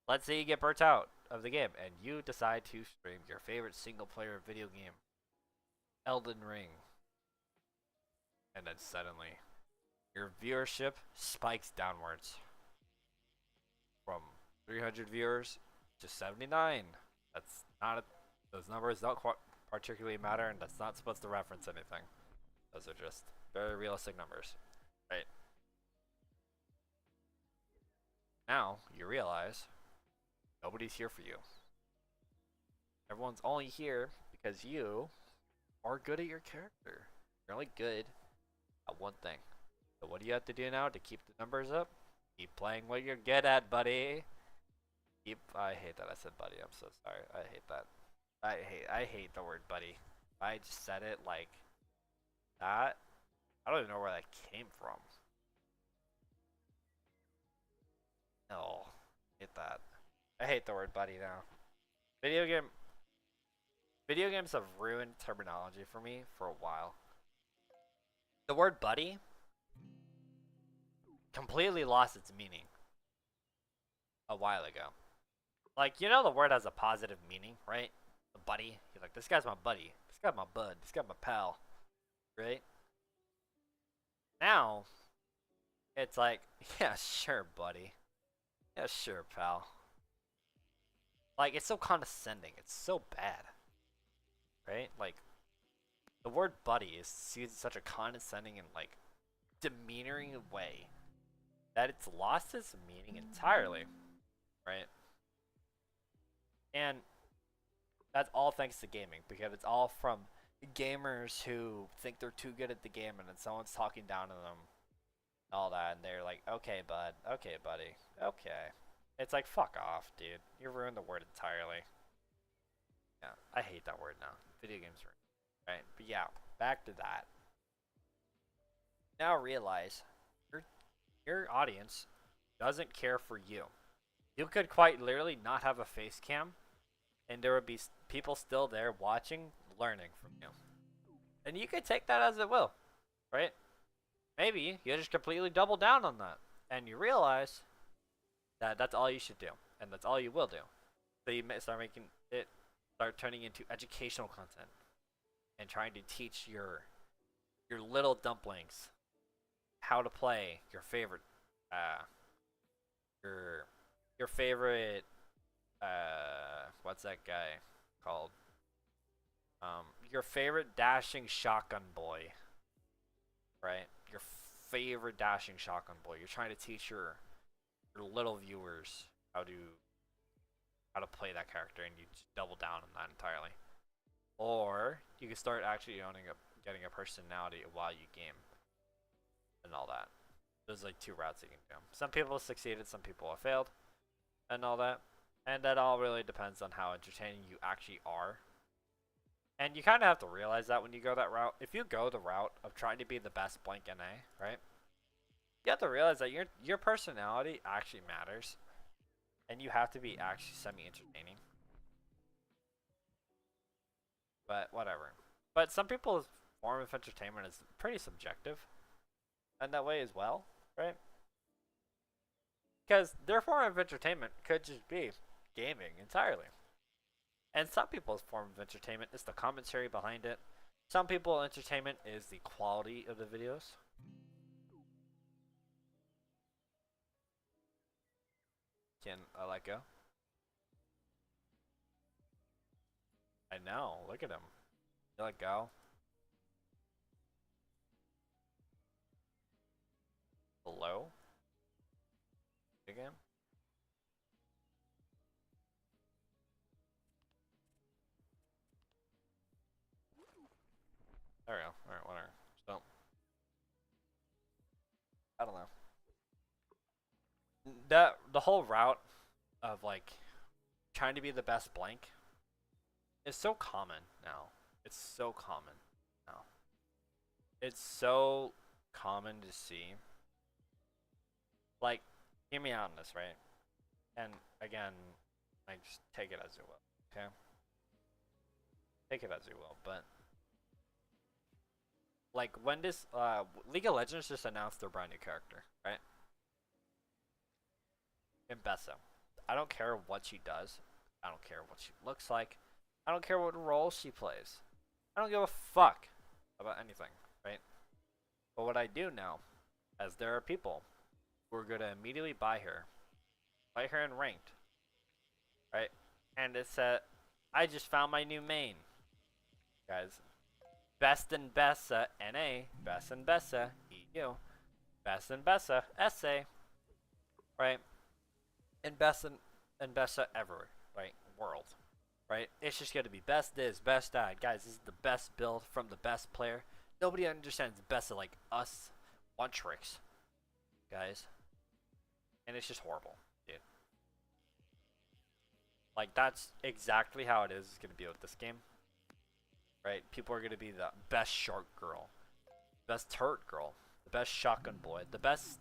Let's say you get burnt out of the game and you decide to stream your favorite single player video game, Elden Ring. And then suddenly, your viewership spikes downwards from 300 viewers to 79. That's not those numbers don't particularly matter, and that's not supposed to reference anything. Those are just very realistic numbers, right? Now you realize nobody's here for you. Everyone's only here because you are good at your character. You're only good at one thing. So what do you have to do now to keep the numbers up? Keep playing what you're good at, buddy. I hate that I said buddy. I'm so sorry. I hate that. I hate the word buddy. I just said it like that. I don't even know where that came from. No. I hate that. I hate the word buddy now. Video games have ruined terminology for me for a while. The word buddy completely lost its meaning a while ago. Like, you know the word has a positive meaning, right? A buddy. You're like, this guy's my buddy. This guy's my bud. This guy's my pal. Right? Now, it's like, yeah, sure, buddy. Yeah, sure, pal. Like, it's so condescending. It's so bad. Right? Like, the word buddy is used in such a condescending and, like, demeanoring way that it's lost its meaning entirely. Right? And that's all thanks to gaming, because it's all from gamers who think they're too good at the game and then someone's talking down to them, all that, and they're like, okay, bud, okay, buddy, okay. It's like, fuck off, dude. You ruined the word entirely. Yeah, I hate that word now. Video games are right. But yeah, back to that. Now realize your audience doesn't care for you. You could quite literally not have a face cam, and there would be people still there watching, learning from you. And you could take that as it will, right? Maybe you just completely double down on that, and you realize that that's all you should do, and that's all you will do. So you start turning into educational content, and trying to teach your little dumplings how to play your favorite your favorite what's that guy called? Your favorite dashing shotgun boy, right? Your favorite dashing shotgun boy. You're trying to teach your little viewers how to play that character, and you just double down on that entirely. Or you can start actually getting a personality while you game and all that. There's like two routes you can do. Some people succeeded, some people have failed, and all that. And that all really depends on how entertaining you actually are. And you kind of have to realize that when you go that route. If you go the route of trying to be the best blank NA, right? You have to realize that your personality actually matters. And you have to be actually semi-entertaining. But whatever. But some people's form of entertainment is pretty subjective. And that way as well, right? Because their form of entertainment could just be gaming entirely. And some people's form of entertainment is the commentary behind it. Some people's entertainment is the quality of the videos. Can I let go? I know, look at him. You let go. Hello? Again? There we go. Alright, whatever. So, I don't know. The whole route of like trying to be the best blank is so common now. It's so common now. It's so common to see. Like, hear me out on this, right? And again, like, just take it as you will, okay? Take it as you will, but like when this League of Legends just announced their brand new character, right? Mbessa. I don't care what she does. I don't care what she looks like. I don't care what role she plays. I don't give a fuck about anything, right? But what I do know, as there are people who are gonna immediately buy her in ranked, right? And it said, I just found my new main, guys. Best in Bessa NA, Best in Bessa EU, Best in Bessa SA, right? And Best in Bessa ever, right? World, right? It's just gonna be best this, best that. Guys, this is the best build from the best player. Nobody understands Bessa like us one tricks, guys. And it's just horrible, dude. Like, that's exactly how it is gonna be with this game. Right? People are gonna be the best shark girl, best turret girl, the best shotgun boy, the best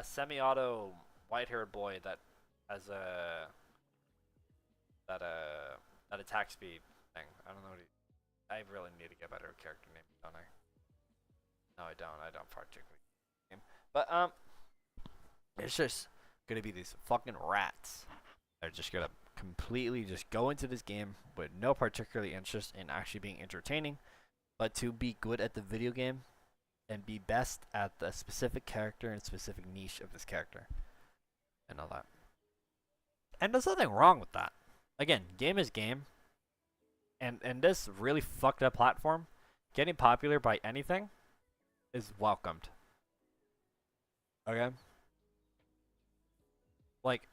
semi-auto white-haired boy that has a that attack speed thing. I don't know what I really need to get better at character names, don't I? No, I don't. I don't particularly. But it's just gonna be these fucking rats. They're just gonna completely just go into this game with no particularly interest in actually being entertaining, but to be good at the video game and be best at the specific character and specific niche of this character and all that. And there's nothing wrong with that. Again, game is game. And this really fucked up platform, getting popular by anything is welcomed. Okay? Like,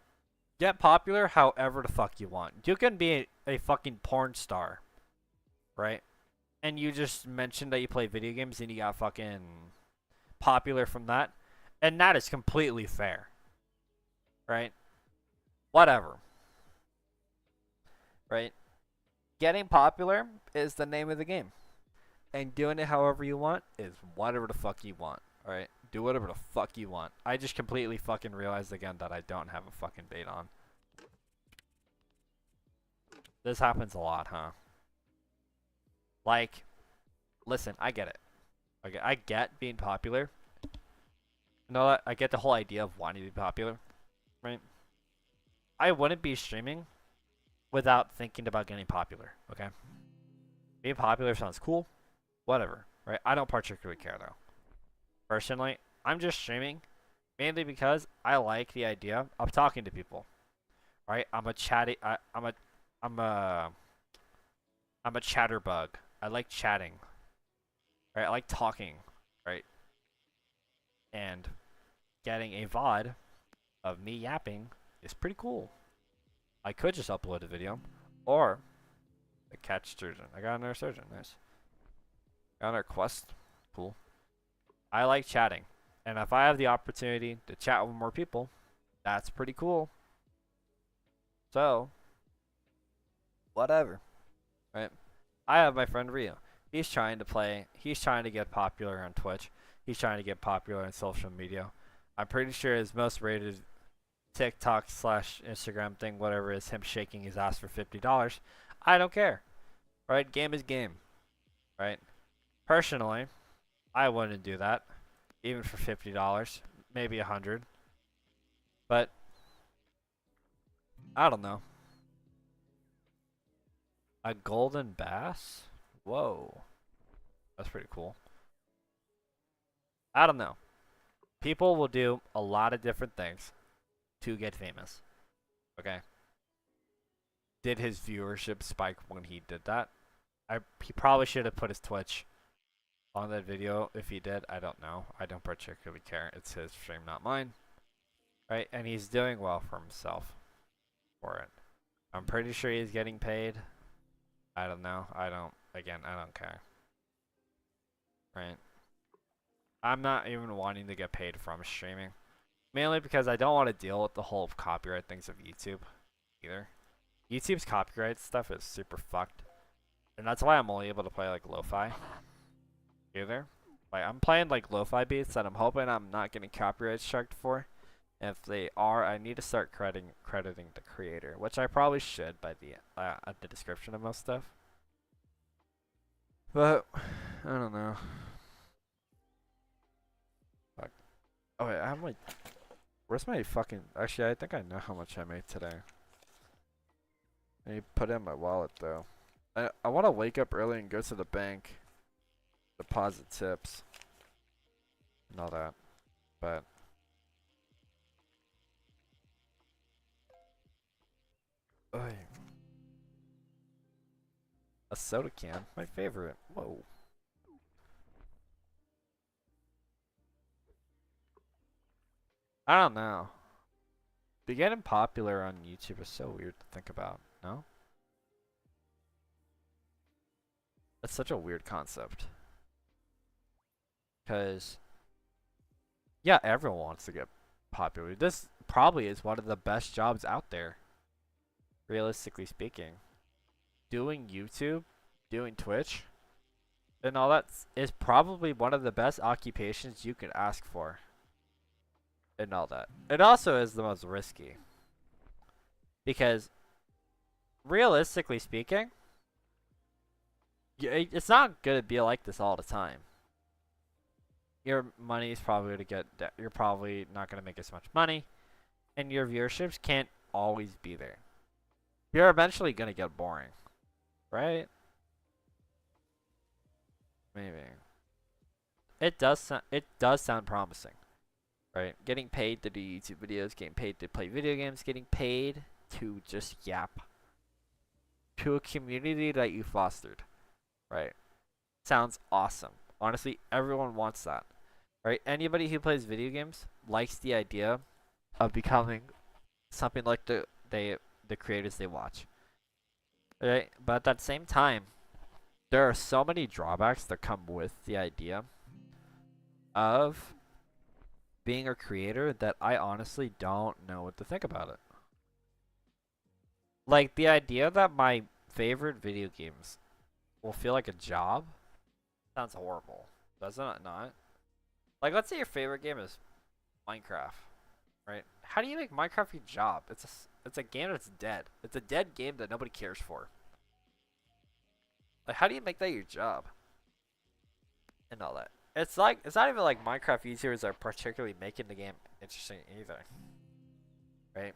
get popular however the fuck you want. You can be a fucking porn star, right? And you just mentioned that you play video games and you got fucking popular from that. And that is completely fair. Right? Whatever. Right? Getting popular is the name of the game. And doing it however you want is whatever the fuck you want. Alright? Do whatever the fuck you want. I just completely fucking realized again that I don't have a fucking bait on. This happens a lot, huh? Like, listen, I get it. Okay, I get being popular. No, I get the whole idea of wanting to be popular, right? I wouldn't be streaming without thinking about getting popular, okay? Being popular sounds cool, whatever, right? I don't particularly care, though. Personally, I'm just streaming mainly because I like the idea of talking to people, right? I'm a I'm a chatterbug. I like chatting. Right? I like talking. Right? And getting a VOD of me yapping is pretty cool. I could just upload a video. Or a catch surgeon. I got another surgeon. Nice. Got another quest. Cool. I like chatting. And if I have the opportunity to chat with more people, that's pretty cool. So, whatever. Right? I have my friend Rio. He's trying to get popular on Twitch. He's trying to get popular on social media. I'm pretty sure his most rated TikTok / Instagram thing, whatever, is him shaking his ass for $50. I don't care. Right? Game is game. Right? Personally, I wouldn't do that. Even for $50. Maybe 100. But I don't know. A golden bass? Whoa. That's pretty cool. I don't know. People will do a lot of different things to get famous. Okay. Did his viewership spike when he did that? He probably should have put his Twitch on that video. If he did, I don't know. I don't particularly care. It's his stream, not mine. Right? And he's doing well for himself for it. I'm pretty sure he's getting paid. I don't know. I don't care. Right? I'm not even wanting to get paid from streaming. Mainly because I don't want to deal with the whole copyright things of YouTube either. YouTube's copyright stuff is super fucked. And that's why I'm only able to play like lo-fi. Either. Like I'm playing like lo-fi beats that I'm hoping I'm not getting copyright struck for. And if they are, I need to start crediting the creator, which I probably should by the description of most stuff. But I don't know. Fuck. Oh wait, I have my. Where's my fucking? Actually, I think I know how much I made today. I need to put it in my wallet though. I want to wake up early and go to the bank, deposit tips, and all that, but. Oy. A soda can, my favorite. Whoa. I don't know. Getting popular on YouTube is so weird to think about, no? That's such a weird concept. Because, yeah, everyone wants to get popular. This probably is one of the best jobs out there, realistically speaking. Doing YouTube, doing Twitch, and all that is probably one of the best occupations you could ask for. And all that. It also is the most risky. Because, realistically speaking, it's not going to be like this all the time. Your money is probably going to get, you're probably not going to make as much money. And your viewerships can't always be there. You're eventually going to get boring. Right? Maybe. It does sound promising. Right? Getting paid to do YouTube videos, getting paid to play video games, getting paid to just yap. To a community that you fostered. Right? Sounds awesome. Honestly, everyone wants that. Right? Anybody who plays video games likes the idea of becoming something like the creators they watch. Right? But at that same time, there are so many drawbacks that come with the idea of being a creator that I honestly don't know what to think about it. Like, the idea that my favorite video games will feel like a job sounds horrible. Doesn't it not? Like, let's say your favorite game is Minecraft, right? How do you make Minecraft your job? It's a game that's dead. It's a dead game that nobody cares for. Like, how do you make that your job? And all that. It's not even like Minecraft YouTubers are particularly making the game interesting either. Right?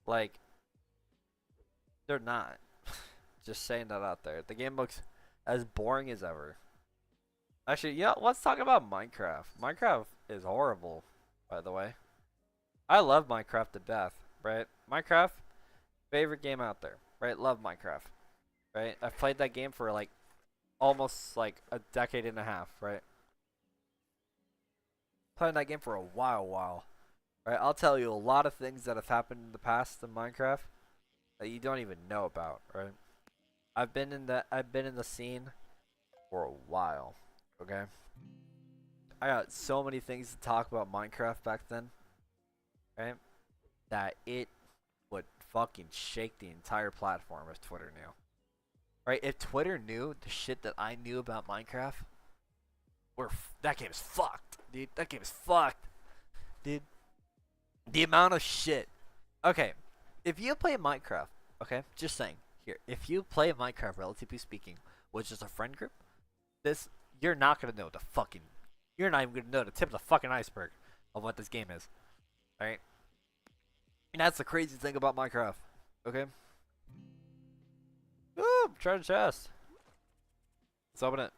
Like, they're not. Just saying that out there. The game looks as boring as ever. Actually, yeah, let's talk about Minecraft. Minecraft is horrible, by the way. I love Minecraft to death, right? Minecraft, favorite game out there, right? Love Minecraft, right? I've played that game for like almost like a decade and a half, right? Playing that game for a while, right? I'll tell you a lot of things that have happened in the past in Minecraft that you don't even know about, right? I've been in the scene for a while, okay? I got so many things to talk about Minecraft back then, right? That it would fucking shake the entire platform if Twitter knew. Right? If Twitter knew the shit that I knew about Minecraft, that game is fucked, dude. That game is fucked, dude. The amount of shit. Okay, if you play Minecraft, okay, just saying here, if you play Minecraft, relatively speaking, with just a friend group, this you're not gonna know the fucking, you're not even gonna know the tip of the fucking iceberg of what this game is, right? And that's the crazy thing about Minecraft. Okay. Ooh, treasure chest. Let's open it.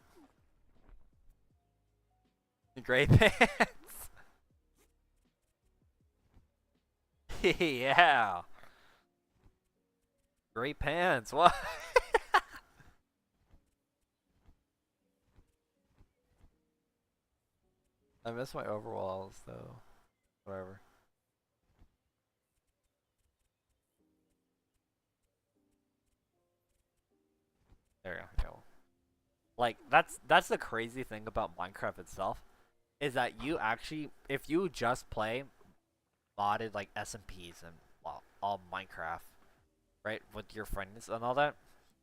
Gray pants. Yeah. Gray pants. What? I miss my overalls though. Whatever. There we go. Like that's the crazy thing about Minecraft itself is that you actually, if you just play modded like SMPs and well, all Minecraft, right, with your friends and all that,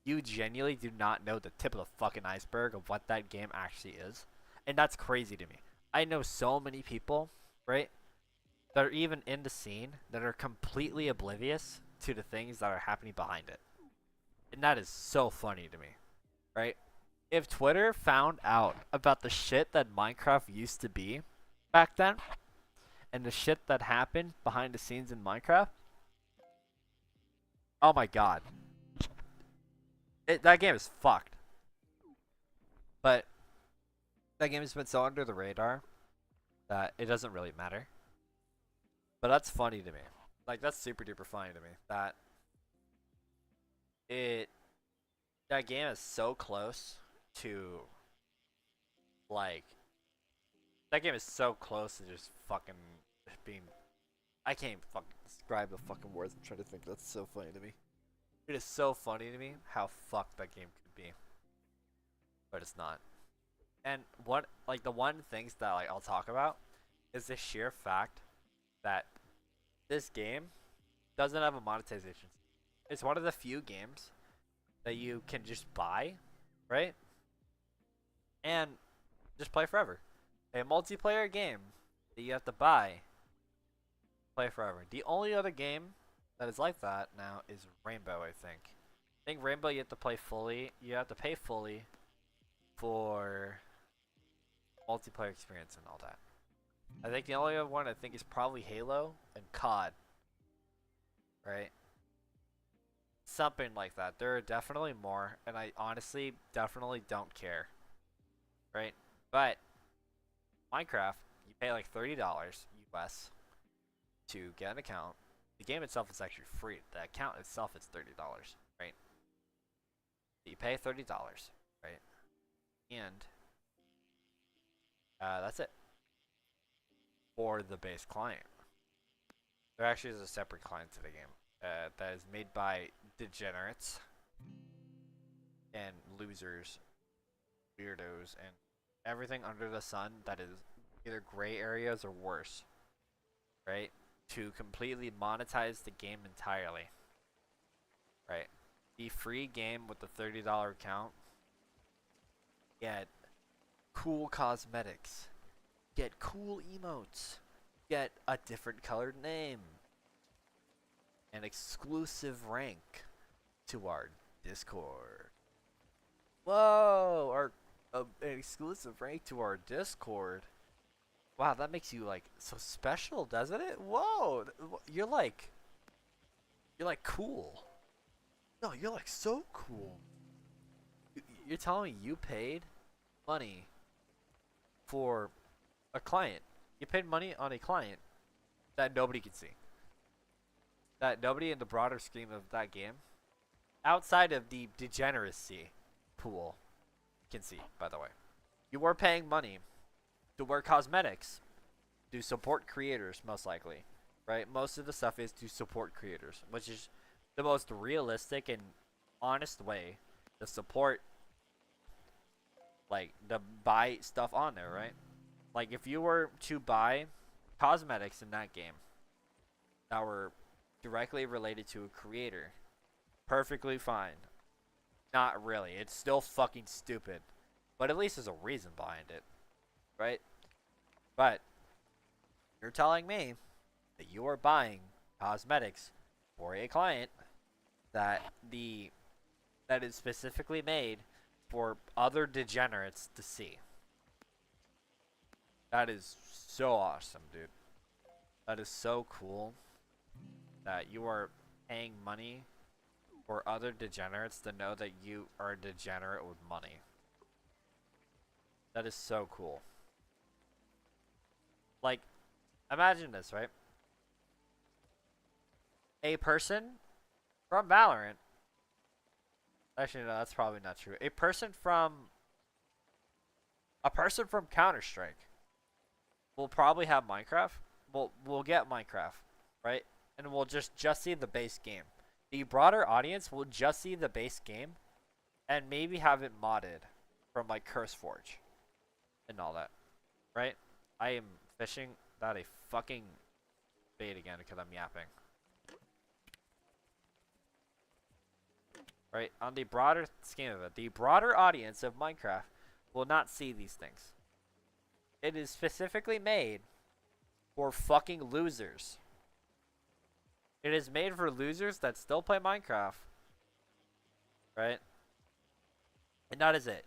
you genuinely do not know the tip of the fucking iceberg of what that game actually is, and that's crazy to me. I know so many people, right, that are even in the scene that are completely oblivious to the things that are happening behind it, and that is so funny to me, right? If Twitter found out about the shit that Minecraft used to be back then, and the shit that happened behind the scenes in Minecraft, oh my god, that game is fucked. But that game has been so under the radar that it doesn't really matter. But that's funny to me. Like that's super duper funny to me that it that game is so close to like that game is so close to just fucking being. I can't even fucking describe the fucking words I'm trying to think. That's so funny to me. It is so funny to me how fucked that game could be, but it's not. And what like the one things that like I'll talk about is the sheer fact that this game doesn't have a monetization. It's one of the few games that you can just buy, right? And just play forever. A multiplayer game that you have to buy, play forever. The only other game that is like that now is Rainbow, I think. I think Rainbow you have to play fully. You have to pay fully for multiplayer experience and all that. I think the only other one I think is probably Halo and COD. Right? Something like that. There are definitely more, and I honestly definitely don't care. Right? But Minecraft, you pay like $30 US to get an account. The game itself is actually free. The account itself is $30, right? You pay $30, right? And that's it for the base client. There actually is a separate client to the game that is made by degenerates and losers, weirdos, and everything under the sun that is either gray areas or worse, right? To completely monetize the game entirely, right? The free game with the $30 account, get cool cosmetics, get cool emotes, get a different colored name, an exclusive rank to our Discord. Whoa, an exclusive rank to our Discord. Wow, that makes you like so special, doesn't it? Whoa, you're like cool. No, you're like so cool. You're telling me you paid money for a client. You paid money on a client that nobody can see. That nobody in the broader scheme of that game outside of the degeneracy pool, you can see, by the way, you are paying money to wear cosmetics to support creators, most likely, right? Most of the stuff is to support creators, which is the most realistic and honest way to support, like, to buy stuff on there, right? Like, if you were to buy cosmetics in that game that were directly related to a creator, perfectly fine. Not really. It's still fucking stupid. But at least there's a reason behind it, right? But you're telling me that you are buying cosmetics for a client that is specifically made for other degenerates to see. That is so awesome, dude. That is so cool that you are paying money for other degenerates to know that you are a degenerate with money. That is so cool. Like, imagine this, right? A person from Valorant. Actually, no, that's probably not true. A person from Counter-Strike will probably have Minecraft. We'll get Minecraft, right? And we'll just see the base game. The broader audience will just see the base game and maybe have it modded from like CurseForge and all that, right? I am fishing that a fucking bait again because I'm yapping. Right? On the broader scheme of it, the broader audience of Minecraft will not see these things. It is specifically made for fucking losers. It is made for losers that still play Minecraft. Right? And that is it.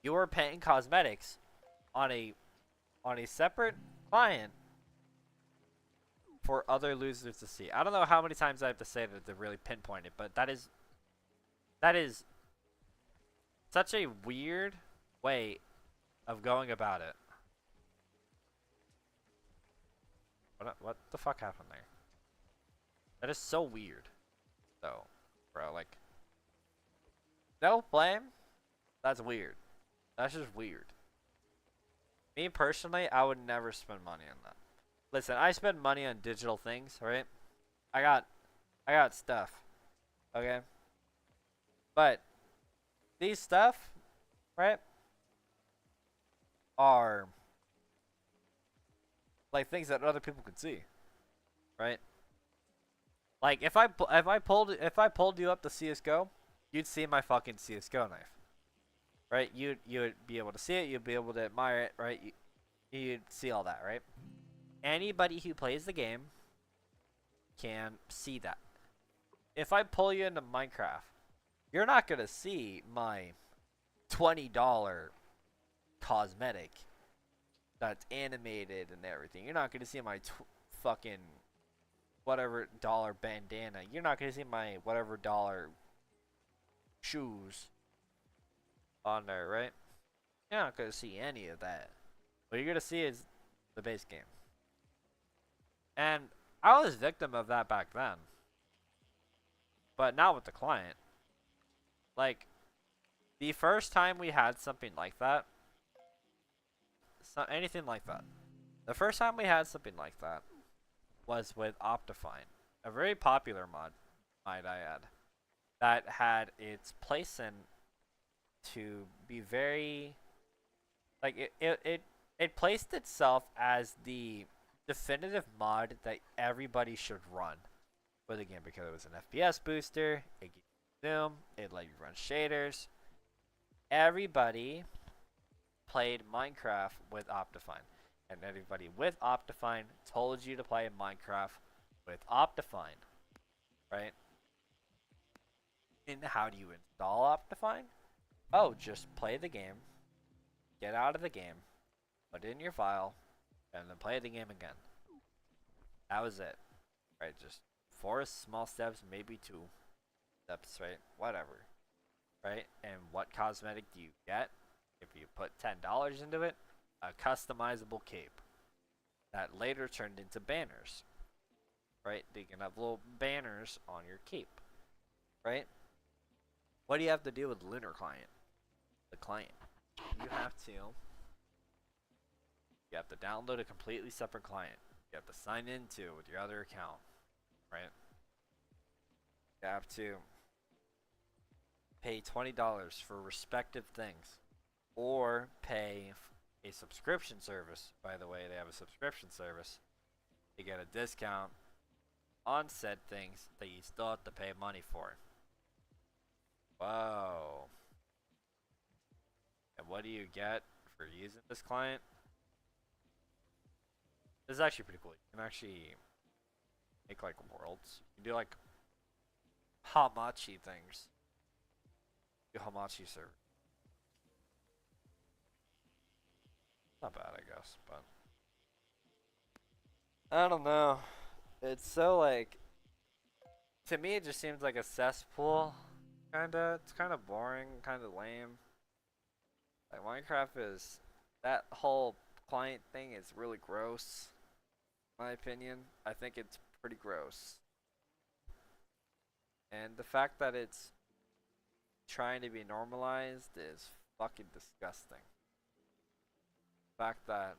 You are paying cosmetics on a separate client for other losers to see. I don't know how many times I have to say that to really pinpoint it, but that is such a weird way of going about it. What the fuck happened there? That is so weird. Though, bro, like, no blame. That's weird. That's just weird. Me personally, I would never spend money on that. Listen, I spend money on digital things, right? I got stuff. Okay? But these stuff, right, are like things that other people can see, right? Like if I pulled you up to CS:GO, you'd see my fucking CS:GO knife, right? You would be able to see it, you'd be able to admire it, right? You'd see all that, right? Anybody who plays the game can see that. If I pull you into Minecraft, you're not gonna see my $20 cosmetic that's animated and everything. You're not gonna see my fucking whatever dollar bandana. You're not gonna see my whatever dollar shoes on there, right? You're not gonna see any of that. What you're gonna see is the base game. And I was victim of that back then. But not with the client. Like, the first time we had something like that, anything like that, the first time we had something like that was with Optifine, a very popular mod, might I add, that had its place in to be very, like, it placed itself as the definitive mod that everybody should run for the game because it was an FPS booster, it gave you zoom, it let you run shaders. Everybody played Minecraft with Optifine, and everybody with Optifine told you to play Minecraft with Optifine, right? And how do you install Optifine? Oh, just play the game, get out of the game, put it in your file, and then play the game again. That was it, right? Just 4 small steps, maybe 2 steps, right? Whatever, right? And what cosmetic do you get if you put $10 into it? A customizable cape that later turned into banners, right? You can have little banners on your cape, right? What do you have to do with Lunar Client? The client. You have to download a completely separate client. You have to sign into with your other account, right? You have to pay $20 for respective things, or pay a subscription service. By the way, they have a subscription service. You get a discount on said things that you still have to pay money for. Whoa. And what do you get for using this client? This is actually pretty cool. You can actually make like worlds. You can do like Hamachi things. Do Hamachi server. Not bad, I guess, but I don't know. It's so like, to me it just seems like a cesspool. Kinda. It's kinda boring, kinda lame. Like Minecraft is, that whole client thing is really gross. In my opinion, I think it's pretty gross. And the fact that it's trying to be normalized is fucking disgusting. The fact that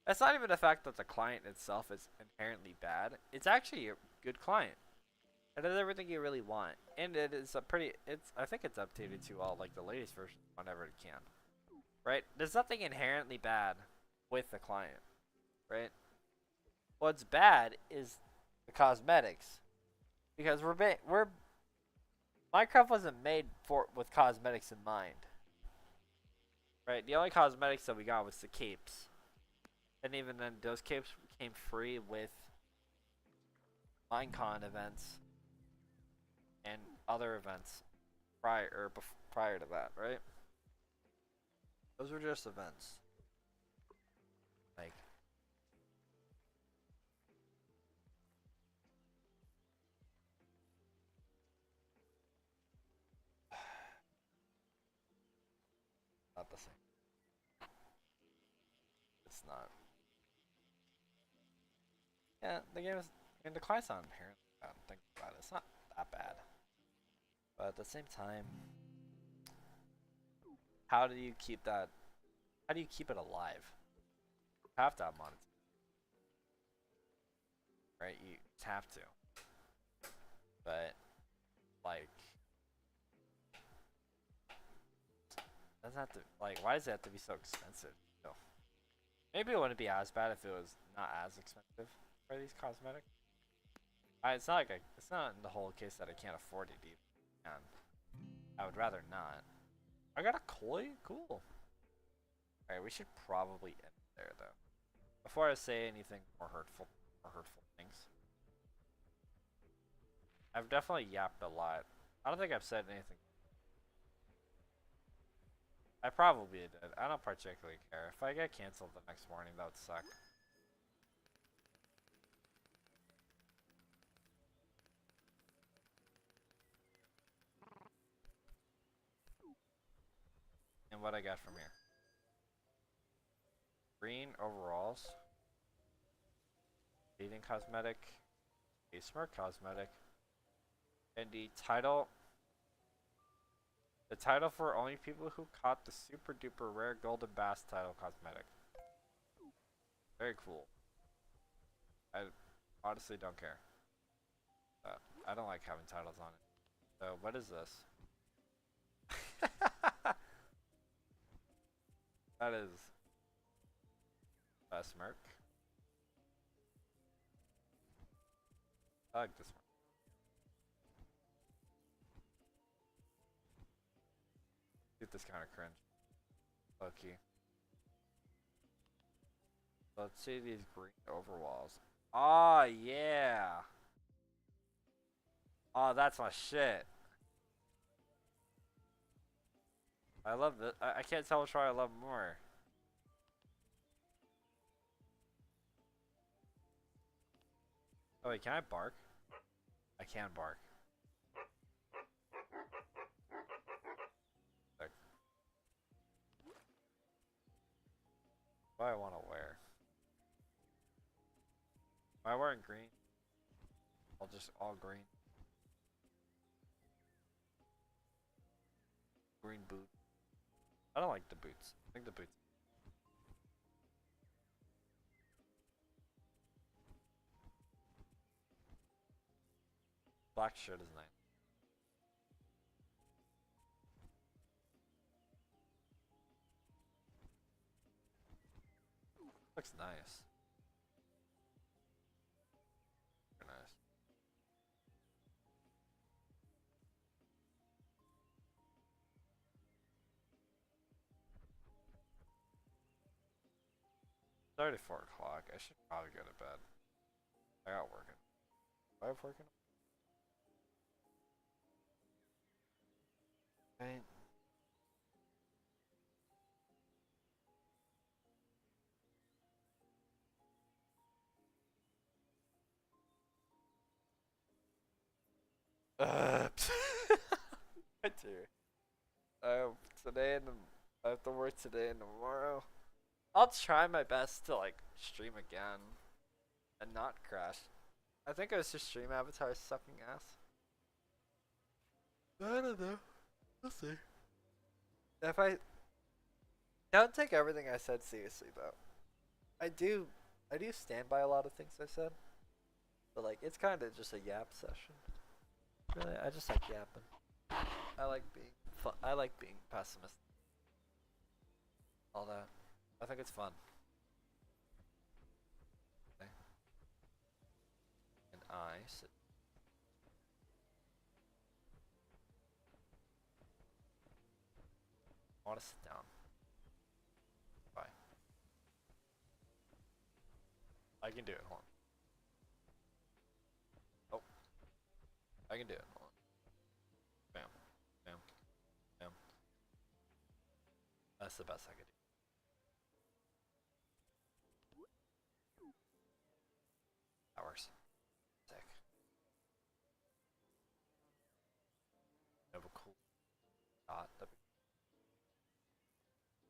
it's not even the fact that the client itself is inherently bad. It's actually a good client. It does everything you really want, and it is a pretty. I think it's updated to all like the latest version whenever it can. Right? There's nothing inherently bad with the client, right? What's bad is the cosmetics, because Minecraft wasn't made with cosmetics in mind, right? The only cosmetics that we got was the capes, and even then, those capes came free with Minecon events and other events prior to that, right? Those were just events. Like, not the same. It's not. Yeah, the game is. I mean, the client's not inherently bad. Think about it. It's not that bad. But at the same time, how do you keep that? How do you keep it alive? You have to have monetization, right? You just have to. But like, doesn't have to. Like, why does it have to be so expensive? No. Maybe it wouldn't be as bad if it was not as expensive for these cosmetics. It's not like it's not in the whole case that I can't afford it either. And I would rather not. I got a koi? Cool. Alright, we should probably end there though. Before I say anything more hurtful things. I've definitely yapped a lot. I don't think I've said anything. I probably did. I don't particularly care. If I get canceled the next morning, that would suck. And what I got from here. Green overalls. Dating cosmetic. A smart cosmetic. And the title. The title for only people who caught the super duper rare golden bass title cosmetic. Very cool. I honestly don't care. I don't like having titles on it. So what is this? That is a smirk. I like this one. Get this kind of cringe. Lucky. Let's see these green overwalls. Oh yeah. Oh, that's my shit. I love this. I can't tell which one I love more. Oh wait, can I bark? I can bark. Like, what do I want to wear? Am I wearing green? I'll just all green. Green boot. I don't like the boots. I think the boots. Black shirt is nice. Looks nice. Very nice. It's already 4 o'clock. I should probably go to bed. I got working. Do I have working? Right. I do. Today and I have to work today and tomorrow. I'll try my best to like stream again and not crash. I think I was just stream avatar sucking ass. I don't know. We'll see. If I don't take everything I said seriously though. I do stand by a lot of things I said. But like it's kinda just a yap session. Really, I just like yapping. I like being pessimistic. All that. I think it's fun. Okay. And I sit. I want to sit down. Bye. I can do it. Hold on. Oh. I can do it. Hold on. Bam. Bam. Bam. That's the best I could do. That works. Sick. Have a cool dot.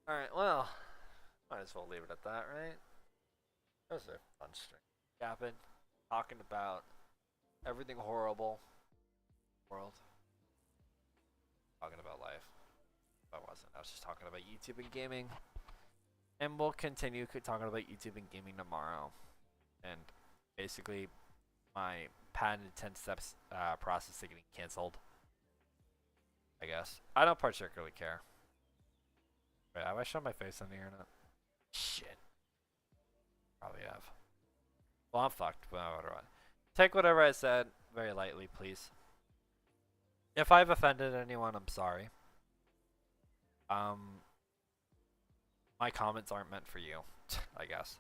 Alright, well, might as well leave it at that, right? That was a fun stream. Yapping, talking about everything horrible. World. Talking about life. I wasn't. I was just talking about YouTube and gaming. And we'll continue talking about YouTube and gaming tomorrow. And basically, my patented 10 steps process to getting canceled. I guess. I don't particularly care. Wait, have I shown my face on the internet? Shit. Probably have. Well, I'm fucked. But whatever. Take whatever I said very lightly, please. If I've offended anyone, I'm sorry. My comments aren't meant for you, I guess.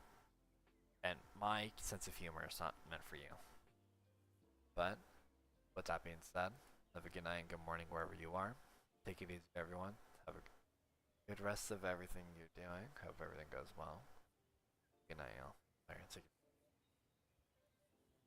And my sense of humor is not meant for you. But, with that being said, have a good night and good morning wherever you are. Take it easy, everyone. Have a good rest of everything you're doing. Hope everything goes well. Good night, y'all. Alright, take it.